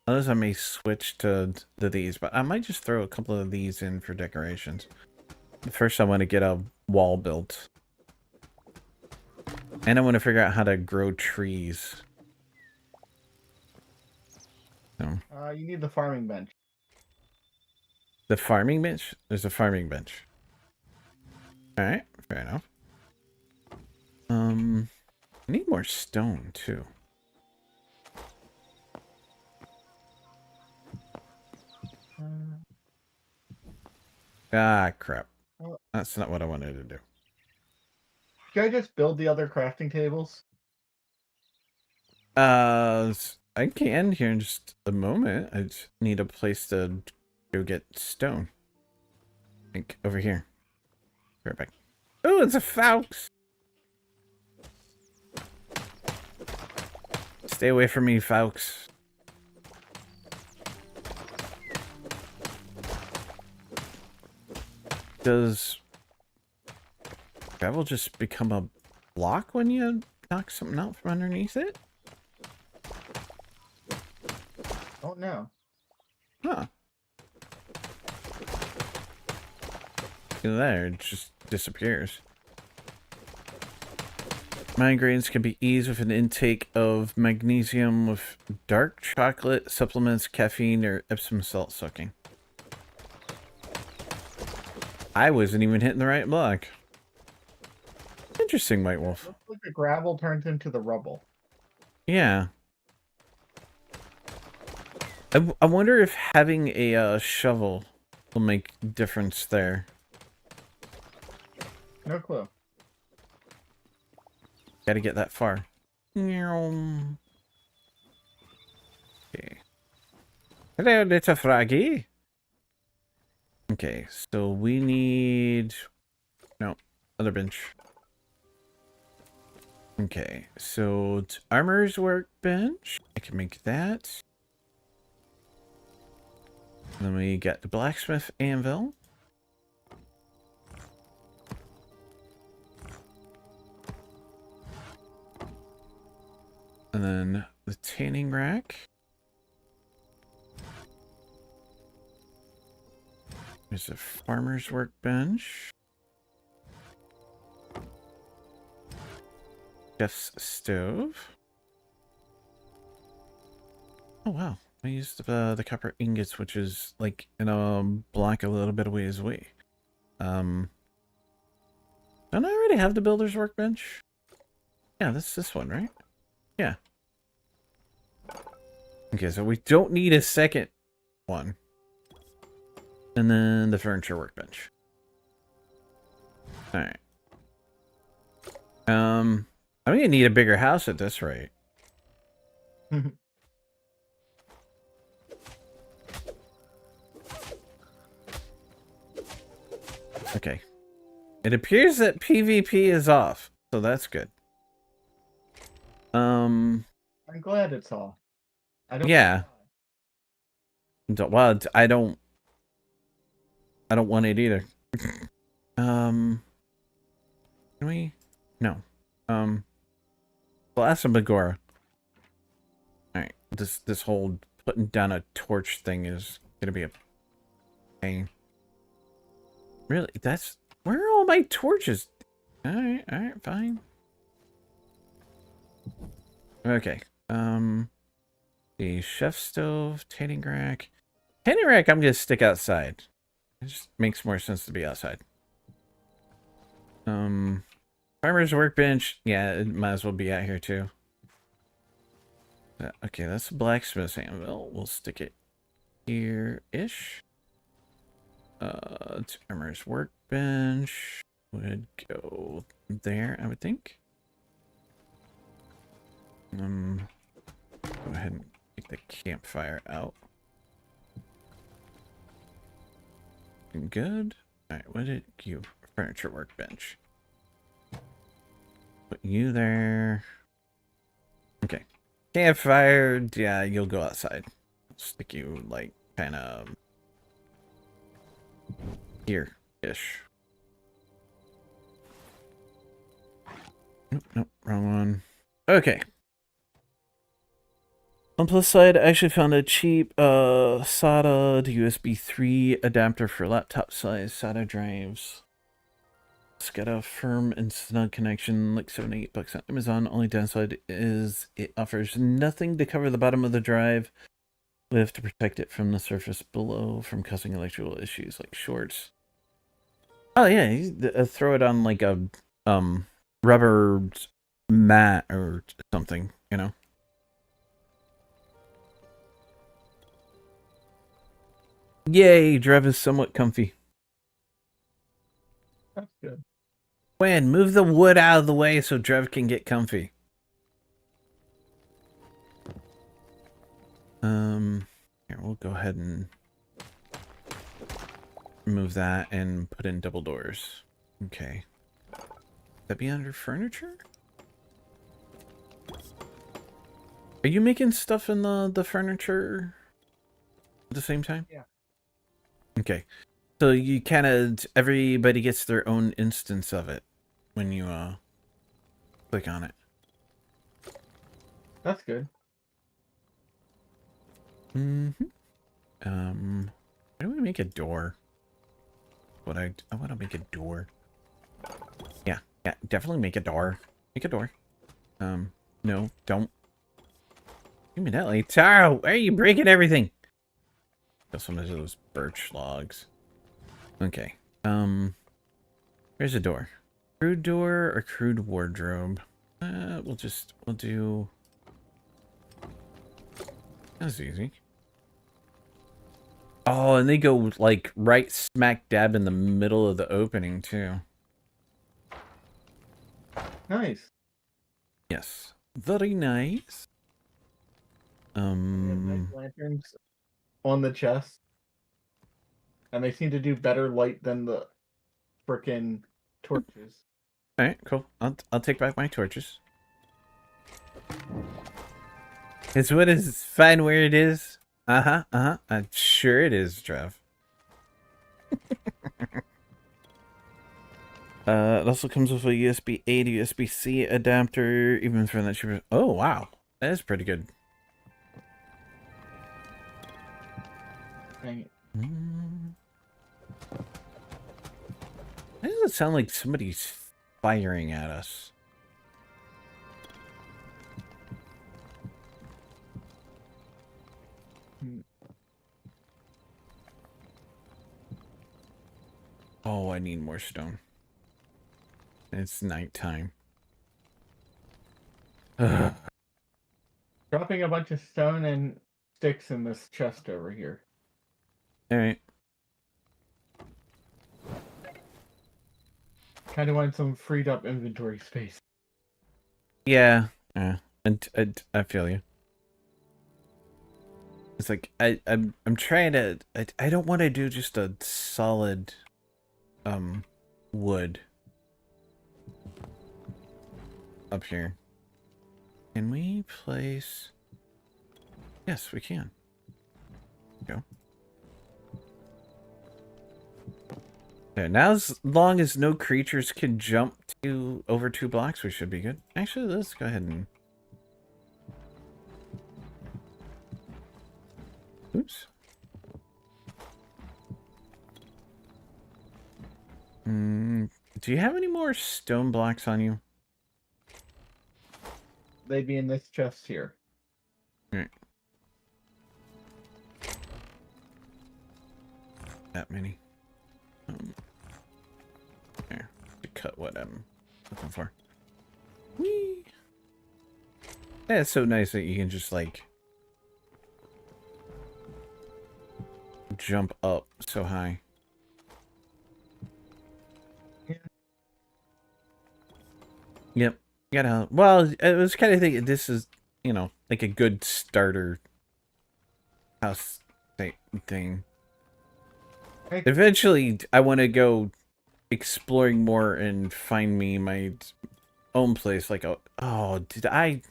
Unless I may switch to these, but I might just throw a couple of these in for decorations. First, I want to get a wall built. And I want to figure out how to grow trees. So. You need the farming bench. The farming bench? There's a farming bench. Alright, fair enough. I need more stone, too. Ah, crap. That's not what I wanted to do. Can I just build the other crafting tables? I can here in just a moment. I just need a place to go get stone. Like, over here. Perfect. Oh, it's a fox! Stay away from me, folks. Does gravel just become a block when you knock something out from underneath it? Don't know. Huh. There, it just disappears. Migraines can be eased with an intake of magnesium with dark chocolate, supplements, caffeine, or Epsom salt soaking. I wasn't even hitting the right block. Interesting, White Wolf. Looks like the gravel turns into the rubble. Yeah. I wonder if having a shovel will make difference there. No clue. Gotta get that far. Okay. Hello, little froggy. Okay, so we need... No, other bench. Okay, so armor's workbench. I can make that. And then we got the blacksmith anvil. And then the tanning rack. There's a farmer's workbench. Chef's stove. Oh wow, I used the copper ingots, which is like in a block a little bit of ways away. Don't I already have the builder's workbench? Yeah, that's this one, right? Yeah. Okay, so we don't need a second one. And then the furniture workbench. Alright. I'm gonna need a bigger house at this rate. Okay. It appears that PvP is off, so that's good. I'm glad it's off. I don't. Yeah. Well, I don't want it either. Can we? No. Plasmagora. Alright. This whole putting down a torch thing is gonna be a pain. Really? Where are all my torches? Alright, fine. Okay. The chef stove, tanning rack. Tanning rack I'm gonna stick outside. It just makes more sense to be outside. Farmer's workbench. Yeah, it might as well be out here too. Okay, that's a blacksmith's anvil. We'll stick it here-ish. Farmer's workbench would go there, I would think. Go ahead and take the campfire out. Good. Alright, what did you... Furniture workbench. Put you there. Okay. Campfire, yeah, you'll go outside. Stick you, like, kind of... here-ish. Nope, wrong one. Okay. On plus side, I actually found a cheap SATA to USB 3 adapter for laptop size SATA drives. It's got a firm and snug connection, like $78 on Amazon. Only downside is it offers nothing to cover the bottom of the drive. We have to protect it from the surface below from causing electrical issues like shorts. Oh yeah, you throw it on like a rubber mat or something, you know. Yay, drive is somewhat comfy. That's good. When move the wood out of the way so Drev can get comfy. Here, we'll go ahead and move that and put in double doors. Okay. That be under furniture? Are you making stuff in the furniture at the same time? Yeah. Okay. So you kind of, everybody gets their own instance of it when you click on it. That's good. How do we make a door? I want to make a door. Yeah, definitely make a door. Make a door. No, don't. Give me that light. Taro, why are you breaking everything? Got some of those birch logs. Okay. Here's a door. Crude door or crude wardrobe? We'll do... That's easy. Oh, and they go, like, right smack dab in the middle of the opening, too. Nice. Yes. Very nice. They have nice lanterns on the chest. And they seem to do better light than the frickin' torches. Alright, cool. I'll take back my torches. It's what is fine where it is. Sure it is, Trev. It also comes with a USB-A to USB-C adapter, even for that cheaper. Oh, wow. That is pretty good. Dang it. Why does it sound like somebody's firing at us? Oh, I need more stone. It's nighttime. Dropping a bunch of stone and sticks in this chest over here. Alright. Kind of want some freed up inventory space. Yeah. And I feel you. It's like I'm trying to I don't want to do just a solid wood up here. Can we place Yes, we can. Go. Yeah, now as long as no creatures can jump to over 2 blocks, we should be good. Actually, let's go ahead and... Oops. Do you have any more stone blocks on you? They'd be in this chest here. Alright. That many. There. To cut what I'm looking for. Whee! Yeah, it's so nice that you can just, like... jump up so high. Yeah. Yep. Gotta... Well, I was kind of thinking this is, you know, like a good starter house thing. Hey. Eventually, I want to go exploring more and find me my own place. Like, oh, did I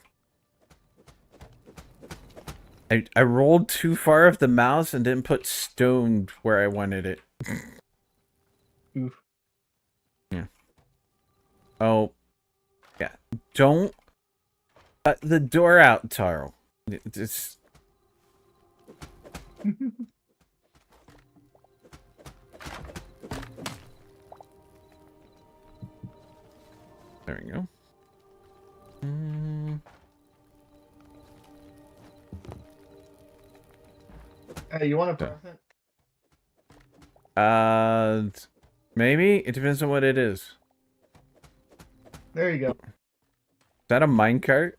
rolled too far of the mouse and didn't put stone where I wanted it. Oof. Yeah. Oh, yeah. Don't cut the door out, Taro. It's... There we go. Hey, you want a present? Maybe? It depends on what it is. There you go. Is that a minecart?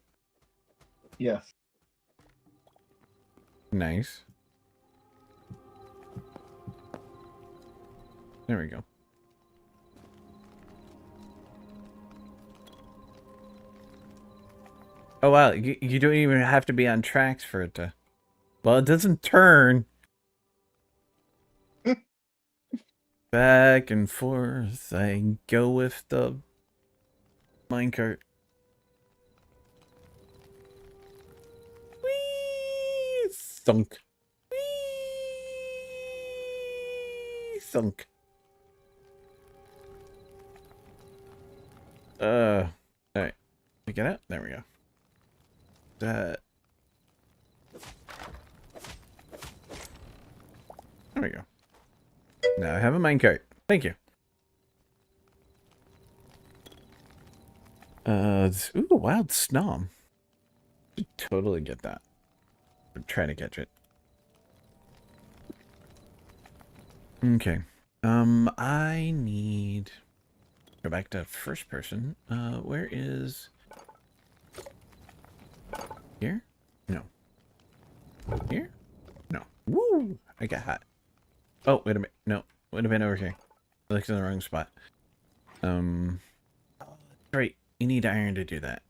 Yes. Nice. There we go. Oh wow, you don't even have to be on tracks for it to... Well, it doesn't turn. Back and forth, I go with the minecart. Whee! Thunk. Whee! Thunk. Alright. We get it? There we go. There we go. Now I have a minecart. Thank you. Ooh, wild snom. Should totally get that. I'm trying to catch it. Okay. I need... Go back to first person. Where is... Here? No. Here? No. Woo! I got hot. Oh, wait a minute. No. Would have been over here. I looked in the wrong spot. Right. You need iron to do that.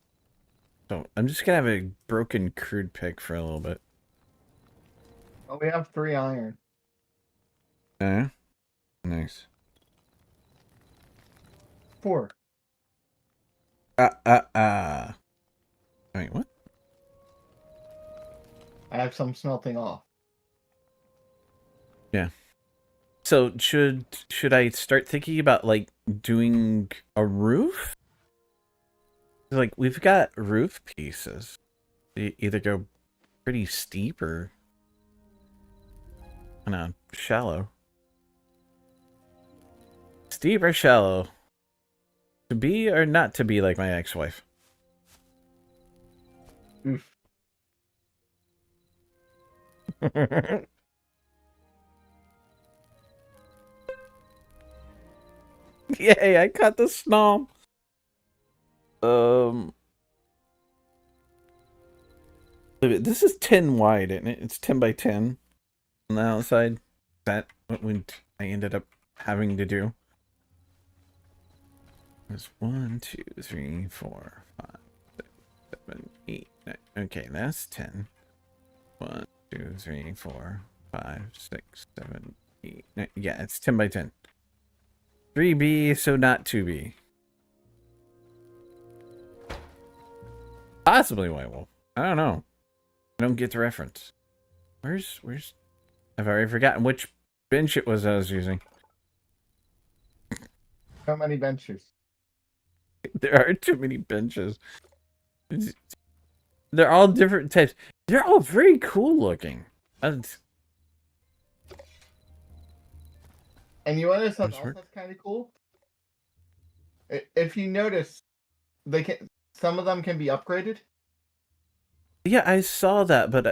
So, I'm just gonna have a broken crude pick for a little bit. Oh, we have 3 iron. Nice. 4. Wait, what? I have some smelting off. Yeah. So, should I start thinking about, like, doing a roof? Like, we've got roof pieces. Either go pretty steep or... I don't know, shallow. Steep or shallow? To be or not to be like my ex-wife? Oof. Yay, I caught the snom. This is 10 wide, isn't it? It's 10 by 10 on the outside. That what I ended up having to do. There's 1, 2, 3, 4, 5, 6, 7, 8, 9. Okay, that's 10. 1, 2, 3, 4, 5, 6, 7, 8, 9. Yeah, it's 10 by 10. 3B, so not 2B. Possibly White Wolf. I don't know. I don't get the reference. Where's I've already forgotten which bench it was I was using. How many benches? There are too many benches. They're all different types. They're all very cool looking. And you want to know something Sure. else that's kind of cool? If you notice, they can. Some of them can be upgraded. Yeah, I saw that, but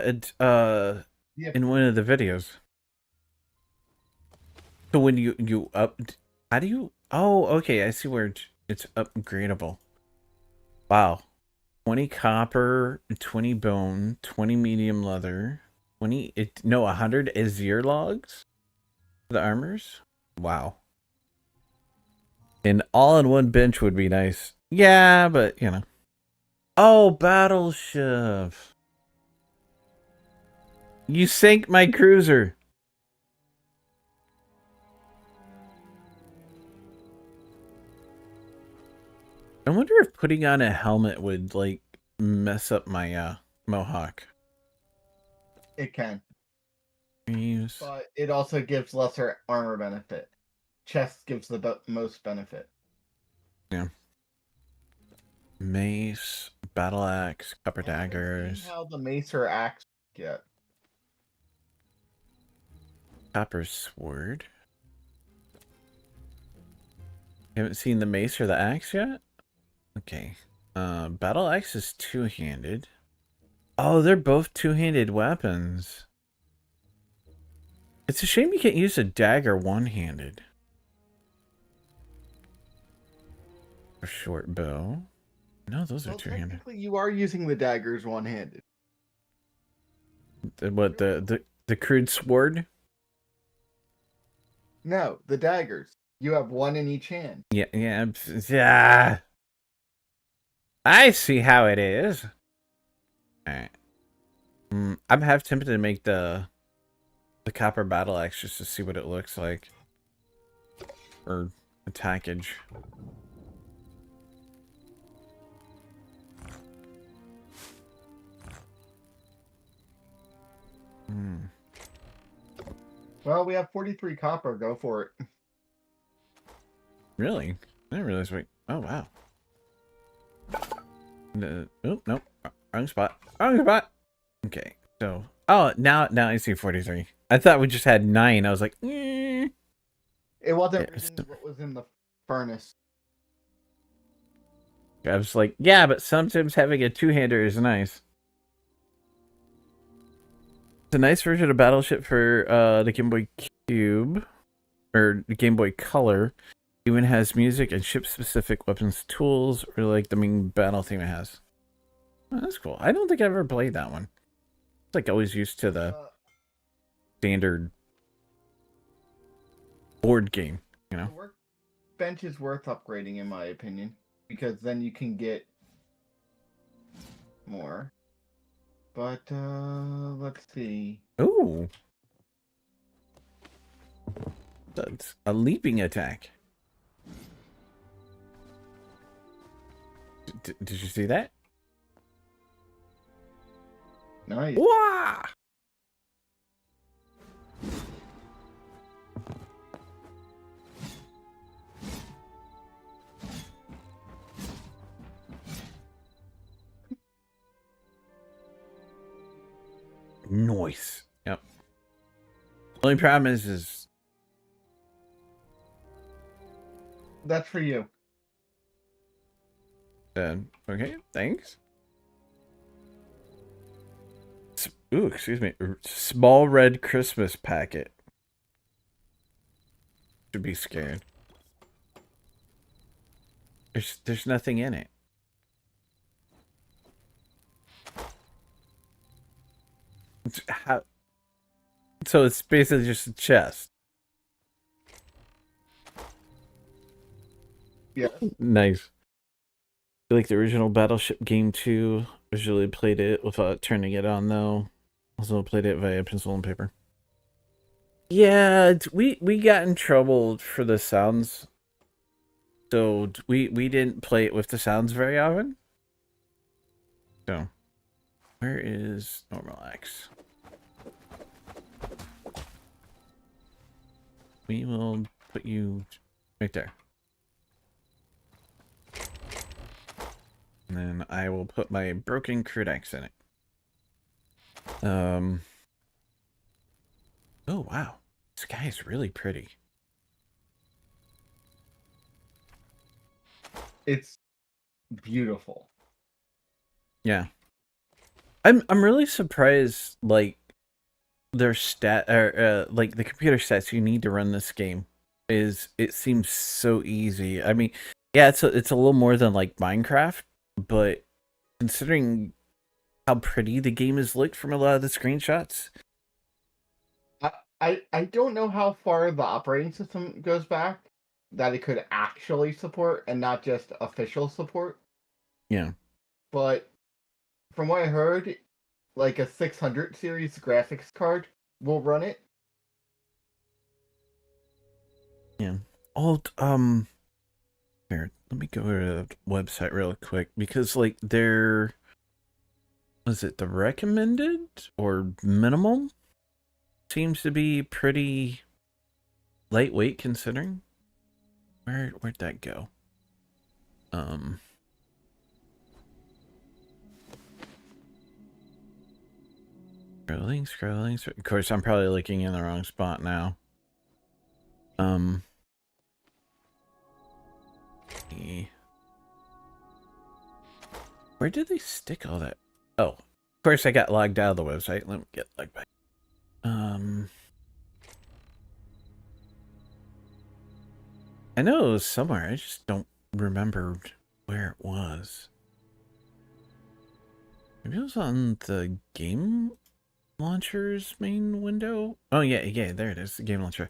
Yeah. in one of the videos. So when you up, how do you? Oh, okay, I see where it's upgradable. Wow, 20 copper, 20 bone, 20 medium leather, 20. No, 100 Azure logs for the armors. Wow, an all-in-one bench would be nice. Yeah, but you know. Oh, battleship! You sank my cruiser. I wonder if putting on a helmet would like mess up my mohawk. It can, Use but it also gives lesser armor benefit. Chest gives the most benefit. mace, battle axe, copper I haven't seen daggers, how the mace or axe yet. copper sword. You haven't seen the mace or the axe yet? Okay. Battle axe is two-handed. Oh, they're both two-handed weapons. It's a shame you can't use a dagger one-handed. A short bow. No, those are Well, two-handed. technically, you are using the daggers one-handed. What the crude sword? No, the daggers. You have one in each hand. Yeah. I see how it is. Alright. I'm half tempted to make the copper battle axe just to see what it looks like. Or attackage. Well, we have 43 copper. Go for it. Really? I didn't realize. Wait. Oh wow. Oh nope. Wrong spot. Wrong spot. Okay. So. Oh, now I see 43. I thought we just had 9. I was like, It wasn't Yeah, reading what was in the furnace. I was like, yeah, but sometimes having a two-hander is nice. It's a nice version of Battleship for the Game Boy Cube, or the Game Boy Color. Even has music and ship-specific weapons, tools, or like the main battle theme it has. Oh, that's cool. I don't think I've ever played that one. It's like always used to the standard board game, you know? The workbench is worth upgrading, in my opinion, because then you can get more. But let's see. Ooh. That's a leaping attack. Did you see that? Nice. Wah! Nice. Yep. Only problem is That's for you. okay, thanks. Ooh, excuse me. Small red Christmas packet. Should be scared. There's nothing in it. How? So it's basically just a chest. Yeah. Nice. I like the original Battleship game too. Visually played it without turning it on though. Also played it via pencil and paper. Yeah, we got in trouble for the sounds. So we didn't play it with the sounds very often. So where is normal X? we will put you right there. And then I will put my broken crude axe in it. Oh wow. This guy is really pretty. It's beautiful. Yeah. I'm really surprised, like, their like the computer stats you need to run this game it seems so easy. I mean, yeah, it's a little more than like Minecraft, but considering how pretty the game has looked from a lot of the screenshots. I don't know how far the operating system goes back that it could actually support and not just official support. Yeah. But from what I heard, like a 600 series graphics card will run it. Yeah. Here, let me go to the website real quick because like was it the recommended or minimum seems to be pretty lightweight considering. Where'd that go? Scrolling. Of course, I'm probably looking in the wrong spot now. Where did they stick all that? Oh, of course, I got logged out of the website. Let me get logged back. I know it was somewhere. I just don't remember where it was. Maybe it was on the game launcher's main window. Oh yeah, there it is, the game launcher.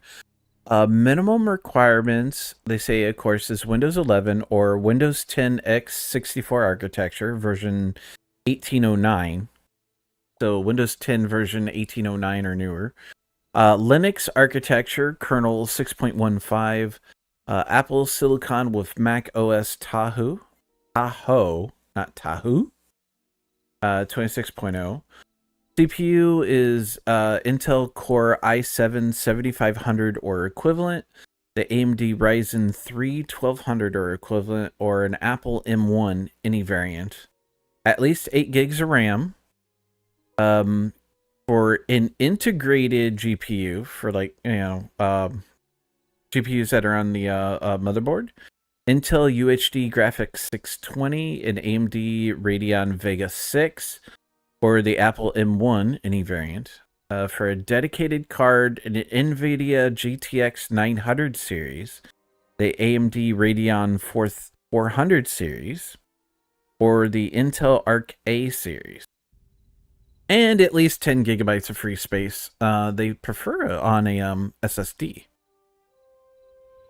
Minimum requirements, they say, of course, is Windows 11 or Windows 10 x64 architecture version 1809. So Windows 10 version 1809 or newer. Linux architecture, kernel 6.15. Apple Silicon with Mac OS Tahoe, not Tahoe. 26.0. CPU is Intel Core i7 7500 or equivalent, the AMD Ryzen 3 1200 or equivalent, or an Apple M1 any variant. At least 8 gigs of RAM. For an integrated GPU for like, GPUs that are on the motherboard. Intel UHD Graphics 620, an AMD Radeon Vega 6, or the Apple M1, any variant. For a dedicated card, an NVIDIA GTX 900 series, the AMD Radeon 400 series, or the Intel Arc A series. And at least 10 gigabytes of free space. They prefer on a SSD.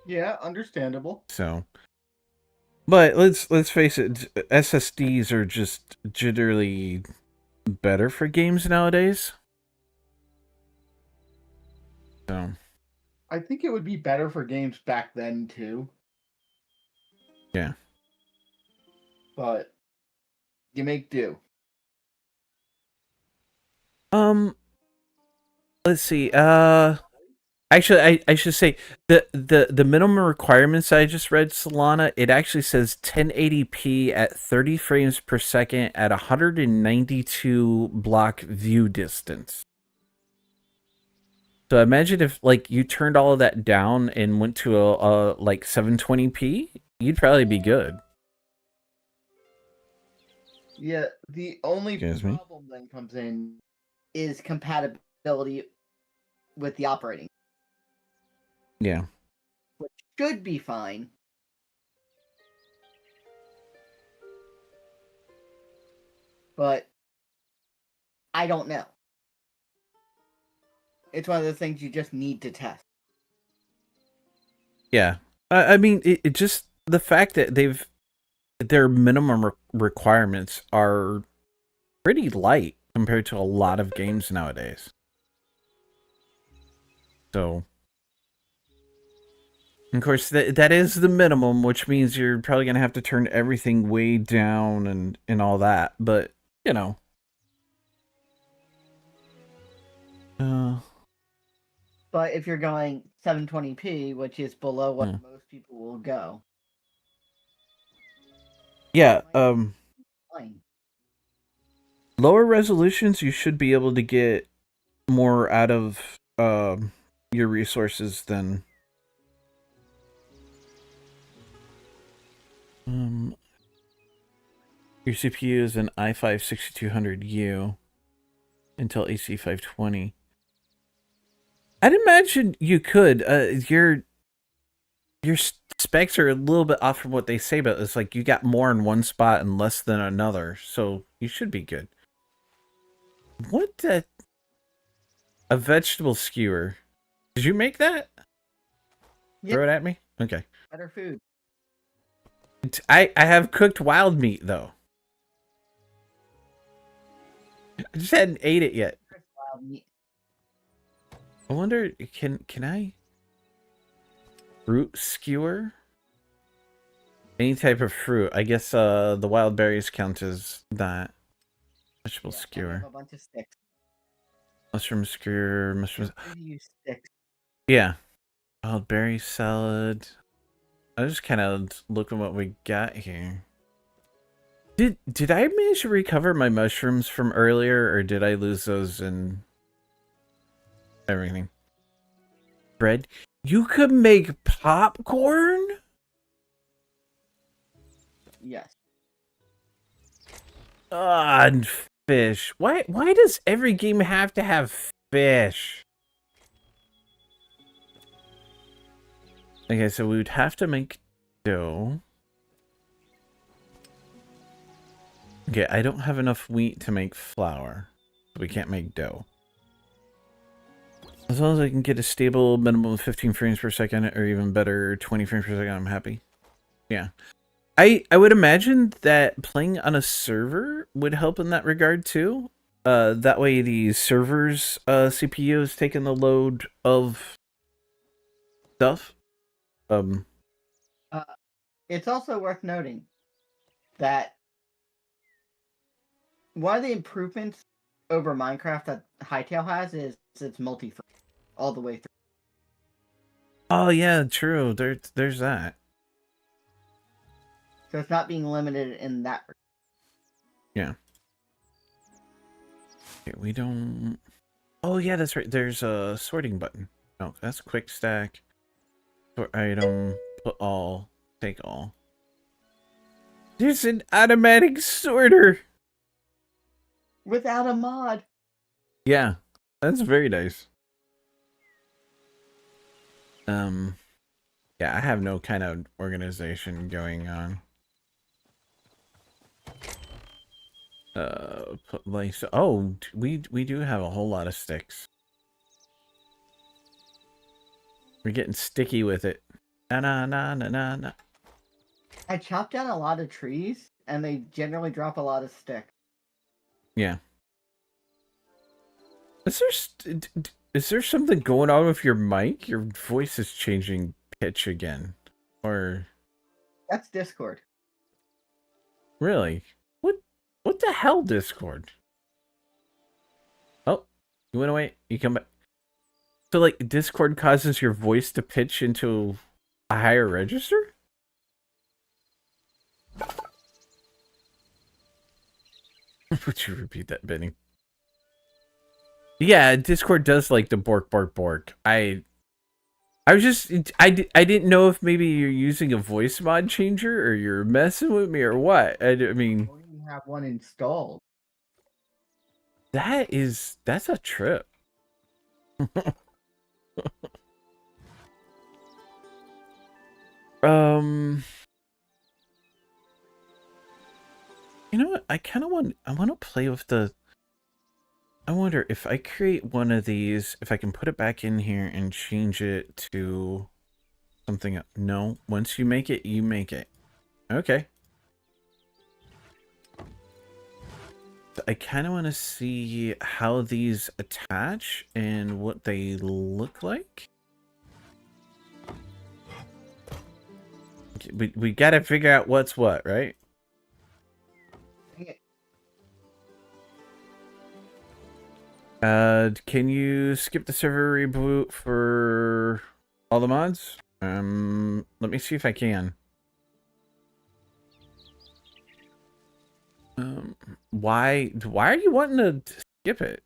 Yeah, understandable. So, but let's face it, SSDs are just generally better for games nowadays. So, I think it would be better for games back then too. yeah. But you make do. Let's see. Actually, I should say the minimum requirements I just read, Solana, it actually says 1080p at 30 frames per second at 192 block view distance. So imagine if like you turned all of that down and went to a like 720p, you'd probably be good. Yeah, the only Excuse me? problem then comes in is compatibility with the operating, Yeah. which should be fine. But I don't know. It's one of those things you just need to test. Yeah. I mean, it just the fact that their minimum requirements are pretty light compared to a lot of games nowadays. So, of course, that is the minimum, which means you're probably gonna have to turn everything way down and all that. But you know, But if you're going 720p, which is below what Hmm. most people will go, Yeah, fine. lower resolutions, you should be able to get more out of your resources than your CPU is an i5 6200U Intel AC 520. I'd imagine you could. Your specs are a little bit off from what they say, but it's like you got more in one spot and less than another, so you should be good. What the? A vegetable skewer. Did you make that? Yeah. Throw it at me? Okay. Better food. I have cooked wild meat, though. I just hadn't ate it yet. Wild meat. I wonder, can I? Fruit skewer? Any type of fruit. I guess the wild berries count as that. Vegetable Yeah, and I skewer. have a bunch of sticks. Mushroom skewer, mushrooms. Where do you use sticks? Yeah. Wild berry salad. I was just kind of looking what we got here. Did I manage to recover my mushrooms from earlier, or did I lose those in everything? Bread? You could make popcorn? Yes. Ah, and fish. Why does every game have to have fish? Okay, so we would have to make dough. Okay, I don't have enough wheat to make flour. So we can't make dough. As long as I can get a stable minimum of 15 frames per second, or even better, 20 frames per second, I'm happy. Yeah. I would imagine that playing on a server would help in that regard too. That way the server's CPU is taking the load of stuff. It's also worth noting that one of the improvements over Minecraft that Hytale has is its multi-thread all the way through. Oh yeah, true. There's that. So it's not being limited in that. Yeah. Okay, we don't. Oh yeah, that's right. There's a sorting button. Oh, that's quick stack. Sort item. Put all. Take all. There's an automatic sorter. Without a mod. Yeah, that's very nice. Yeah, I have no kind of organization going on. Put lace. Oh, we do have a whole lot of sticks. We're getting sticky with it. Na na na na na na. I chop down a lot of trees, and they generally drop a lot of sticks. Yeah. Is there something going on with your mic? Your voice is changing pitch again, or That's Discord. really? What the hell, Discord? Oh, you went away. You come back. So like Discord causes your voice to pitch into a higher register? Would you repeat that, Benny? Yeah, Discord does like the bork bork bork. I was just I didn't know if maybe you're using a voice mod changer or you're messing with me or what. I mean, I don't even have one installed. that's a trip. You know what? I want to play with the. I wonder if I create one of these, if I can put it back in here and change it to something. No, once you make it, you make it. Okay. I kind of want to see how these attach and what they look like. Okay, we got to figure out what's what, right? Can you skip the server reboot for all the mods? Let me see if I can. Why are you wanting to skip it?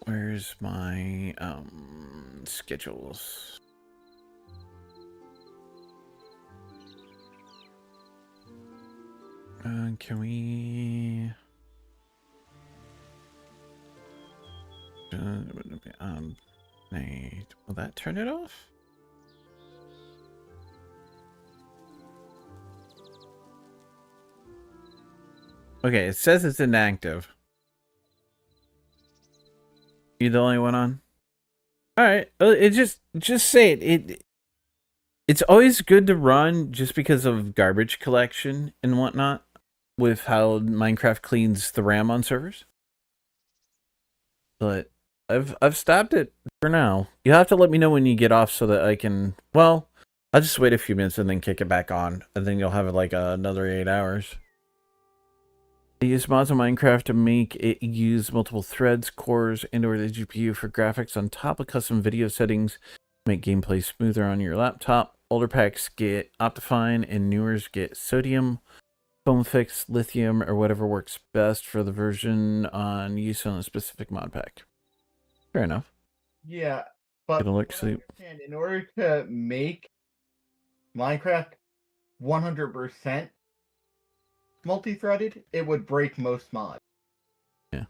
Where's my schedules? Can we Nate, will that turn it off? Okay, it says it's inactive. You the only one on? All right. It just say it. It's always good to run just because of garbage collection and whatnot, with how Minecraft cleans the RAM on servers. But I've stopped it for now. You have to let me know when you get off so that I can. Well, I'll just wait a few minutes and then kick it back on, and then you'll have like another 8 hours. I use mods on Minecraft to make it use multiple threads, cores, and/or the GPU for graphics on top of custom video settings. Make gameplay smoother on your laptop. Older packs get Optifine, and newers get Sodium, Foam Fix, Lithium, or whatever works best for the version on use on a specific mod pack. Fair enough. Yeah, but Get a look, what I sleep. understand, in order to make Minecraft 100% multi-threaded, it would break most mods. Yeah.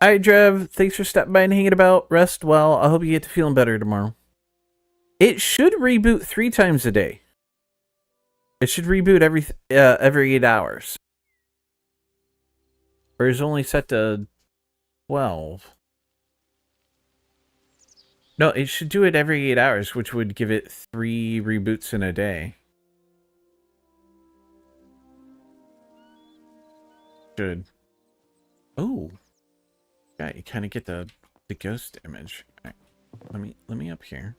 Alright, Drev, thanks for stopping by and hanging about. Rest well. I hope you get to feeling better tomorrow. It should reboot 3 times a day. It should reboot every 8 hours. Or is only set to 12. No, it should do it every 8 hours, which would give it 3 reboots in a day. Should. Oh. Yeah, you kind of get the ghost image. All right. Let me up here.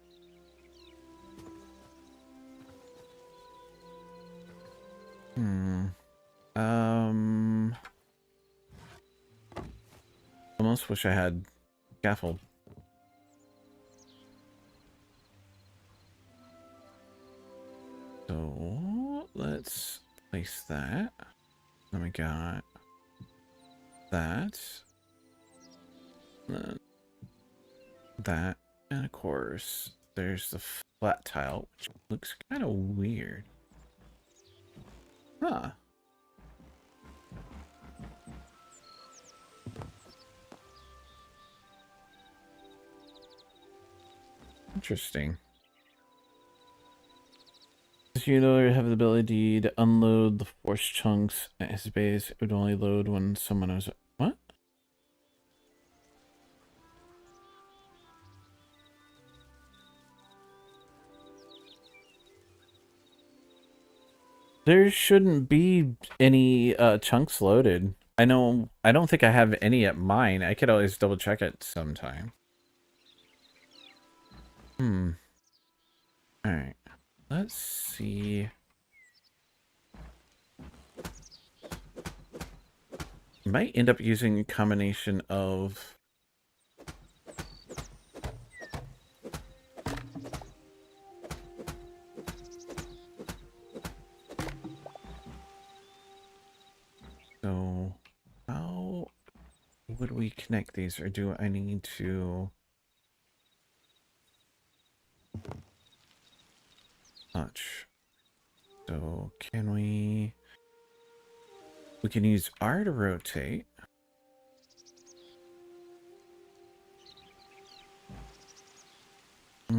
Almost wish I had scaffold. So let's place that. Then we got that. Then that. And of course, there's the flat tile, which looks kind of weird. Huh. Interesting. You know, have the ability to unload the force chunks at his base. It would only load when someone was. What? There shouldn't be any chunks loaded. I don't think I have any at mine. I could always double check it sometime. Alright. Let's see. Might end up using a combination of so how would we connect these, or do I need to touch? So can we can use R to rotate. So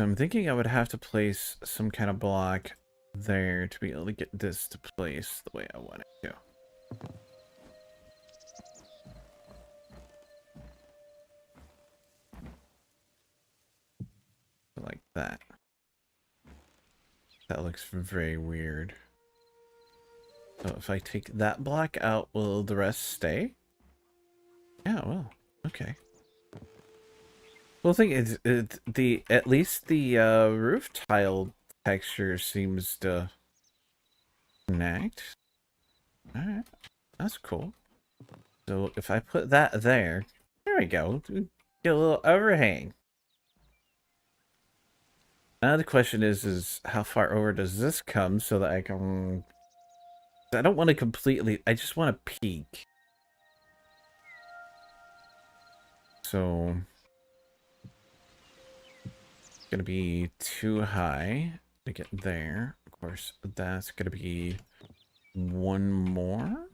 I'm thinking I would have to place some kind of block there to be able to get this to place the way I want it to. Like that. That looks very weird. So if I take that block out, will the rest stay? Yeah, well, okay. Well, the thing is, at least the roof tile texture seems to connect. Alright, that's cool. So if I put that there we go. Get a little overhang. Now the question is how far over does this come so that I can... I don't want to completely... I just want to peek. So... It's going to be too high to get there. Of course, that's going to be one more.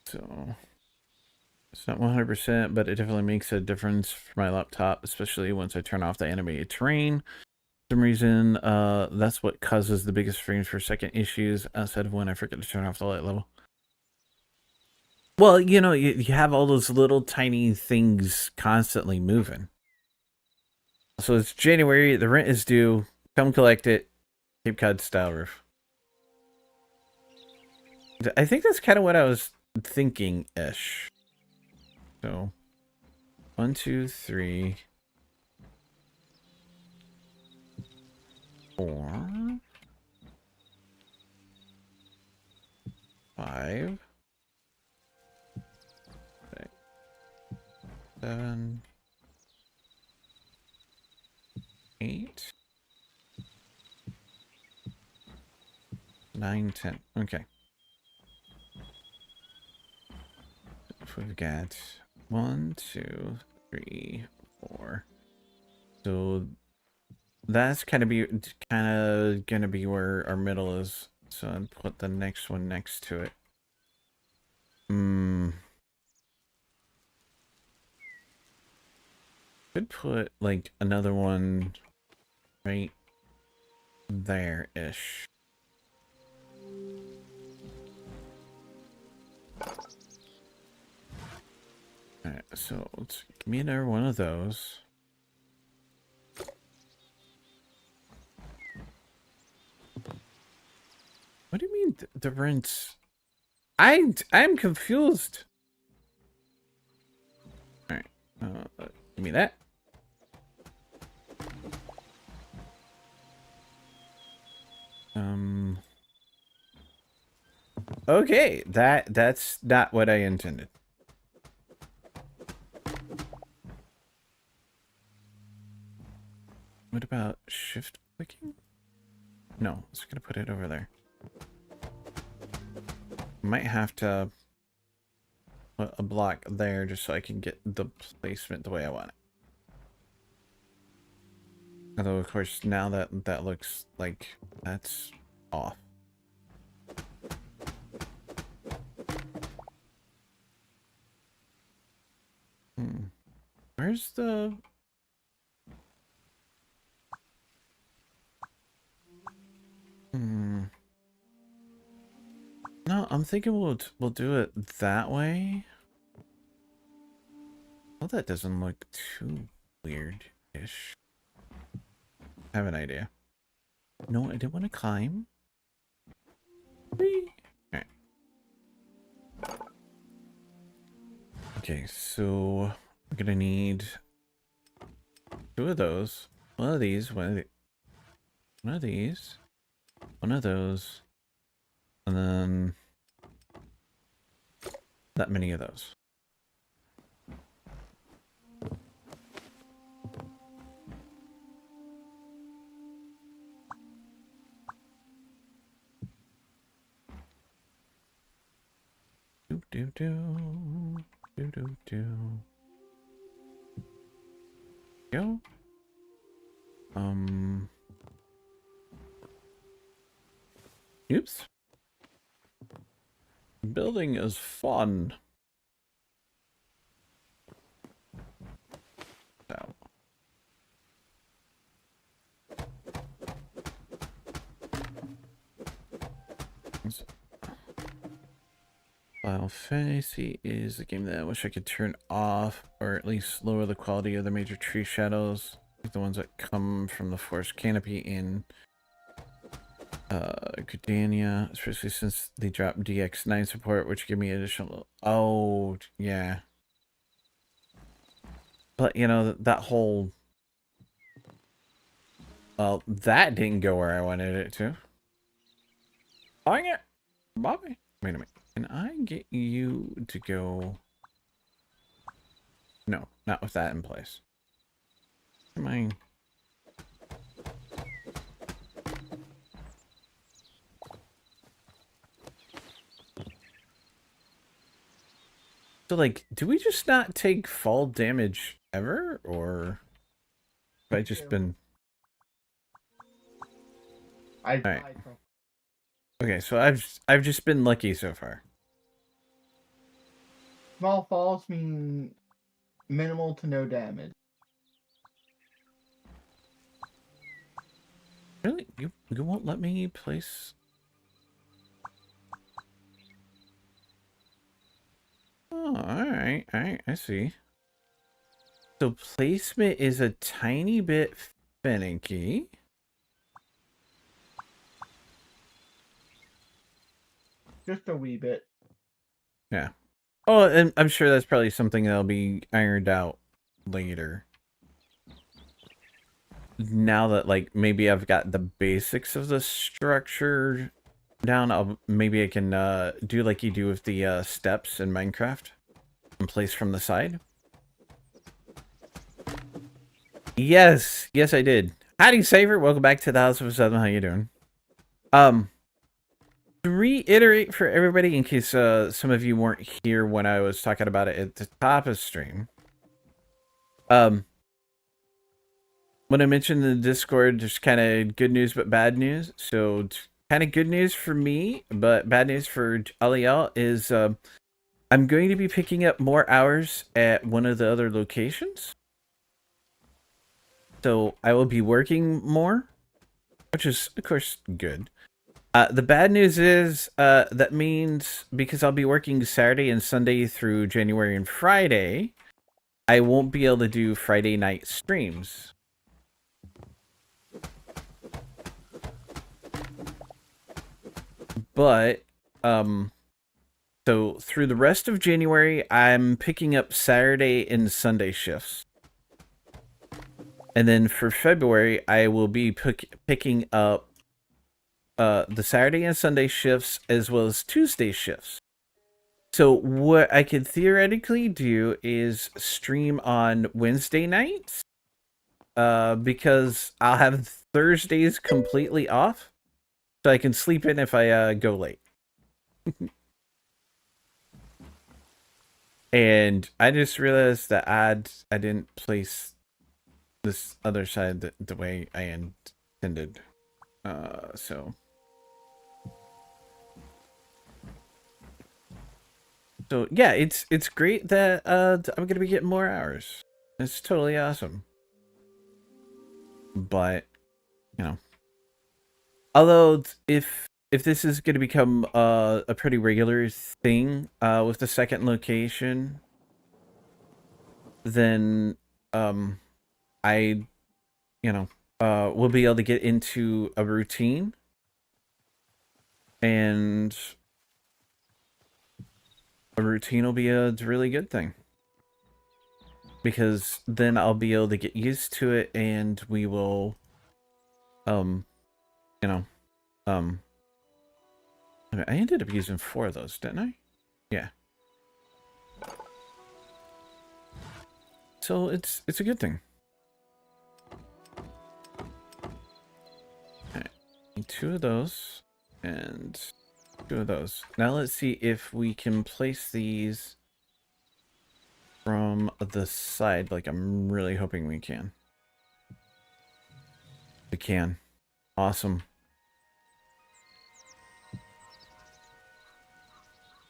So... It's not 100%, but it definitely makes a difference for my laptop, especially once I turn off the animated terrain. For some reason, that's what causes the biggest frames per second issues outside of when I forget to turn off the light level. Well, you know, you have all those little tiny things constantly moving. So it's January, the rent is due. Come collect it. Cape Cod style roof. I think that's kind of what I was thinking-ish. So, 1, 2, 3, 4, 5, 6, 7, 8, 9, 10. Okay. If we've got 1, 2, 3, 4. So that's gonna be where our middle is. So I'd put the next one next to it. Could put like another one right there-ish. Alright, so let's give me another one of those. What do you mean the rents? I'm confused. Alright, give me that. Okay, that's not what I intended. What about shift clicking? No, it's gonna put it over there. Might have to put a block there just so I can get the placement the way I want it. Although, of course, now that looks like that's off. Where's the... No, I'm thinking we'll do it that way. Well, that doesn't look too weird-ish. I have an idea. No, I didn't want to climb. Whee! Alright. Okay, so we're gonna need 2 of those. One of these, one of these, one of those, and then that many of those. Do do do do do do. Go. Oops. Building is fun. So. Final Fantasy is a game that I wish I could turn off, or at least lower the quality of the major tree shadows, like the ones that come from the forest canopy in Gudania, especially since they dropped DX9 support, which give me additional. Oh, yeah. But you know that whole. Well, that didn't go where I wanted it to. Dang it, Bobby. Wait a minute. Can I get you to go? No, not with that in place. Am I? So, like, do we just not take fall damage ever, or have I just been? I Alright. died from Okay, so I've just been lucky so far. small falls mean minimal to no damage. Really, you won't let me place? Oh, all right, I see. So placement is a tiny bit finicky. Just a wee bit. Yeah. Oh, and I'm sure that's probably something that'll be ironed out later. Now that, like, maybe I've got the basics of the structure down, maybe I can do like you do with the steps in Minecraft and place from the side. Yes, yes, I did. Howdy, Saver. Welcome back to the House of Seven. How you doing? To reiterate for everybody, in case some of you weren't here when I was talking about it at the top of stream. When I mentioned in the Discord, just kind of good news but bad news. So, kind of good news for me, but bad news for all y'all is I'm going to be picking up more hours at one of the other locations. So, I will be working more, which is, of course, good. The bad news is that means because I'll be working Saturday and Sunday through January and Friday, I won't be able to do Friday night streams. But, so through the rest of January, I'm picking up Saturday and Sunday shifts. And then for February, I will be picking up the Saturday and Sunday shifts as well as Tuesday shifts. So what I could theoretically do is stream on Wednesday nights, because I'll have Thursdays completely off, so I can sleep in if I go late. And I just realized that I didn't place this other side the way I intended. So yeah, it's great that I'm gonna be getting more hours. It's totally awesome. But you know, although if this is gonna become a pretty regular thing with the second location, then I will be able to get into a routine, and a routine will be a really good thing, because then I'll be able to get used to it, and we will I ended up using 4 of those, didn't I? Yeah. So it's a good thing. Alright. 2 of those and 2 of those. Now let's see if we can place these from the side, like I'm really hoping we can. We can. Awesome.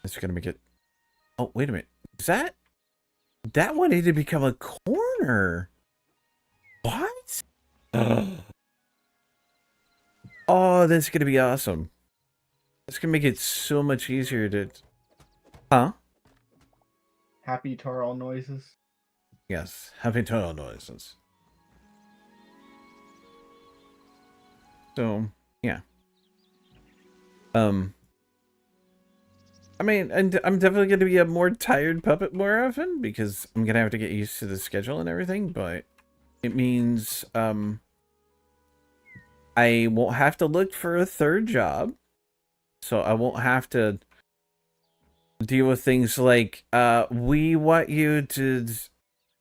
It's gonna make it. Oh, wait a minute. Is that one needed to become a corner? What? Oh, that's gonna be awesome. It's gonna make it so much easier to. Huh? Happy turtle noises. Yes, happy turtle noises. So, yeah. I mean, and I'm definitely going to be a more tired puppet more often because I'm going to have to get used to the schedule and everything, but it means I won't have to look for a third job. So I won't have to deal with things like we want you to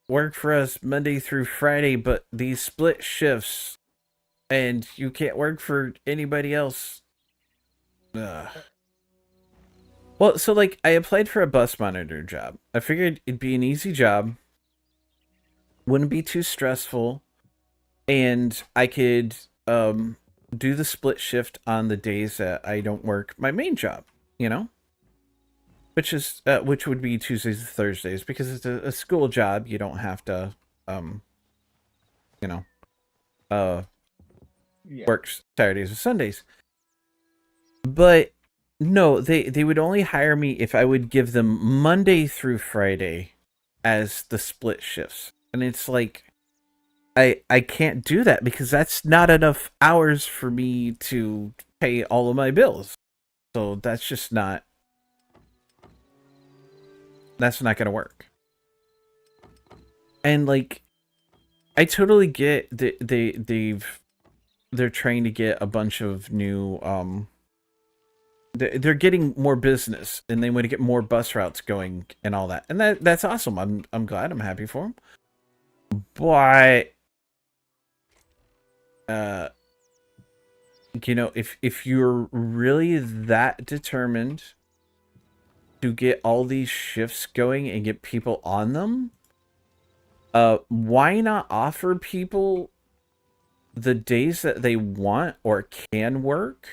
work for us Monday through Friday, but these split shifts and you can't work for anybody else. Ugh. Well, so like I applied for a bus monitor job. I figured it'd be an easy job, wouldn't be too stressful, and I could do the split shift on the days that I don't work my main job, you know? Which would be Tuesdays and Thursdays because it's a school job. You don't have to you know, Yeah. work Saturdays or Sundays. But no, they would only hire me if I would give them Monday through Friday as the split shifts. And it's like I can't do that because that's not enough hours for me to pay all of my bills. So that's just not going to work. And like I totally get that they're trying to get a bunch of new they're getting more business and they want to get more bus routes going and all that. And that's awesome. I'm glad. I'm happy for them. But you know, if you're really that determined to get all these shifts going and get people on them, why not offer people the days that they want or can work?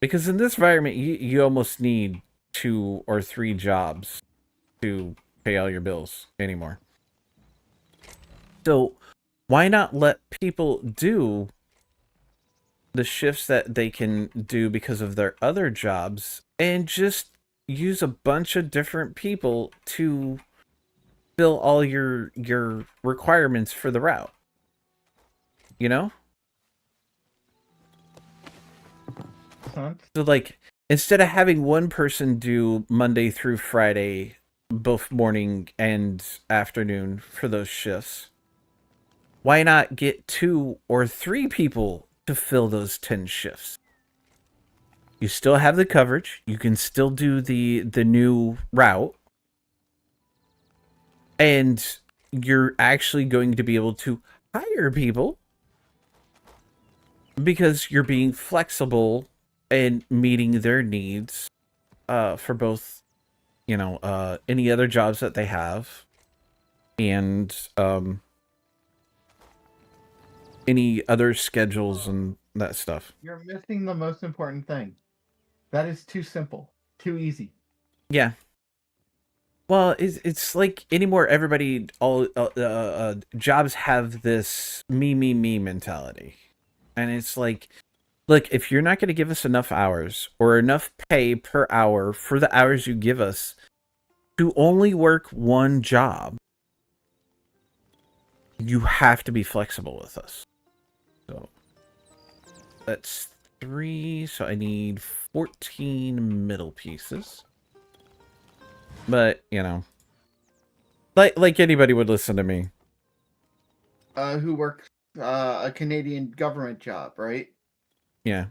Because in this environment, you almost need 2 or 3 jobs to pay all your bills anymore. So why not let people do the shifts that they can do because of their other jobs and just use a bunch of different people to fill all your requirements for the route? You know? Huh? So like instead of having one person do Monday through Friday, both morning and afternoon for those shifts, why not get 2 or 3 people to fill those 10 shifts? You still have the coverage. You can still do the new route. And you're actually going to be able to hire people because you're being flexible and meeting their needs for both, you know, any other jobs that they have and any other schedules and that stuff. You're missing the most important thing. That is too simple, too easy. Yeah. Well, it's like anymore. Everybody, all jobs have this me mentality, and it's like, look, if you're not going to give us enough hours or enough pay per hour for the hours you give us to only work one job, you have to be flexible with us. So that's 3. So I need 14 middle pieces. But, you know, like anybody would listen to me. Who works a Canadian government job, right? Yeah.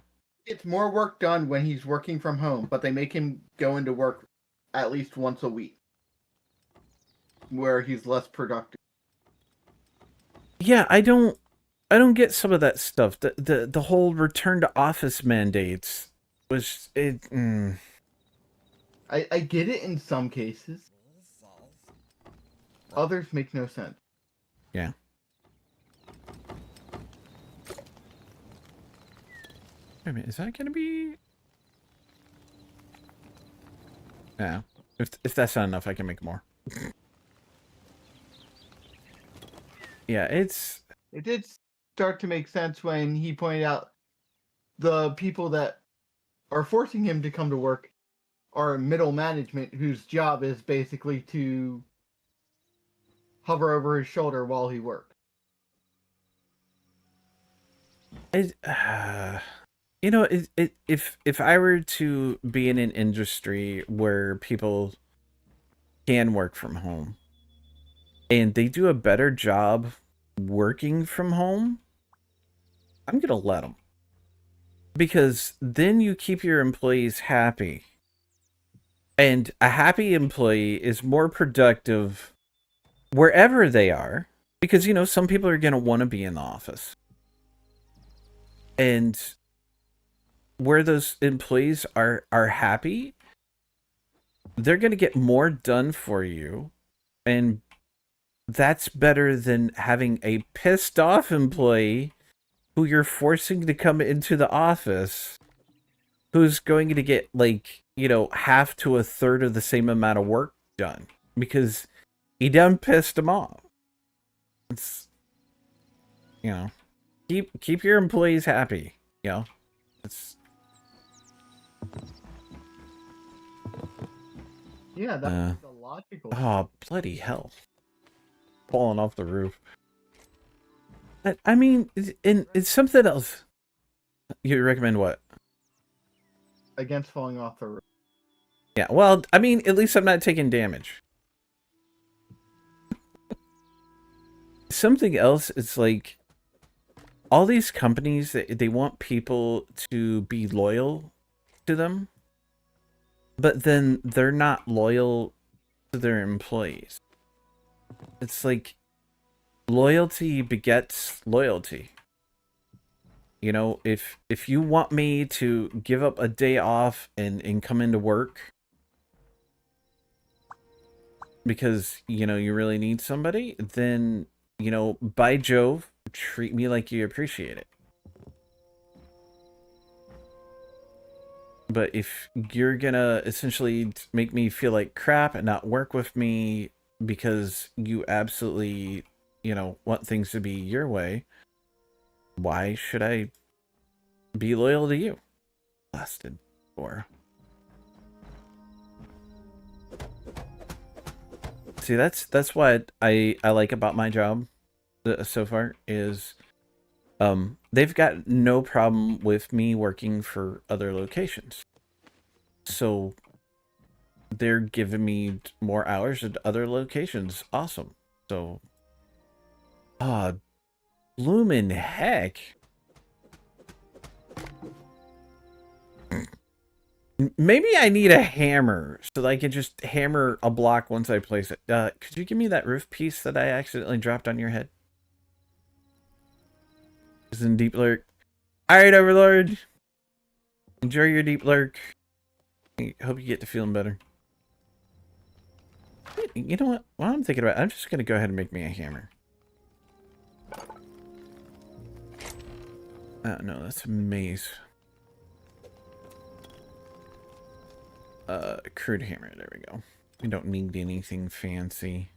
It's more work done when he's working from home, but they make him go into work at least once a week, where he's less productive. Yeah, I don't get some of that stuff. The whole return to office mandates was it. I get it in some cases. Others make no sense. Yeah. Wait a minute, is that gonna be? Yeah. If that's not enough, I can make more. Yeah, it's. It did start to make sense when he pointed out the people that are forcing him to come to work are middle management, whose job is basically to hover over his shoulder while he works. You know, if I were to be in an industry where people can work from home and they do a better job working from home, I'm gonna let them, because then you keep your employees happy, and a happy employee is more productive wherever they are, because you know some people are gonna want to be in the office, and where those employees are happy, they're gonna get more done for you, and that's better than having a pissed off employee who you're forcing to come into the office, who's going to get, like, you know, half to a third of the same amount of work done because he done pissed him off. It's, you know, keep your employees happy. You know, it's Yeah, that's the logical. oh bloody hell, falling off the roof. I mean, it's something else. You recommend what? Against falling off the roof. Yeah, well, I mean, at least I'm not taking damage. Something else is like all these companies, they want people to be loyal to them, but then they're not loyal to their employees. It's like loyalty begets loyalty. You know, if you want me to give up a day off and come into work because, you know, you really need somebody, then, you know, by Jove, treat me like you appreciate it. But if you're gonna essentially make me feel like crap and not work with me because you absolutely, you know, want things to be your way, why should I be loyal to you? Blasted or see, that's what I like about my job so far is they've got no problem with me working for other locations. So they're giving me more hours at other locations. Awesome. So bloomin' heck. Maybe I need a hammer so that I can just hammer a block once I place it. Could you give me that roof piece that I accidentally dropped on your head? It's in deep lurk. Alright, Overlord. Enjoy your deep lurk. I hope you get to feeling better. You know what? While I'm thinking about it, I'm just going to go ahead and make me a hammer. No, that's a maze. Crude hammer. There we go. We don't need anything fancy.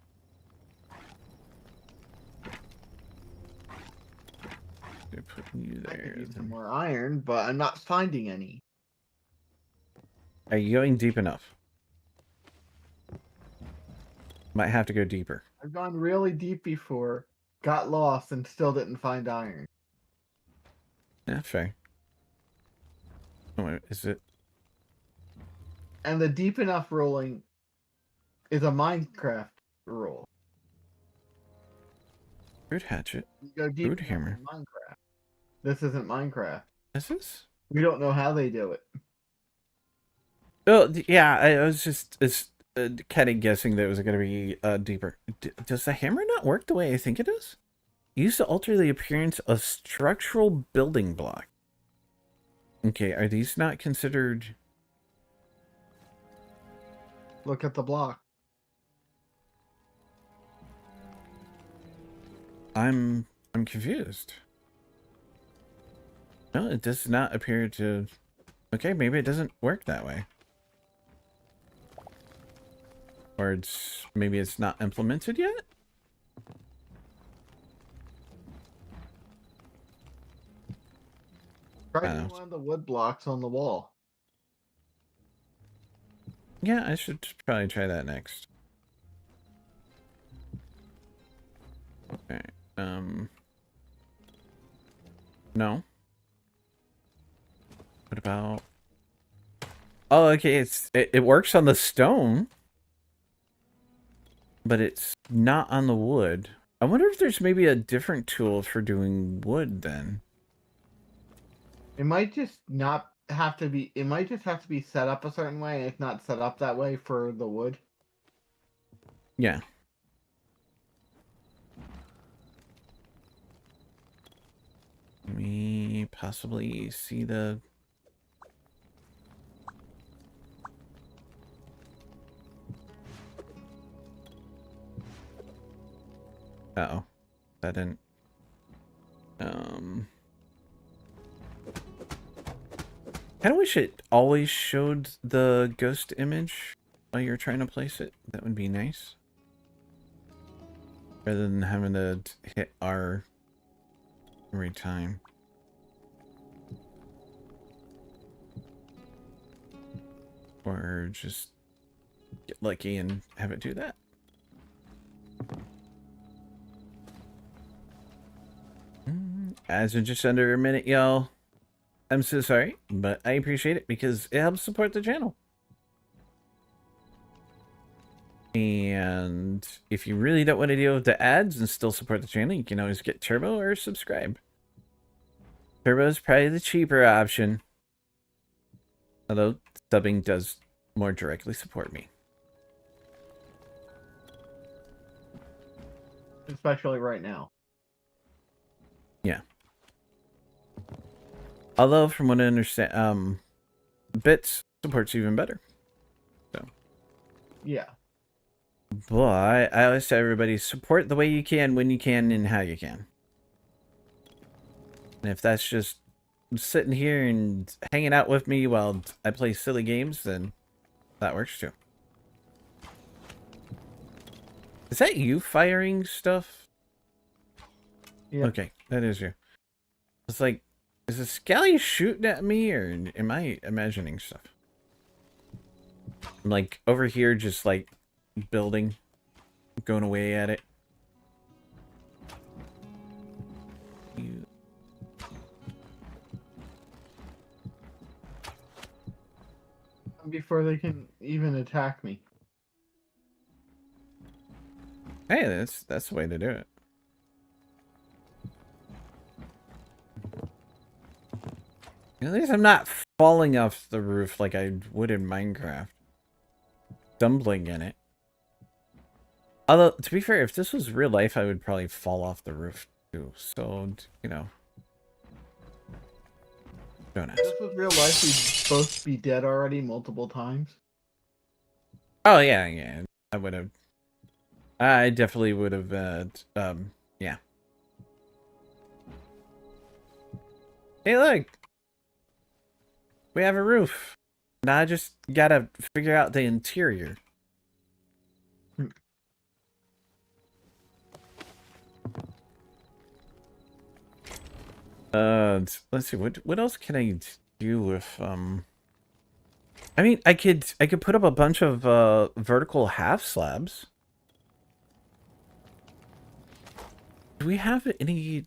Gonna put you I there. could use some more iron, but I'm not finding any. Are you going deep enough? Might have to go deeper. I've gone really deep before, got lost, and still didn't find iron. Yeah, fair. Oh, wait, is it? And the deep enough ruling is a Minecraft rule. Crude hatchet. You go deep Crude enough hammer. in Minecraft. This isn't Minecraft. Is this? We don't know how they do it. Oh, yeah, I was just kind of guessing that it was going to be deeper. Does the hammer not work the way I think it does? Used to alter the appearance of structural building block. Okay, are these not considered... Look at the block. I'm confused. No, it does not appear to... Okay, maybe it doesn't work that way. Or maybe it's not implemented yet? Try using one of the wood blocks on the wall. Yeah, I should probably try that next. Okay, no. What about... Oh, okay, it works on the stone. But it's not on the wood. I wonder if there's maybe a different tool for doing wood then. It might just not have to be. It might just have to be set up a certain way. If not set up that way for the wood. Yeah. Let me possibly see the... Uh-oh. That didn't... Kind of wish it always showed the ghost image while you're trying to place it. That would be nice. Rather than having to hit R every time. Or just get lucky and have it do that. As in just under a minute, y'all. I'm so sorry, but I appreciate it because it helps support the channel. And if you really don't want to deal with the ads and still support the channel, you can always get Turbo or subscribe. Turbo is probably the cheaper option. Although subbing does more directly support me. Especially right now. Yeah. Although, from what I understand, Bits supports even better. So. Yeah. But I always tell everybody, support the way you can, when you can, and how you can. And if that's just sitting here and hanging out with me while I play silly games, then that works too. Is that you firing stuff? Yeah. Okay, that is you. It's like, is the Scally shooting at me, or am I imagining stuff? I'm like over here just like building, going away at it. Before they can even attack me. Hey, that's the way to do it. At least I'm not falling off the roof like I would in Minecraft. Stumbling in it. Although, to be fair, if this was real life, I would probably fall off the roof too. So, you know. Don't ask. If this was real life, we'd both be dead already multiple times. Oh, yeah. I would have. I definitely would have, yeah. Hey, look! We have a roof. Now I just gotta figure out the interior. Let's see, what else can I do with, I mean, I could put up a bunch of, vertical half slabs. Do we have any...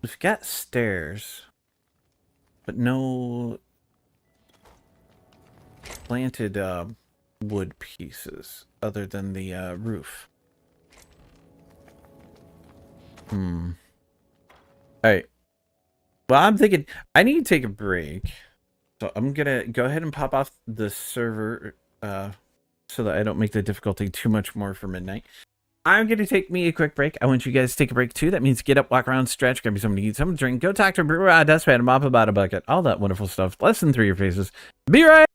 We've got stairs, but no planted, wood pieces other than the, roof. Alright. Well, I'm thinking I need to take a break. So I'm gonna go ahead and pop off the server so that I don't make the difficulty too much more for midnight. I'm gonna take me a quick break. I want you guys to take a break too. That means get up, walk around, stretch, grab you something to eat, something to drink, go talk to a brewer, dustpan, mop about a bucket, all that wonderful stuff. Lesson through your faces. Be right.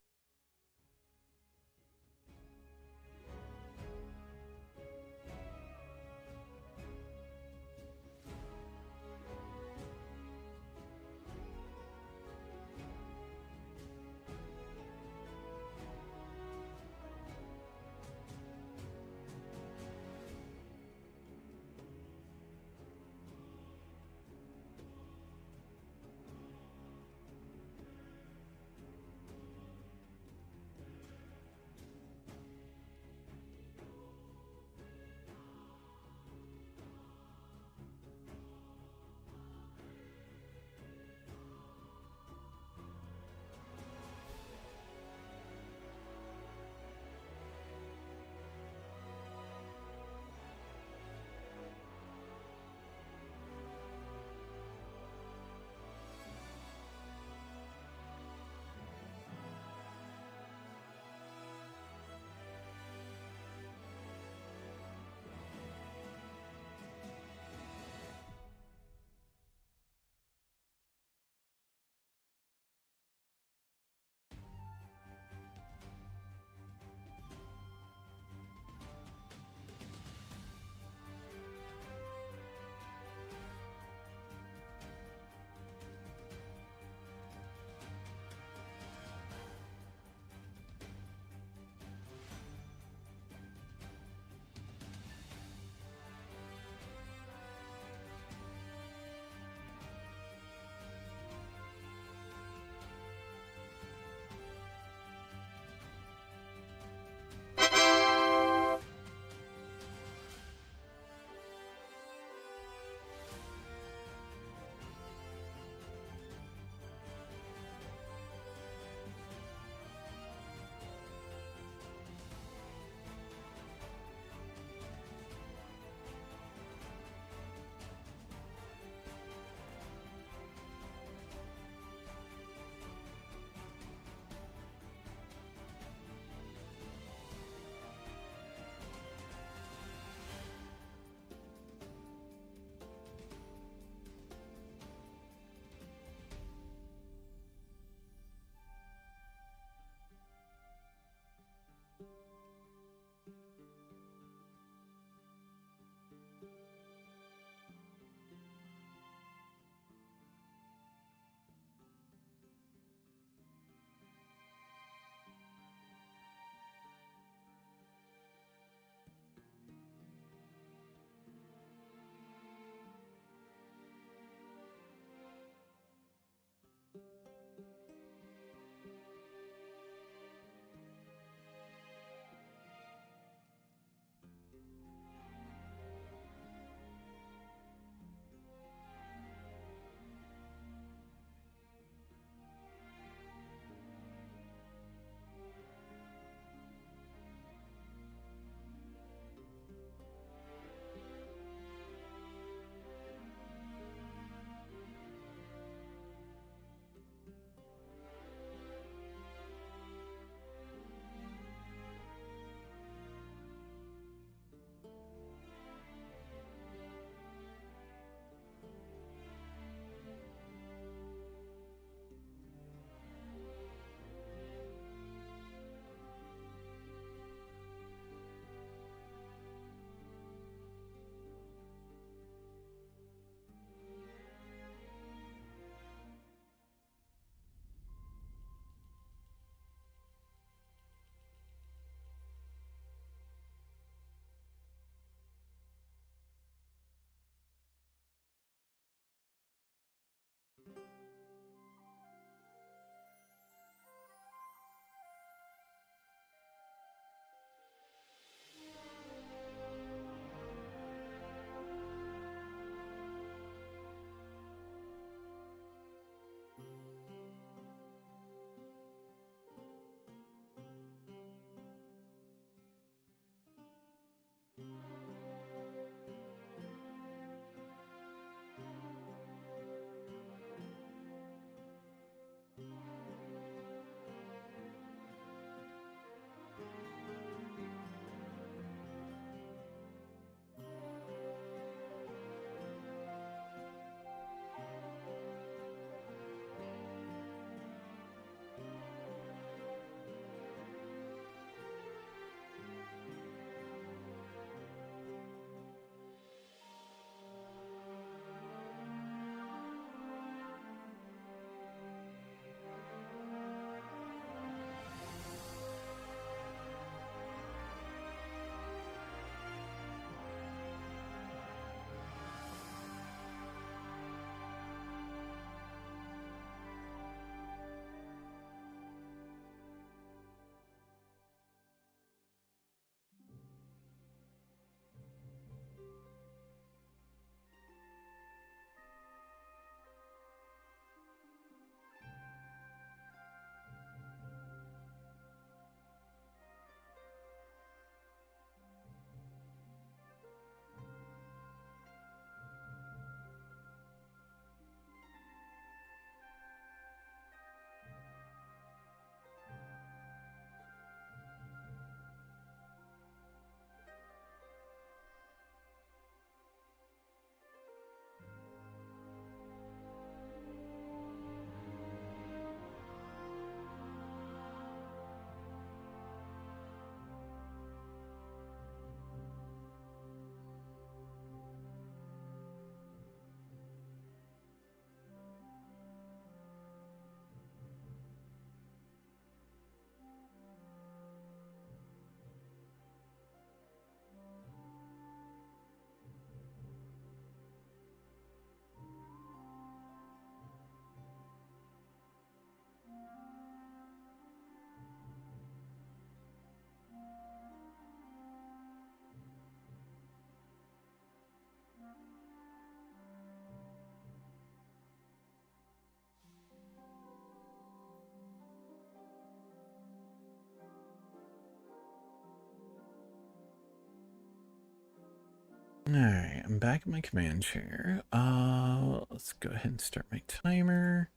Alright, I'm back in my command chair. Let's go ahead and start my timer.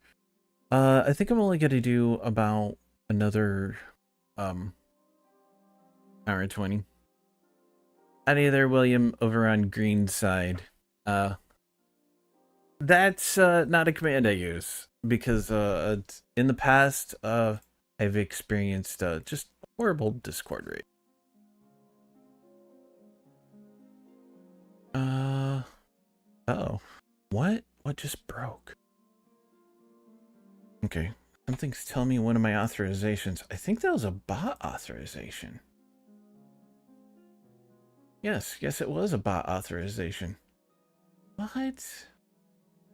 I think I'm only gonna do about another hour 20. Howdy there, William, over on green side. That's not a command I use because in the past I've experienced just horrible Discord rate. Oh, what just broke? Okay, something's telling me one of my authorizations. I think that was a bot authorization. Yes, it was a bot authorization. What?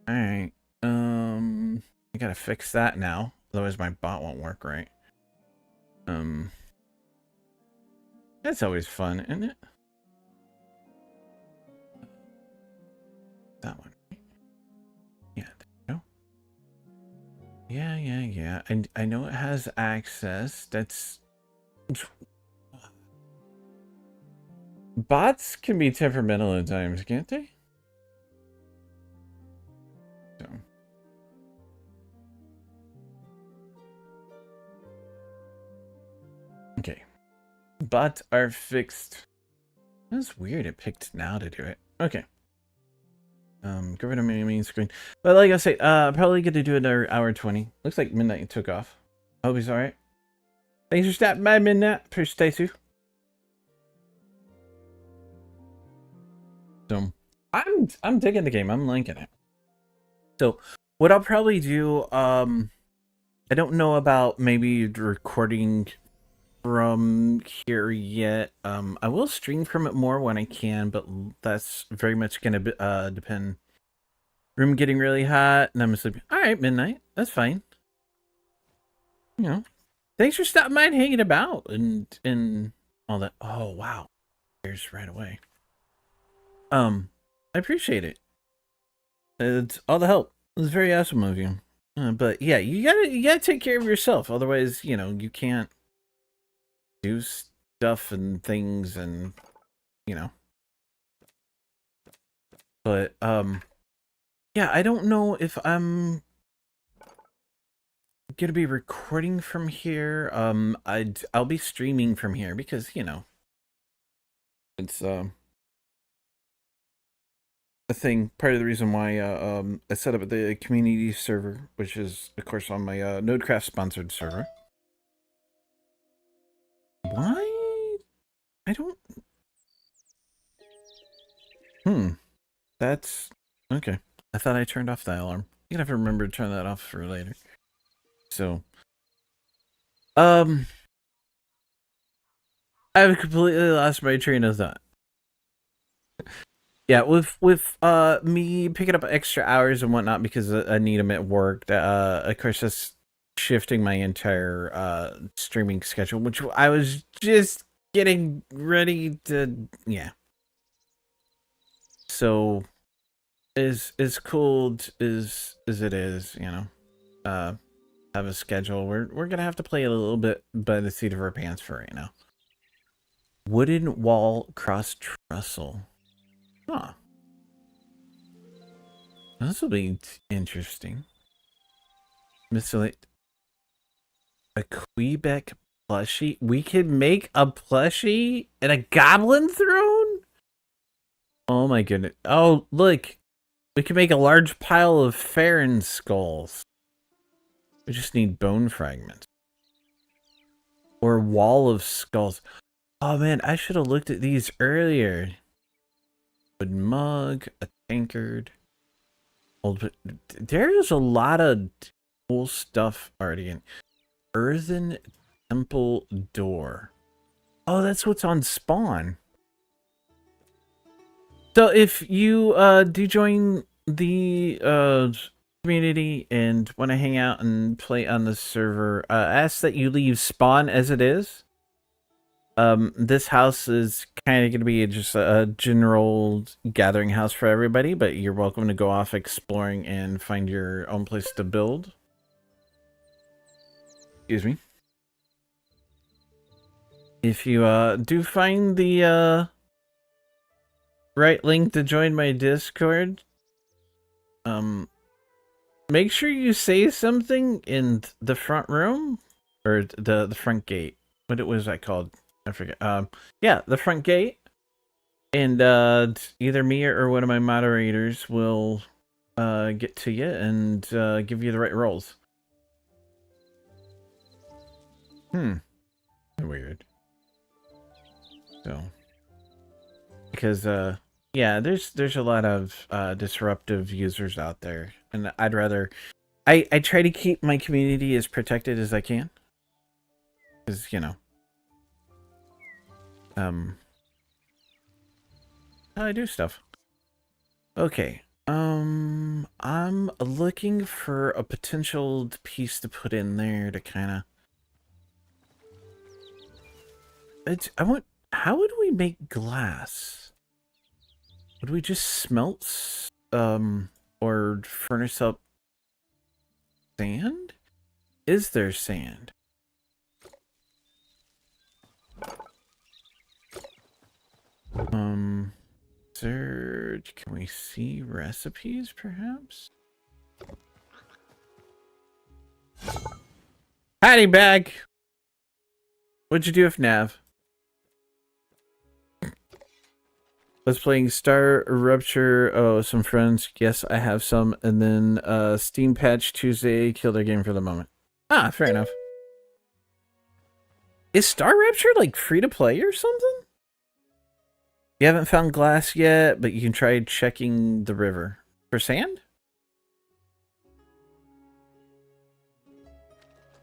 Alright, I gotta fix that now, otherwise my bot won't work right. That's always fun, isn't it? That one. Yeah, there we go. Yeah. I know it has access. That's... Bots can be temperamental at times, can't they? So... Okay. Bots are fixed. That's weird. It picked now to do it. Okay. Go rid of my main screen. But like I say, probably going to do another hour 20. Looks like Midnight took off. Hope he's alright. Thanks for stopping by, Midnight. Appreciate you. So, I'm digging the game. I'm liking it. So, what I'll probably do, I don't know about maybe recording from here yet. I will stream from it more when I can, but that's very much gonna depend. Room getting really hot, and I'm sleeping. All right, Midnight. That's fine. You know, thanks for stopping by and hanging about and all that. Oh wow, there's right away. I appreciate it. It's all the help. It was very awesome of you. But yeah, you gotta take care of yourself. Otherwise, you know, you can't do stuff and things and you know. But yeah, I don't know if I'm gonna be recording from here. I'll be streaming from here because, you know, it's a thing. Part of the reason why I set up the community server, which is of course on my Nodecraft sponsored server. Why? I don't... That's... Okay. I thought I turned off the alarm. You're gonna have to remember to turn that off for later. So... I've completely lost my train of thought. Yeah, with me picking up extra hours and whatnot because I need them at work, of course that's shifting my entire streaming schedule, which I was just getting ready to, yeah. So as cool as it is, you know, have a schedule. We're gonna have to play a little bit by the seat of our pants for right now. Wooden wall cross trestle. Huh. This will be interesting. Miscellaneous. A Quebec plushie? We can make a plushie and a goblin throne? Oh my goodness. Oh, look. We can make a large pile of Farron skulls. We just need bone fragments. Or a wall of skulls. Oh man, I should have looked at these earlier. Wooden mug, a tankard. There's a lot of cool stuff already in. Earthen temple door. Oh, that's what's on spawn. So if you do join the community and want to hang out and play on the server, ask that you leave spawn as it is. This house is kind of going to be just a general gathering house for everybody, but you're welcome to go off exploring and find your own place to build. Excuse me. If you do find the right link to join my Discord. Make sure you say something in the front room or the front gate. What was that called? I forget. Yeah, the front gate, and either me or one of my moderators will get to you and give you the right rolls. Weird. So, because yeah, there's a lot of disruptive users out there, and I'd rather I try to keep my community as protected as I can, because how I do stuff. Okay. I'm looking for a potential piece to put in there to kind of. How would we make glass? Would we just smelt or furnace up sand? Is there sand? Search. Can we see recipes, perhaps? Howdy, bag. What'd you do with Nav? Was playing Star Rupture. Oh, some friends. Yes, I have some. And then Steam Patch Tuesday killed their game for the moment. Ah, fair enough. Is Star Rupture like free to play or something? You haven't found glass yet, but you can try checking the river. For sand?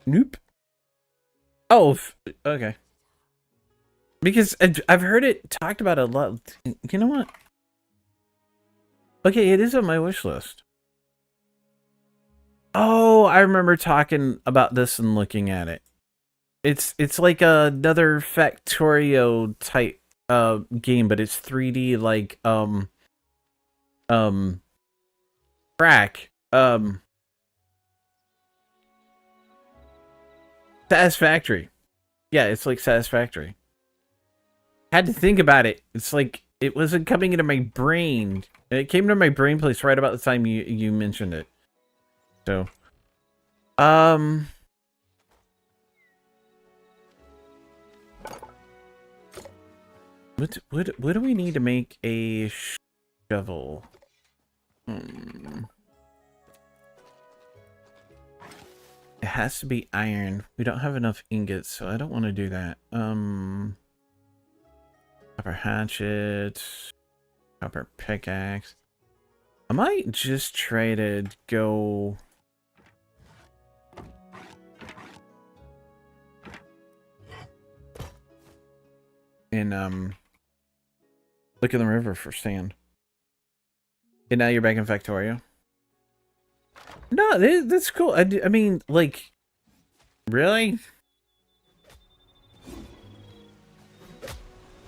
Nope. Oh, okay. Because I've heard it talked about a lot. You know what? Okay, it is on my wish list. Oh, I remember talking about this and looking at it. It's like another Factorio type game, but it's 3D like crack Satisfactory. Yeah, it's like Satisfactory. Had to think about it. It's like it wasn't coming into my brain. It came to my brain place right about the time you mentioned it. So what do we need to make a shovel? It has to be iron. We don't have enough ingots, so I don't want to do that. Copper hatchet, copper pickaxe. I might just try to go. And look in the river for sand. And now you're back in Factorio. No, that's cool. I mean, like, really?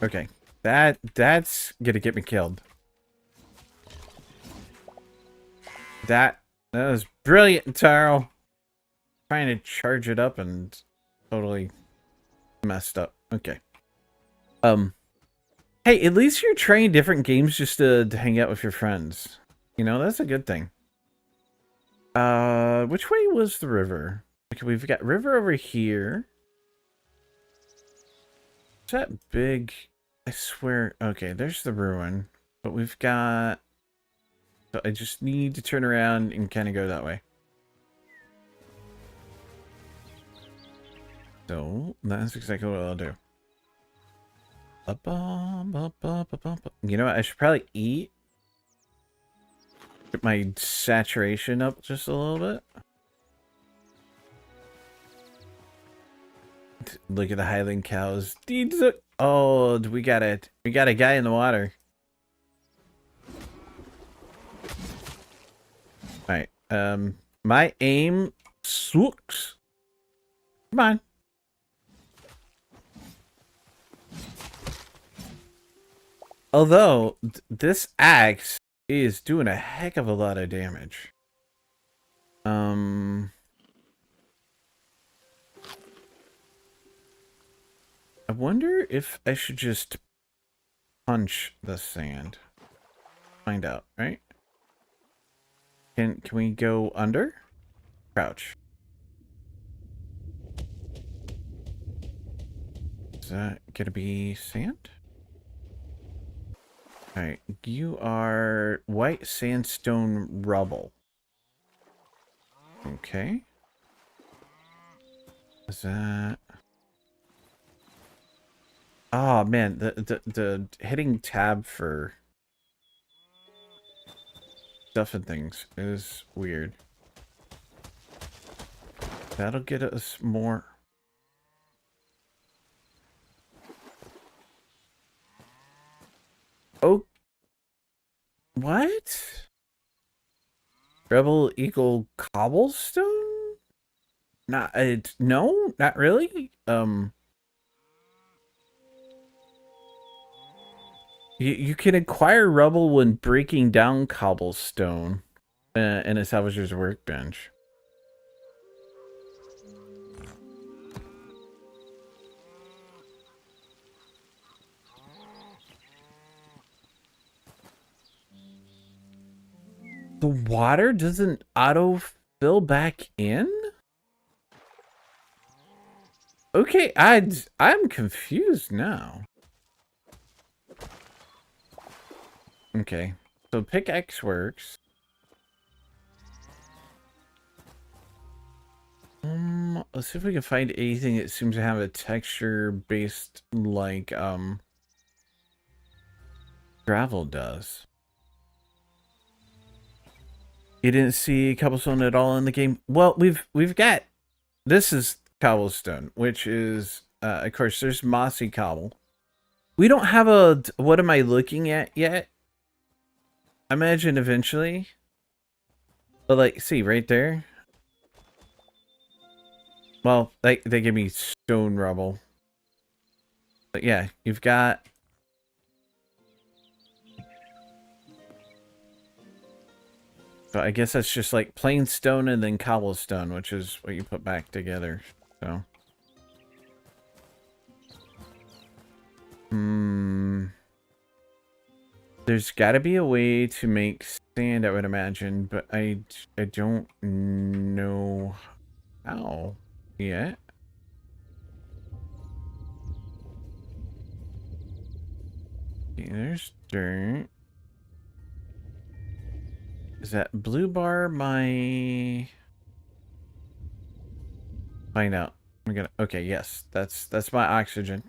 Okay, that's gonna get me killed. That was brilliant, Taro. Trying to charge it up and totally messed up. Okay. Hey, at least you're trying different games just to hang out with your friends. You know, that's a good thing. Which way was the river? Okay, we've got river over here. Is that big? I swear. Okay, there's the ruin. But we've got... So I just need to turn around and kind of go that way. So, that's exactly what I'll do. You know what? I should probably eat. Get my saturation up just a little bit. Look at the Highland cows. Oh, we got it. We got a guy in the water. Alright. My aim sucks. Come on. Although, this axe is doing a heck of a lot of damage. I wonder if I should just punch the sand. find out, right? Can we go under? Crouch. Is that gonna be sand? Alright, you are white sandstone rubble. Okay. Is that... Oh man, the hitting tab for stuff and things is weird. That'll get us more. Oh, what? Rebel equal cobblestone? Not no, not really. You can acquire rubble when breaking down cobblestone in a salvager's workbench. The water doesn't auto-fill back in? Okay, I'm confused now. Okay, so pickaxe works. Let's see if we can find anything that seems to have a texture based like gravel does. You didn't see cobblestone at all in the game? Well, we've got, this is cobblestone, which is of course there's mossy cobble. We don't have a what am I looking at yet? I imagine eventually. But like, see right there. Well, they give me stone rubble. But yeah, you've got. But I guess that's just like plain stone and then cobblestone, which is what you put back together. So. There's got to be a way to make sand, I would imagine, but I don't know how yet. Okay, there's dirt. Is that blue bar my... Find out. I'm gonna... Okay, yes. That's my oxygen.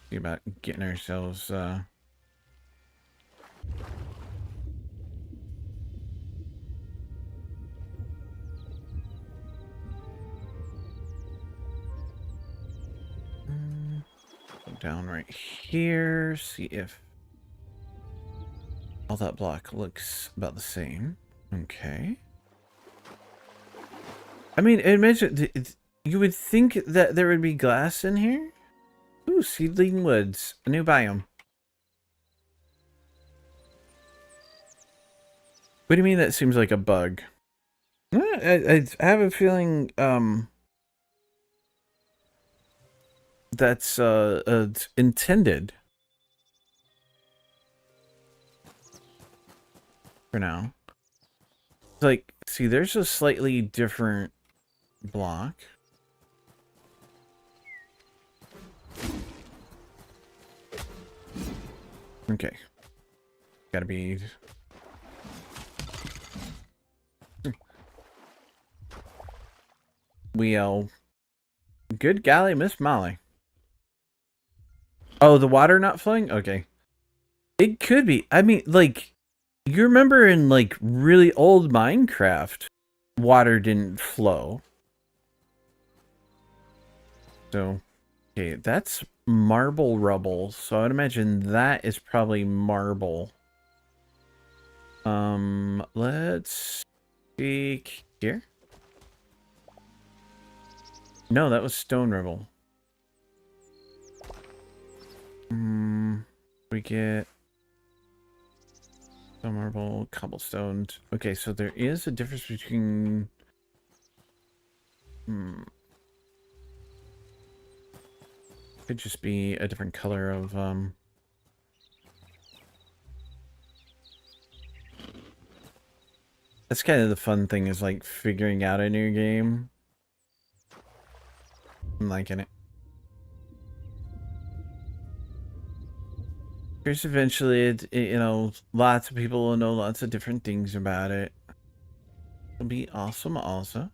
See about getting ourselves, down right here. See if all that block looks about the same. Okay. I mean, imagine you would think that there would be glass in here. Ooh, seedling woods, a new biome. What do you mean that seems like a bug? I have a feeling that's intended for now. Like, see, there's a slightly different block. Okay. Gotta be... Good golly, Miss Molly. Oh, the water not flowing? Okay. It could be. I mean, like, you remember in, like, really old Minecraft, water didn't flow. So, okay, that's marble rubble. So I'd imagine that is probably marble. Let's see here. No, that was stone rubble. We get stone marble, cobblestone. Okay, so there is a difference between Could just be a different color of That's kind of the fun thing, is like figuring out a new game. I'm liking it. Because eventually, you know, lots of people will know lots of different things about it. It'll be awesome also.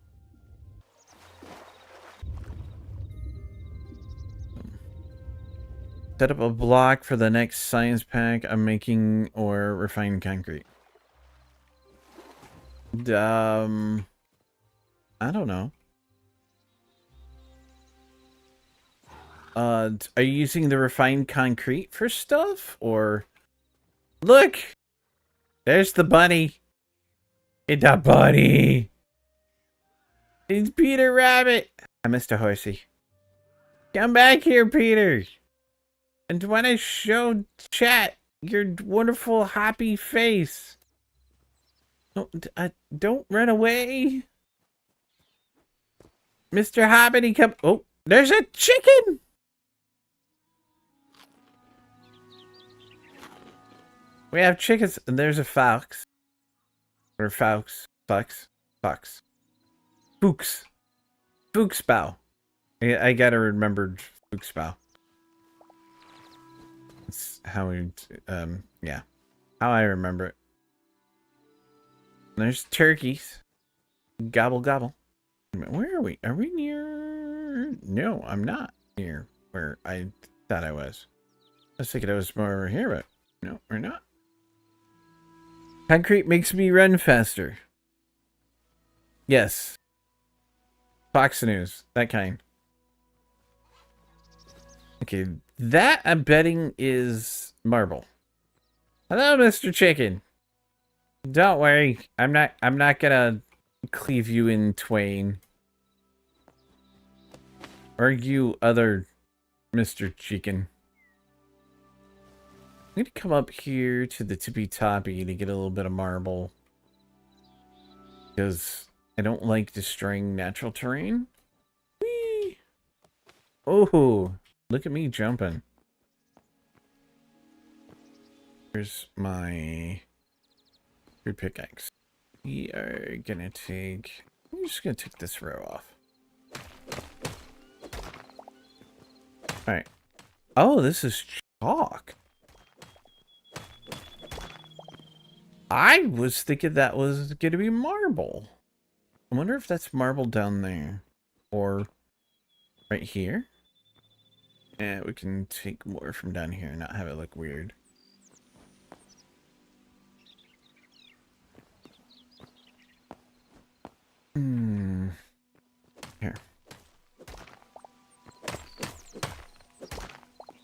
Set up a block for the next science pack I'm making, or refined concrete. I don't know. Are you using the refined concrete for stuff, or... Look! There's the bunny! It's a bunny! It's Peter Rabbit! I missed a horsey. Come back here, Peter! And want to show chat your wonderful happy face. Don't run away. Mr. Hobbity, come... Oh, there's a chicken! We have chickens, and there's a fox. Or fox. Fox. Fox. Fooks. Fooksbow. I gotta remember Fooksbow. That's how we, yeah. How I remember it. There's turkeys. Gobble, gobble. Where are we? Are we near? No, I'm not near where I thought I was. I was thinking I was more over here, but no, we're not. Concrete makes me run faster. Yes. Fox News. That kind. Okay, that I'm betting is marble. Hello, Mr. Chicken. Don't worry. I'm not gonna cleave you in twain. Or you other Mr. Chicken. I'm gonna come up here to the tippy toppy to get a little bit of marble. Because I don't like destroying natural terrain. Whee! Oh, look at me jumping. Here's my pickaxe. We are gonna take... I'm just gonna take this row off. Alright. Oh, this is chalk. I was thinking that was gonna be marble. I wonder if that's marble down there. Or right here. Yeah, we can take more from down here and not have it look weird. Here.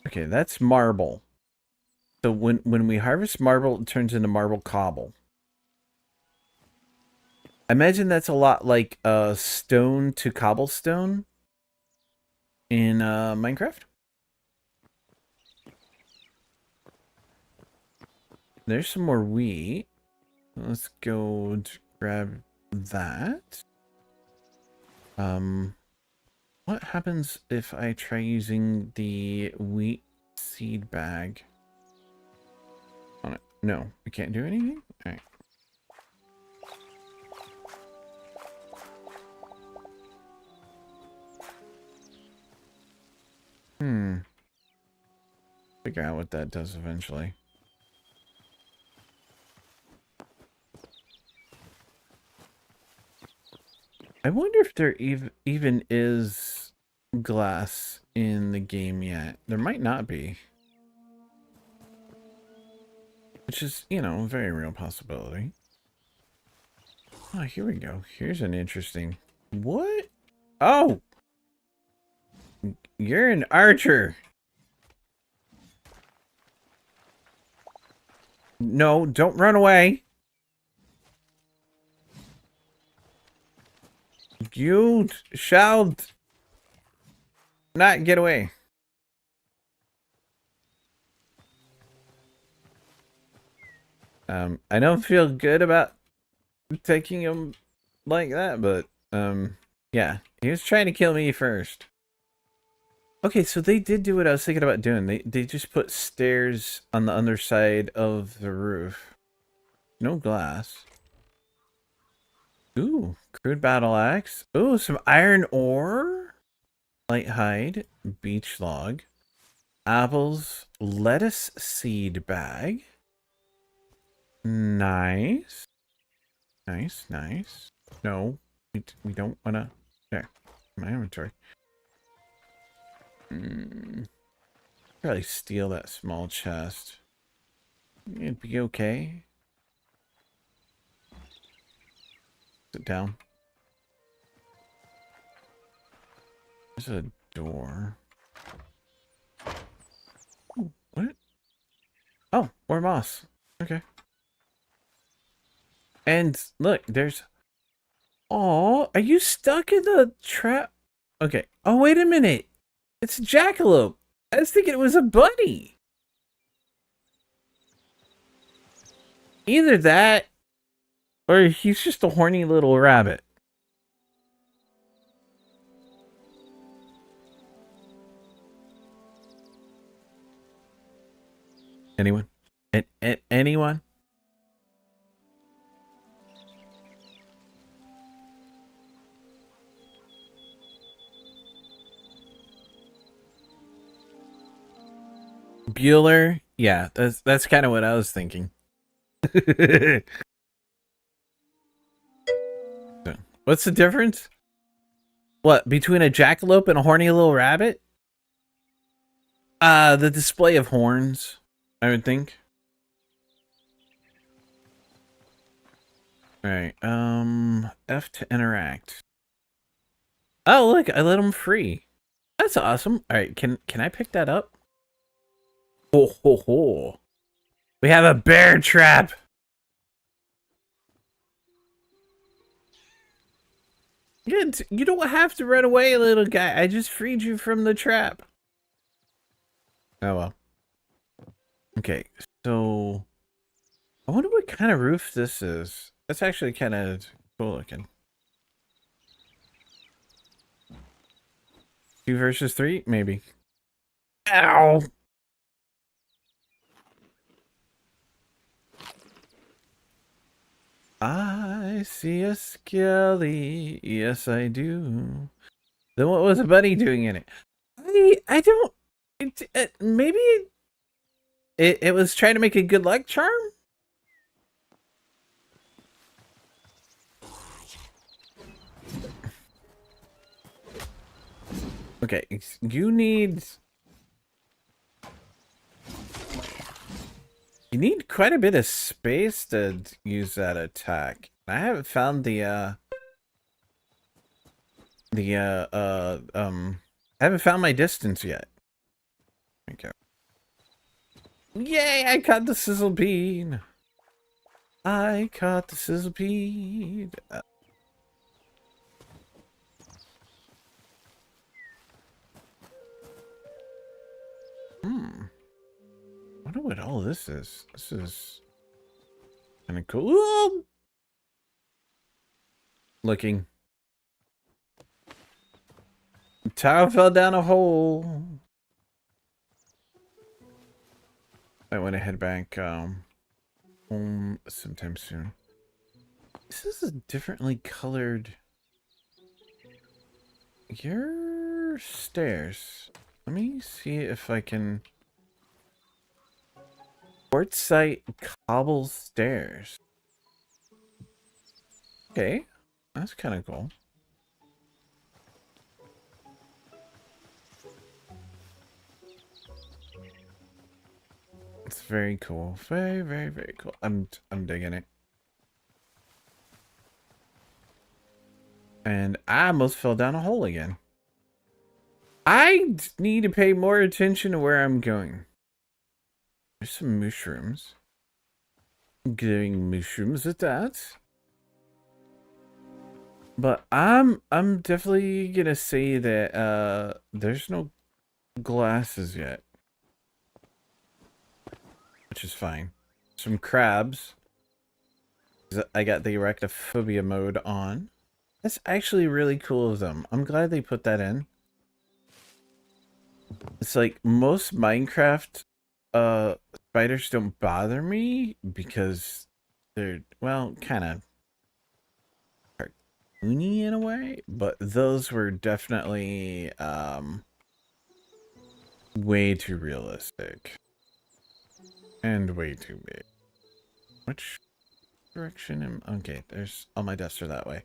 Okay, that's marble. So when we harvest marble, it turns into marble cobble. I imagine that's a lot like stone to cobblestone in Minecraft. There's some more wheat. Let's go grab that. What happens if I try using the wheat seed bag on it? No, we can't do anything? Alright. Figure out what that does eventually. I wonder if there even is glass in the game yet. There might not be. Which is, you know, a very real possibility. Oh, here we go. Here's an interesting... What? Oh! You're an archer! No, don't run away! You shall not get away. I don't feel good about taking him like that, but yeah, he was trying to kill me first. Okay, so they did do what I was thinking about doing. They just put stairs on the underside of the roof. No glass. Ooh, crude battle axe. Ooh, some iron ore. Light hide. Beach log. Apples. Lettuce seed bag. Nice. Nice, nice. No, we don't want to... There, my inventory. Probably steal that small chest. It'd be okay. Sit down. There's a door. Ooh, what? Oh, more moss. Okay. And look, there's... Oh, are you stuck in the trap? Okay. Oh, wait a minute. It's a jackalope. I was thinking it was a bunny. Either that, or he's just a horny little rabbit. Anyone? Anyone? Bueller? Yeah, that's kind of what I was thinking. What's the difference? What, between a jackalope and a horny little rabbit? The display of horns, I would think. Alright, F to interact. Oh, look, I let him free. That's awesome. Alright, can I pick that up? Ho ho ho. We have a bear trap. You don't have to run away, little guy. I just freed you from the trap. Oh well. Okay, so I wonder what kind of roof this is. That's actually kind of cool looking. 2 versus 3, maybe. Ow! I see a skelly. Yes, I do. Then what was a bunny doing in it? I don't... maybe it was trying to make a good luck charm? Okay, you need quite a bit of space to use that attack. I haven't found I haven't found my distance yet. Okay. Yay, I caught the sizzle bean. I caught the sizzle bean. I wonder what all this is. This is kind of cool. Ooh! Looking. The tower fell down a hole. I want to head back home sometime soon. This is a differently colored... Your stairs. Let me see if I can... Quartzite cobble stairs. Okay, that's kind of cool. It's very cool. Very, very, very cool. I'm digging it. And I almost fell down a hole again. I need to pay more attention to where I'm going. There's some mushrooms. I'm getting mushrooms at that. But I'm definitely gonna say that there's no glasses yet. Which is fine. Some crabs. I got the arachnophobia mode on. That's actually really cool of them. I'm glad they put that in. It's like most Minecraft spiders don't bother me because they're, well, kind of cartoony in a way, but those were definitely way too realistic and way too big. Which direction am, okay, there's all my deaths are that way.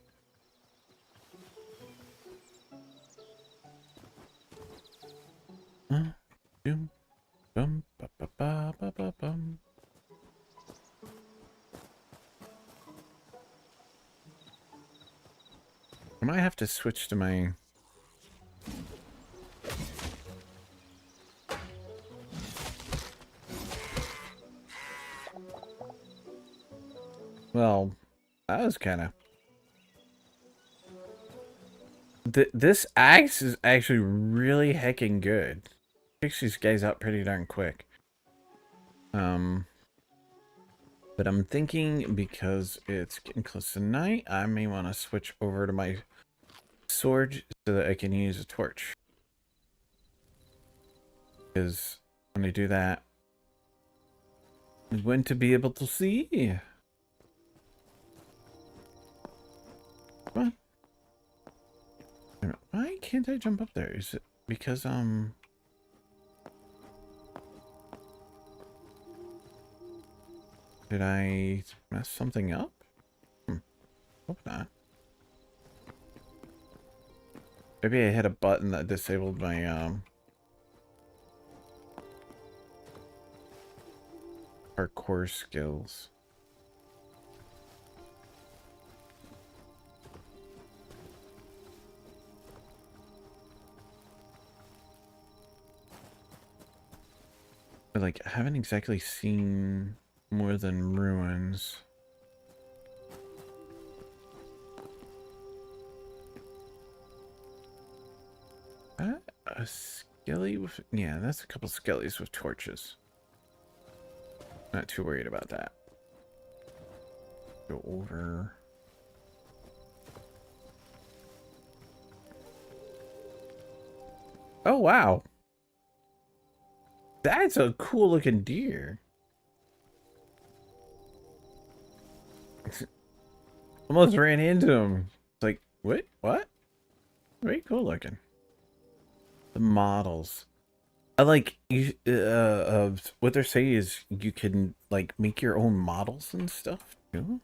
Boom, bum, ba, ba, ba, ba, ba, bum. I might have to switch to my... Well, that was kind of... This axe is actually really heckin' good. Picks these guys up pretty darn quick. But I'm thinking because it's getting close to night, I may want to switch over to my sword so that I can use a torch. Because when I do that, I'm going to be able to see. Come on. Why can't I jump up there? Is it because, did I mess something up? Hope not. Maybe I hit a button that disabled my, parkour skills. But like, I haven't exactly seen more than ruins. A skelly with, yeah, that's a couple skellies with torches. Not too worried about that. Go over. Oh, wow. That's a cool looking deer. Almost ran into him. It's like, what? What? Very cool looking. The models. I like you. What they're saying is you can like make your own models and stuff too.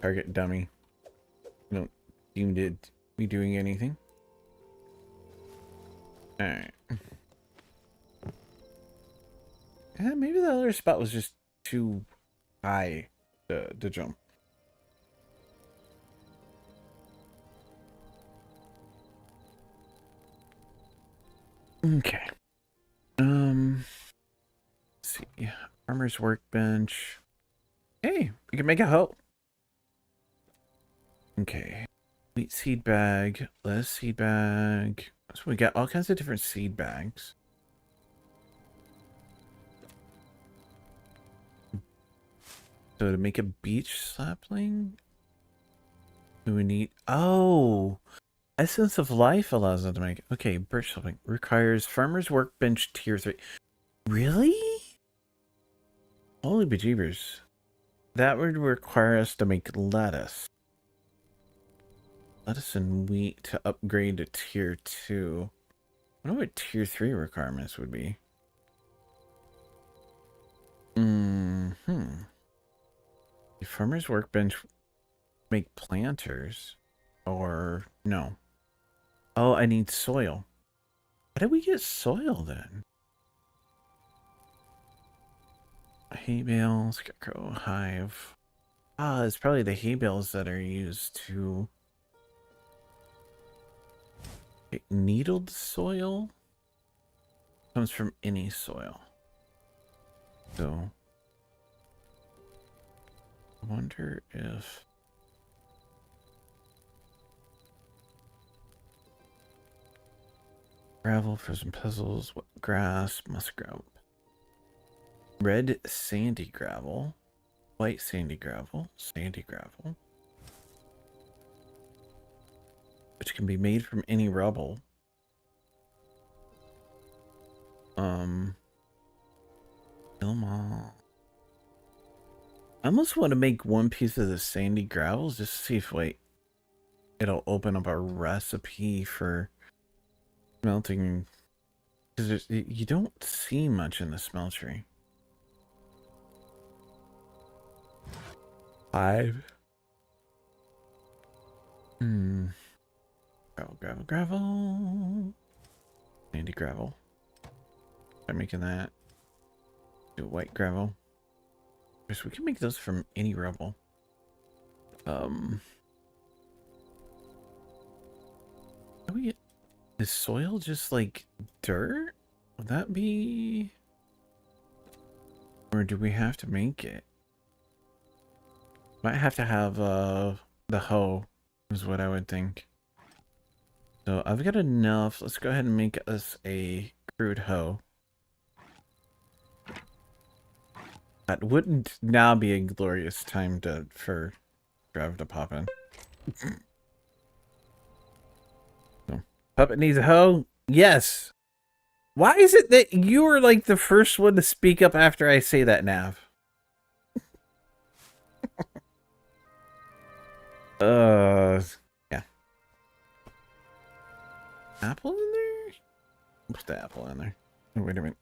Target dummy. You don't seem to be doing anything. All right. Maybe the other spot was just too high to jump. Okay. Let's see. Farmer's workbench. Hey, we can make a hoe. Okay. Wheat seed bag, lettuce seed bag. So we got all kinds of different seed bags. So to make a beach sapling, do we need, oh, Essence of Life allows us to make, okay, birch sapling requires farmer's workbench tier 3. Really? Holy bejeebers. That would require us to make lettuce. Lettuce and wheat to upgrade to tier 2. I wonder what tier 3 requirements would be. The farmer's workbench make planters, or no? Oh, I need soil. How did we get soil then? Hay bales, scarecrow, hive. Ah, it's probably the hay bales that are used to needled soil. Comes from any soil. So I wonder if gravel, frozen puzzles, wet grass, muskrat, red sandy gravel, white sandy gravel, sandy gravel. which can be made from any rubble. Kill 'em all. I almost want to make one piece of the sandy gravel just to see if, wait, it'll open up a recipe for smelting. Because you don't see much in the smeltery. 5. Gravel. Sandy gravel. By making that. Do white gravel. Yes, we can make those from any rubble. Is soil just like dirt? Would that be... Or do we have to make it? Might have to have the hoe, is what I would think. So I've got enough. Let's go ahead and make us a crude hoe. That wouldn't now be a glorious time for Trav to pop in. So, puppet needs a hoe? Yes. Why is it that you are like the first one to speak up after I say that, Nav? Yeah. Apple in there? What's the apple in there? Oh, wait a minute.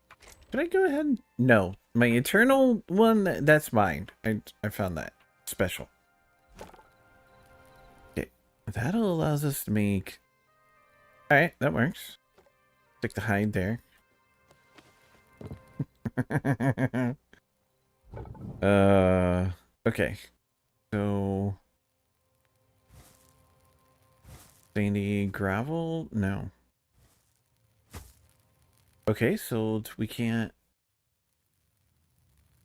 Did I go ahead? No. My eternal one, that's mine. I found that. Special. Okay. That allows us to make... Alright, that works. Stick the hide there. Okay. So... Sandy gravel? No. Okay, so we can't...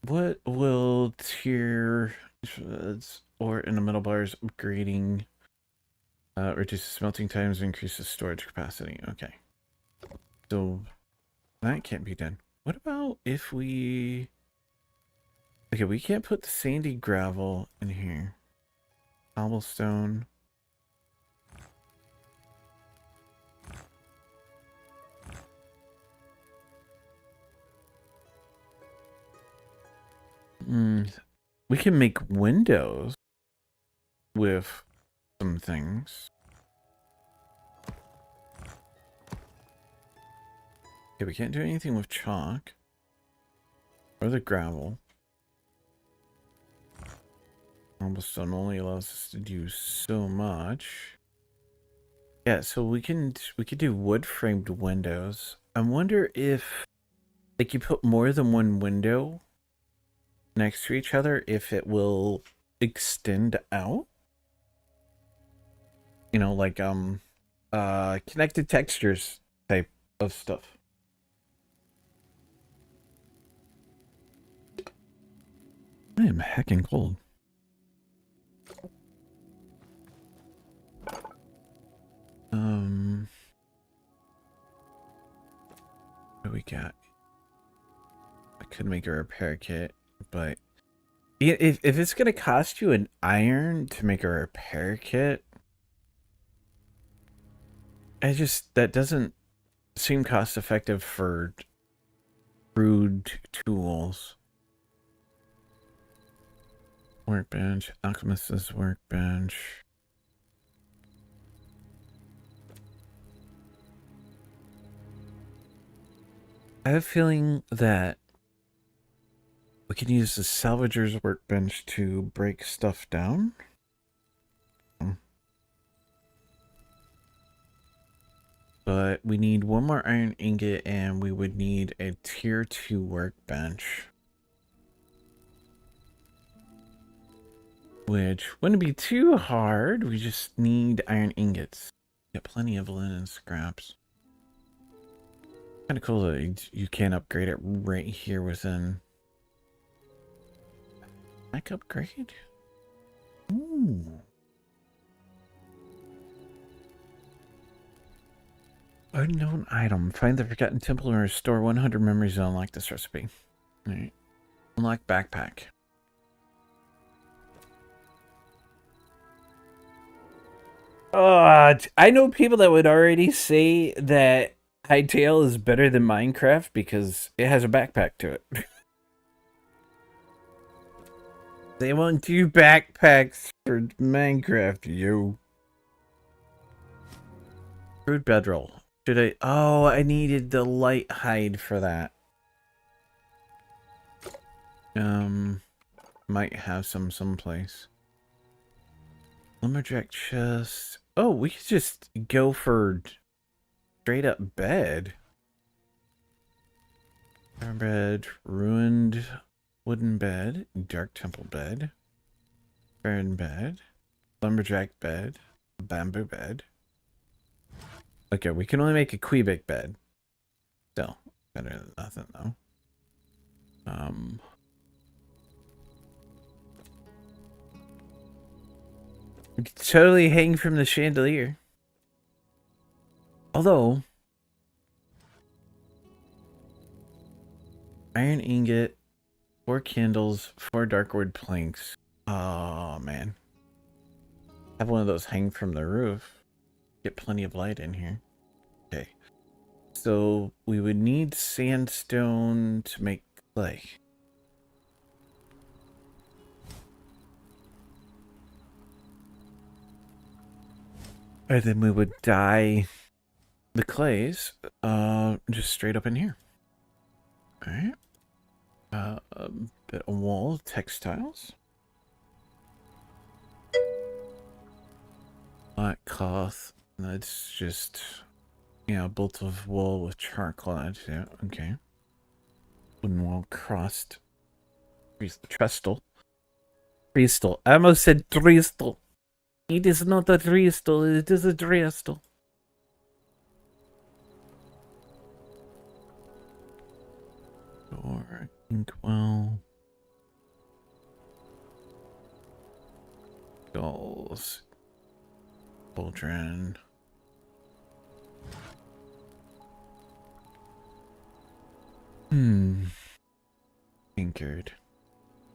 What will tier or in the middle bars upgrading reduces smelting times, increases storage capacity? Okay. So that can't be done. What about if we... Okay, we can't put the sandy gravel in here. Cobblestone. We can make windows with some things. Okay, we can't do anything with chalk or the gravel. Cobblestone only allows us to do so much. Yeah, so we could do wood framed windows. I wonder if like you put more than one window next to each other, if it will extend out. You know, like connected textures type of stuff. I am heckin' cold. What do we got? I could make a repair kit, but if it's gonna cost you an iron to make a repair kit, that doesn't seem cost effective for crude tools. Workbench, alchemist's workbench. I have a feeling that we can use the salvager's workbench to break stuff down. But we need one more iron ingot and we would need a tier 2 workbench. Which wouldn't be too hard. We just need iron ingots. Got plenty of linen scraps. Kind of cool that you can upgrade it right here within. Back upgrade? Ooh. Unknown item. Find the forgotten temple and restore 100 memories to unlock this recipe. Alright. Unlock backpack. I know people that would already say that Hytale is better than Minecraft because it has a backpack to it. They won't do backpacks for Minecraft, yo. Crude bedroll. Should I? Oh, I needed the light hide for that. Might have some someplace. Lumberjack chest. Oh, we could just go for straight up bed. Bed, ruined wooden bed, dark temple bed, iron bed, lumberjack bed, bamboo bed. Okay, we can only make a Quebec bed. Still, better than nothing though. We could totally hang from the chandelier. Although, iron ingot, 4 candles, 4 darkwood planks. Oh man. Have one of those hang from the roof. Get plenty of light in here. Okay. So we would need sandstone to make clay. And then we would dye the clays just straight up in here. Alright. A bit of wall textiles. Black cloth. That's just, you know, a bolt of wool with charcoal on it. Yeah, okay. Wooden wall crossed. Trestle. Trestle. I almost said trestle. It is not a trestle, it is a trestle. Door, inkwell. Skulls. Cauldron. Anchored.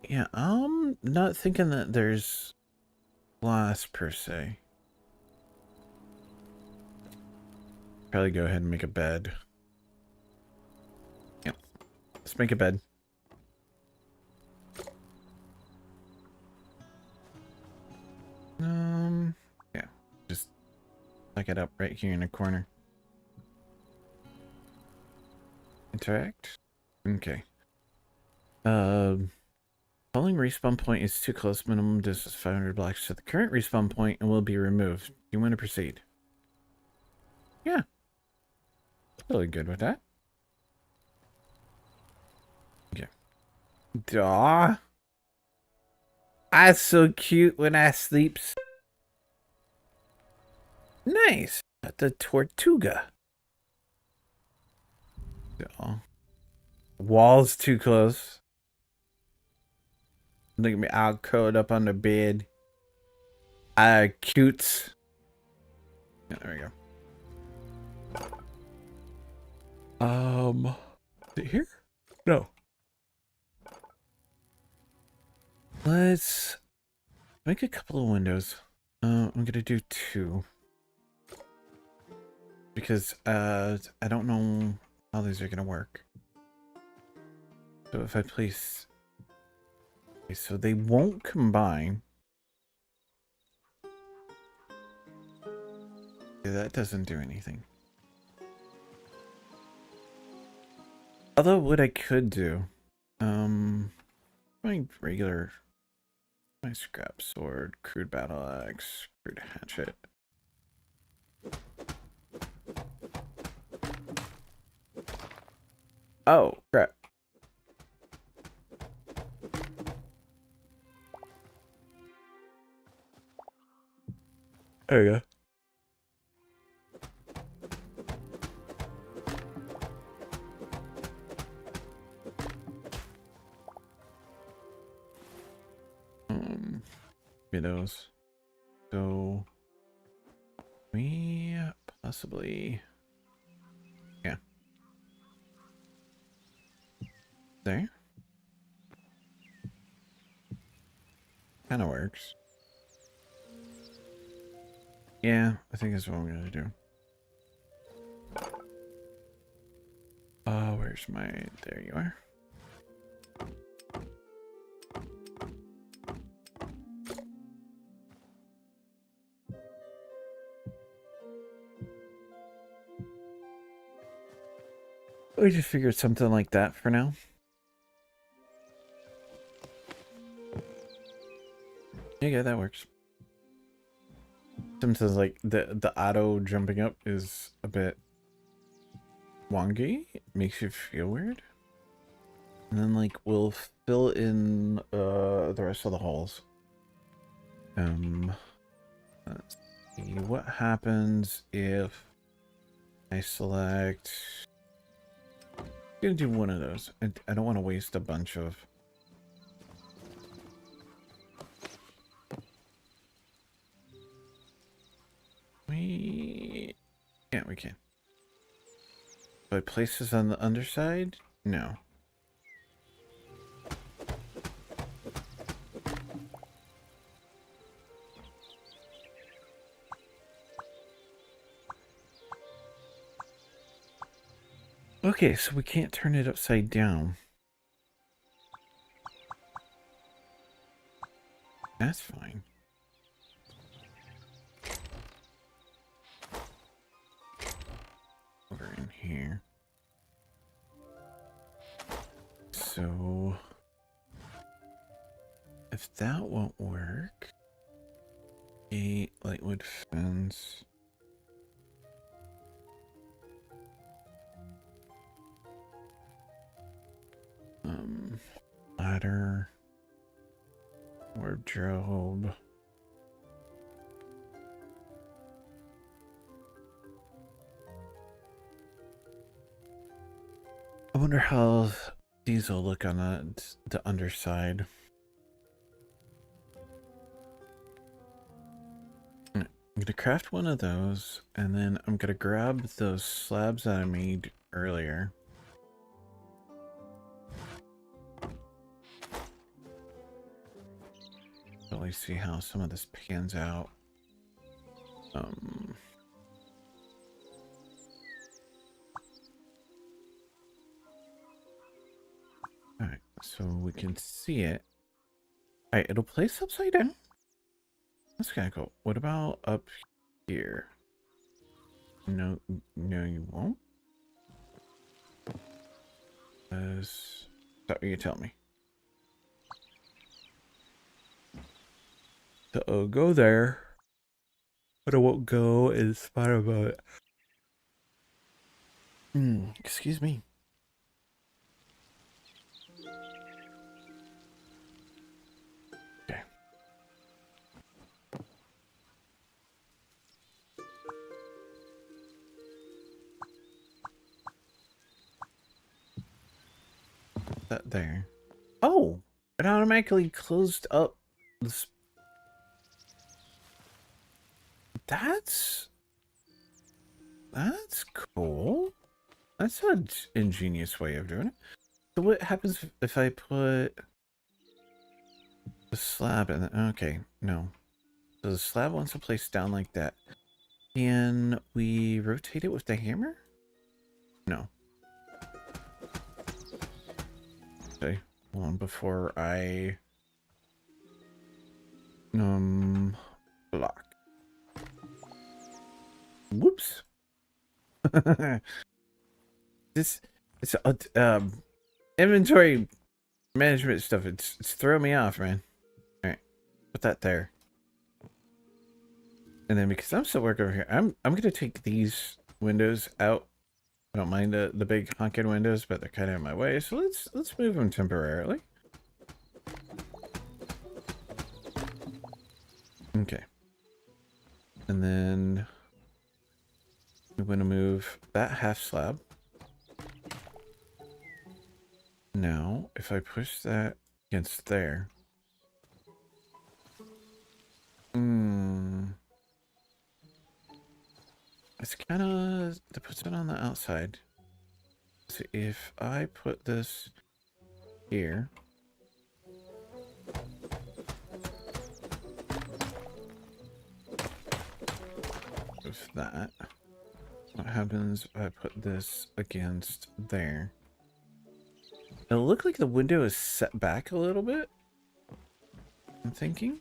Yeah, I'm not thinking that there's glass per se. Probably go ahead and make a bed. Yep. Let's make a bed. Yeah. Just tuck it up right here in the corner. Interact. Okay. Falling respawn point is too close. Minimum distance 500 blocks to the current respawn point and will be removed. You want to proceed? Yeah. Totally good with that. Okay. Daw. That's so cute when I sleeps. Nice. Got the Tortuga. Daw. Wall's too close. Look at me all curled up on the bed. Cute. Yeah, there we go. Is it here? No. Let's make a couple of windows. I'm gonna do 2. Because, I don't know how these are gonna work. So if I place... Okay, so they won't combine. Yeah, that doesn't do anything. Although what I could do, my regular, my scrap sword, crude battle axe, crude hatchet. Oh, crap. There we go. Widows. So we possibly, yeah, there. Kind of works. Yeah, I think that's what I'm gonna do. Where's my... There you are. We just figured something like that for now. Yeah, that works. Sometimes like the auto jumping up is a bit wonky. It makes you feel weird. And then like we'll fill in the rest of the holes. Let's see what happens if I select... I'm gonna do one of those. I don't want to waste a bunch of... Yeah, we can. But places on the underside? No. Okay, so we can't turn it upside down. That's fine. Over in here. So... if that won't work... a lightwood fence... ladder... wardrobe... I wonder how these will look on the underside. I'm gonna craft one of those, and then I'm gonna grab those slabs that I made earlier. Really see how some of this pans out. Alright, so we can see it. Alright, it'll place upside down. That's kind of cool. What about up here? No, no, you won't. Is that what you tell me? So it'll go there, but it won't go in spite of it. Excuse me. Okay. That there. Oh, it automatically closed up this. That's cool. That's an ingenious way of doing it. So what happens if I put the slab in? Okay, no. So the slab wants to place down like that. Can we rotate it with the hammer? No. Okay, hold on before I block. Whoops. It's inventory management stuff. It's throwing me off, man. All right, put that there. And then because I'm still working over here, I'm gonna take these windows out. I don't mind the big honking windows, but they're kind of in my way. So let's move them temporarily. Okay. And then I'm going to move that half slab. Now, if I push that against there. It's kind of to put it on the outside. So if I put this here. against that? What happens if I put this against there? It'll look like the window is set back a little bit. I'm thinking.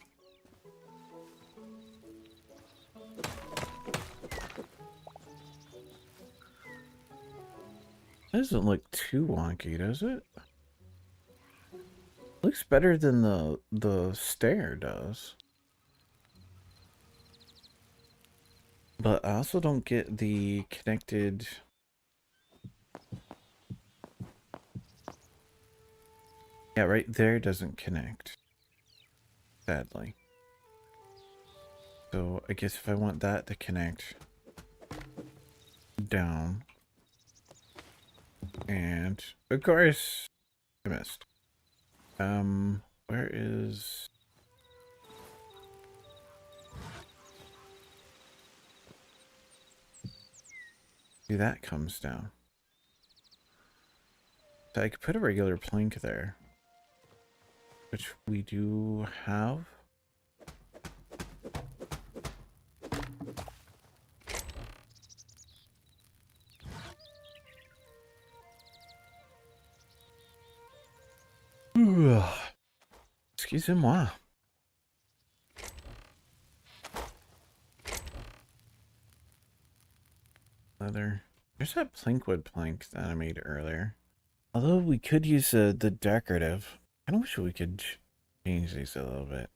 That doesn't look too wonky, does it? Looks better than the stair does. But I also don't get the connected. Yeah, right there doesn't connect. Sadly. So I guess if I want that to connect down. And of course I missed. Where is see that comes down. So I could put a regular plank there. Which we do have. Excusez-moi. Leather. There's that plankwood plank that I made earlier. Although we could use the decorative. I kind of wish we could change these a little bit.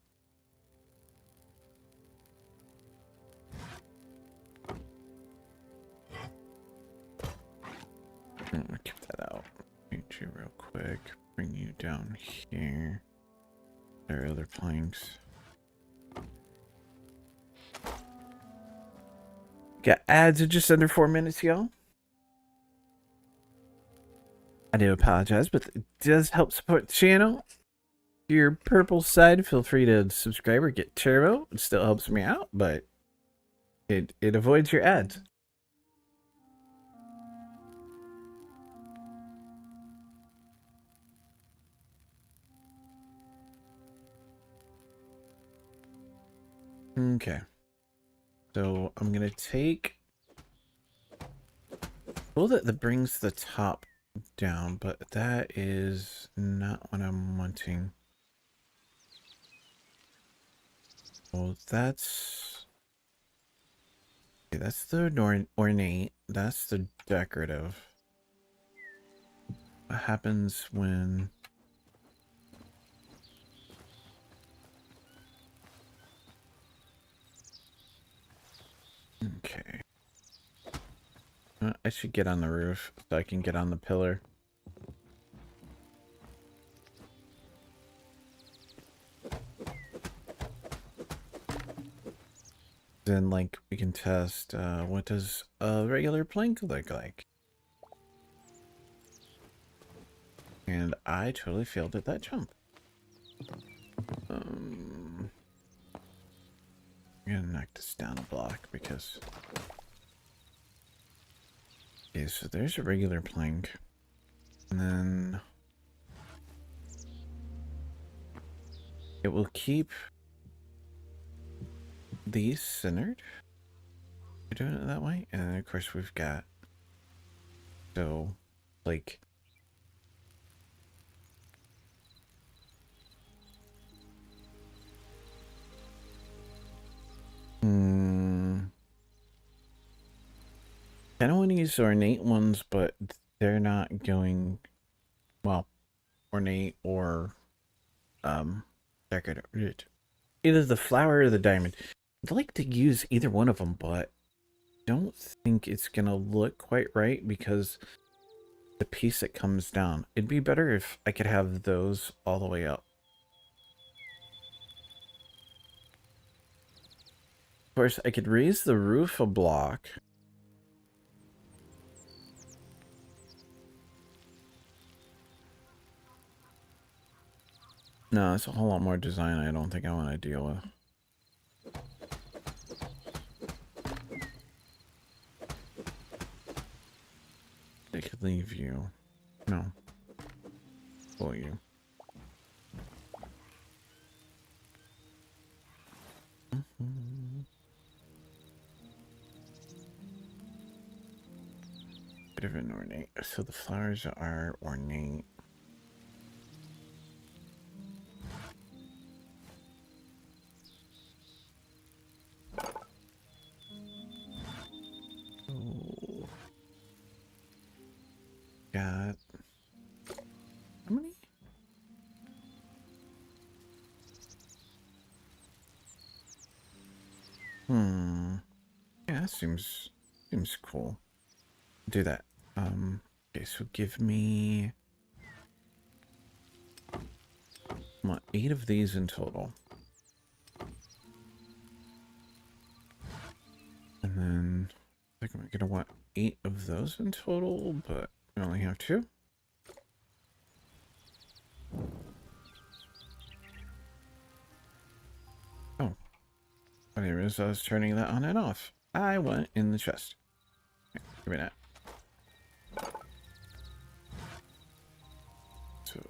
I'm gonna keep that out. Paint you real quick. Bring you down here. There are other planks. Got ads in just under 4 minutes, y'all. I do apologize, but it does help support the channel. If you're purple side, feel free to subscribe or get turbo. It still helps me out, but it avoids your ads. Okay. So I'm gonna take well that brings the top down, but that is not what I'm wanting. Well, that's okay, that's the ornate, that's the decorative. What happens when okay. I should get on the roof so I can get on the pillar. Then, like, we can test what does a regular plank look like. And I totally failed at that jump. I'm gonna knock this down a block because. Okay, so there's a regular plank. And then it will keep these centered. We're doing it that way. And then of course we've got so like I don't want to use ornate ones, but they're not going well, ornate or decorative. Either the flower or the diamond. I'd like to use either one of them, but don't think it's gonna look quite right because the piece that comes down. It'd be better if I could have those all the way up. Of course, I could raise the roof a block. No, it's a whole lot more design I don't think I want to deal with. I could leave you. No. Pull you. bit of an ornate. So the flowers are ornate. Oh. Got how many? Yeah, that seems cool. Do that. Okay, so give me I want 8 of these in total. And then I think I'm gonna want 8 of those in total, but I only have 2. Oh. I didn't realize I was turning that on and off. I went in the chest. Okay, give me that. So,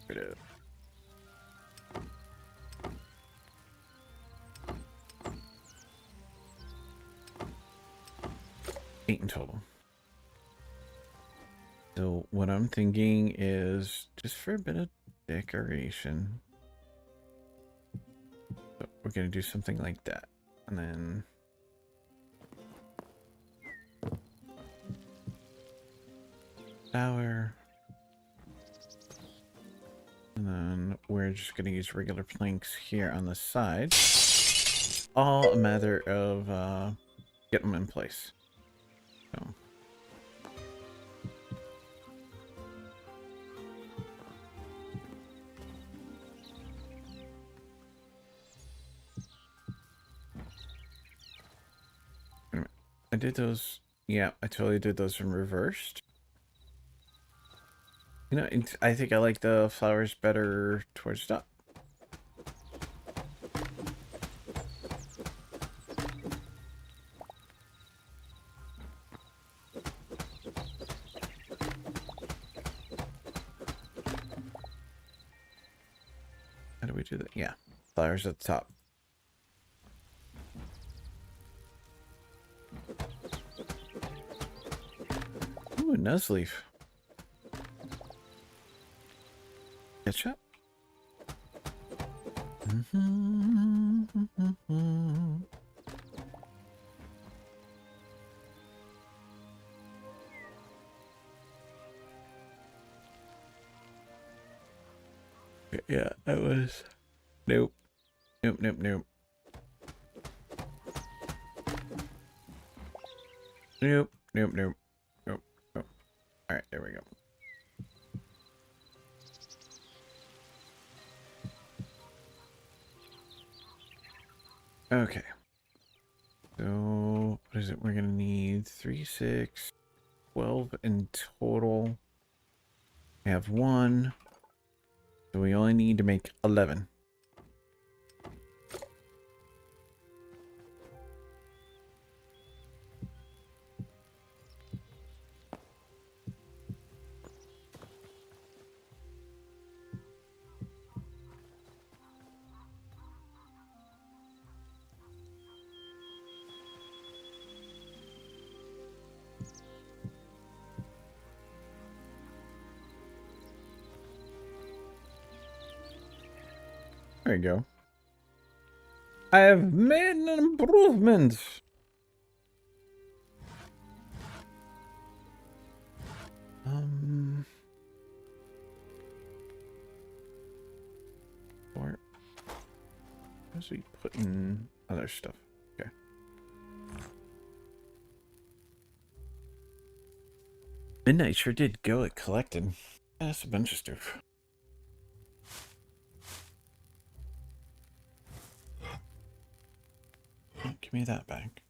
rid of. Eight in total. So what I'm thinking is just for a bit of decoration. So we're gonna do something like that. And then flower. And then we're just gonna use regular planks here on the side. All a matter of getting them in place. So I did those. Yeah, I totally did those in reversed. You know, I think I like the flowers better towards the top. How do we do that? Yeah, flowers at the top. Ooh, Nuzleaf. Ketchup? Yeah, that was... Nope. Nope, nope, nope. Nope, nope, nope. Nope, nope. Alright, there we go. Okay. So, what is it? We're gonna need 3, 6, 12 in total. We have 1. So we only need to make 11. There you go. I have made an improvement. Or how's he putting other stuff? Okay. Midnight sure did go at collecting. Yeah, that's a bunch of stuff. Oh, give me that back.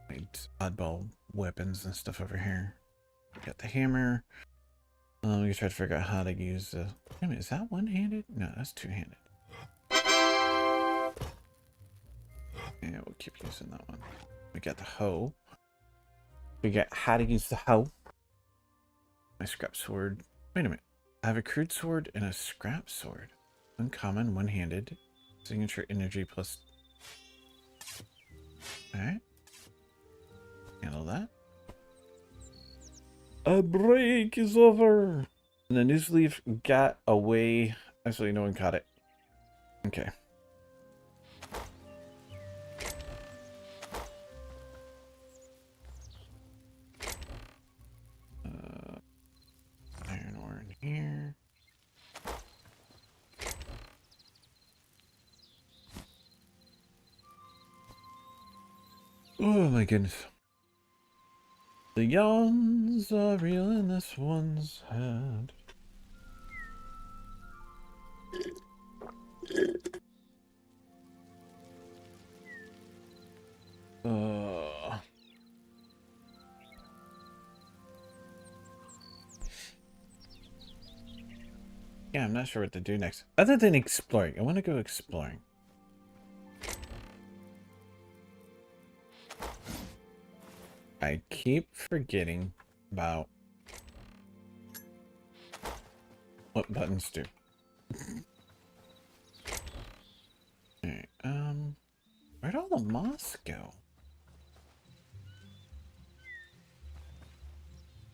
Right, oddball weapons and stuff over here. Got the hammer. We can try to figure out how to use the... Wait a minute, is that one-handed? No, that's two-handed. Yeah, we'll keep using that one. We got the hoe. We got how to use the hoe. My scrap sword. Wait a minute. I have a crude sword and a scrap sword. Uncommon, one-handed. Signature energy plus. Alright. Handle that. A break is over. And the news leaf got away. Actually, no one caught it. Okay. Iron ore in here. Oh my goodness. The yawns are real in this one's head. Yeah, I'm not sure what to do next. Other than exploring. I want to go exploring. I keep forgetting about what buttons do. Alright, where'd all the moss go?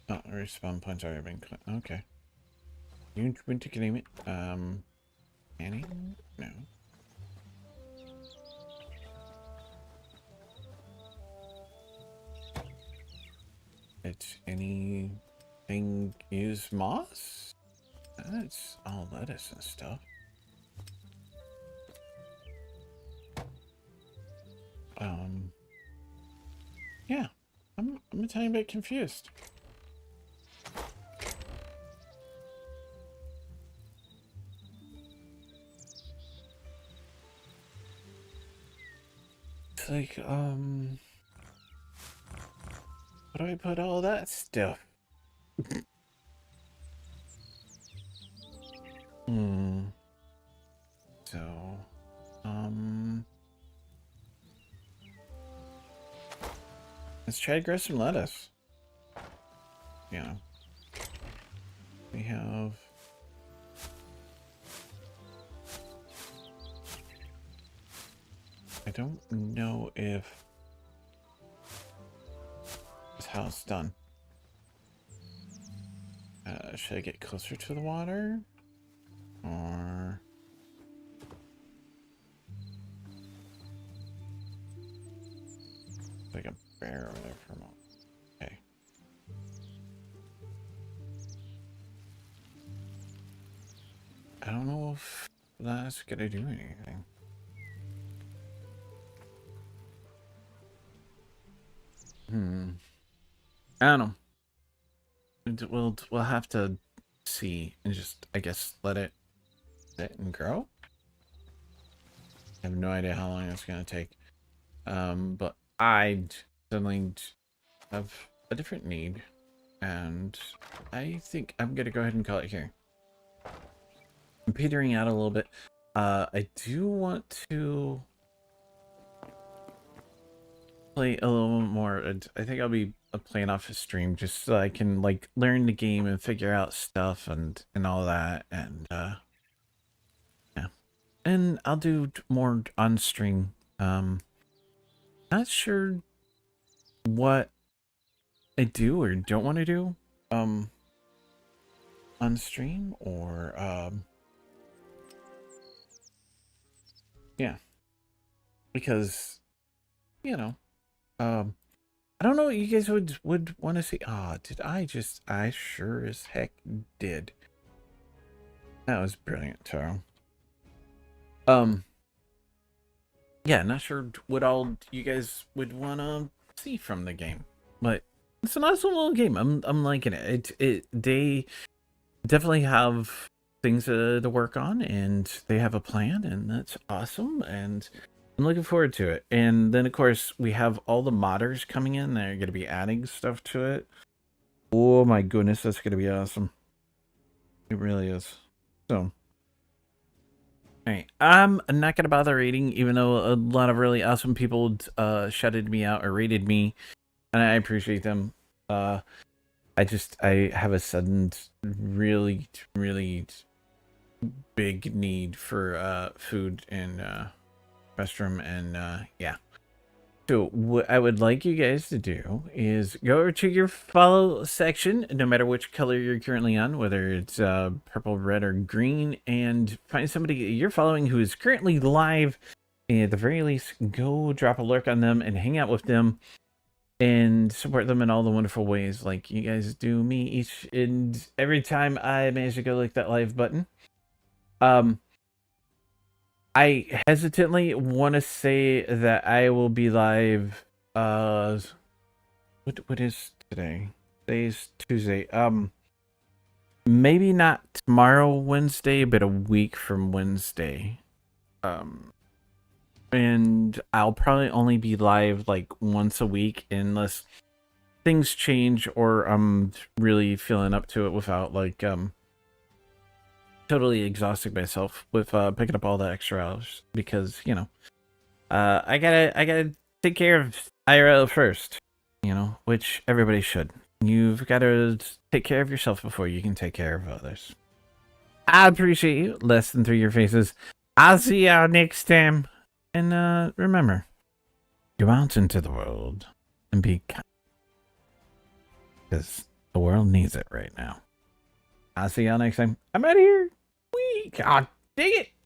Oh, respawn points already been cut. Okay. You went to claim it. Annie? No. It's anything use moss? That's all lettuce and stuff. Yeah. I'm a tiny bit confused. It's like, where do I put all that stuff? So, let's try to grow some lettuce. Yeah. We have... I don't know if this house done. Should I get closer to the water? Or... like a bear over there for a moment. Okay. I don't know if that's gonna do anything. I don't know. We'll have to see and just, I guess, let it sit and grow. I have no idea how long it's gonna take. But I suddenly have a different need, and I think I'm gonna go ahead and call it here. I'm petering out a little bit. I do want to play a little more. I think I'll be playing off a stream just so I can like learn the game and figure out stuff and all that, and yeah. And I'll do more on stream. Not sure what I do or don't want to do on stream, or yeah, because you know, I don't know what you guys would want to see. Did I sure as heck did. That was brilliant, Taro. Yeah, not sure what all you guys would want to see from the game, but it's an awesome little game. I'm liking it. They definitely have things to work on, and they have a plan, and that's awesome. And I'm looking forward to it. And then, of course, we have all the modders coming in. They're going to be adding stuff to it. Oh my goodness, that's going to be awesome. It really is. So, alright, I'm not going to bother rating, even though a lot of really awesome people shouted me out or rated me, and I appreciate them. I have a sudden really big need for food and restroom and yeah. So what I would like you guys to do is go over to your follow section, no matter which color you're currently on, whether it's purple, red, or green, and find somebody you're following who is currently live. And at the very least, go drop a lurk on them and hang out with them and support them in all the wonderful ways like you guys do me each and every time I manage to go like that live button. I hesitantly want to say that I will be live. What is today? Today's Tuesday. Maybe not tomorrow, Wednesday, but a week from Wednesday. And I'll probably only be live like once a week unless things change or I'm really feeling up to it without like totally exhausting myself with picking up all the extra hours because you know I gotta take care of IRL first, you know, which everybody should. You've got to take care of yourself before you can take care of others. I appreciate you. Less than 3 year faces. I'll see y'all next time. And remember, go out into the world and be kind. Because the world needs it right now. I'll see y'all next time. I'm out of here. God dang it.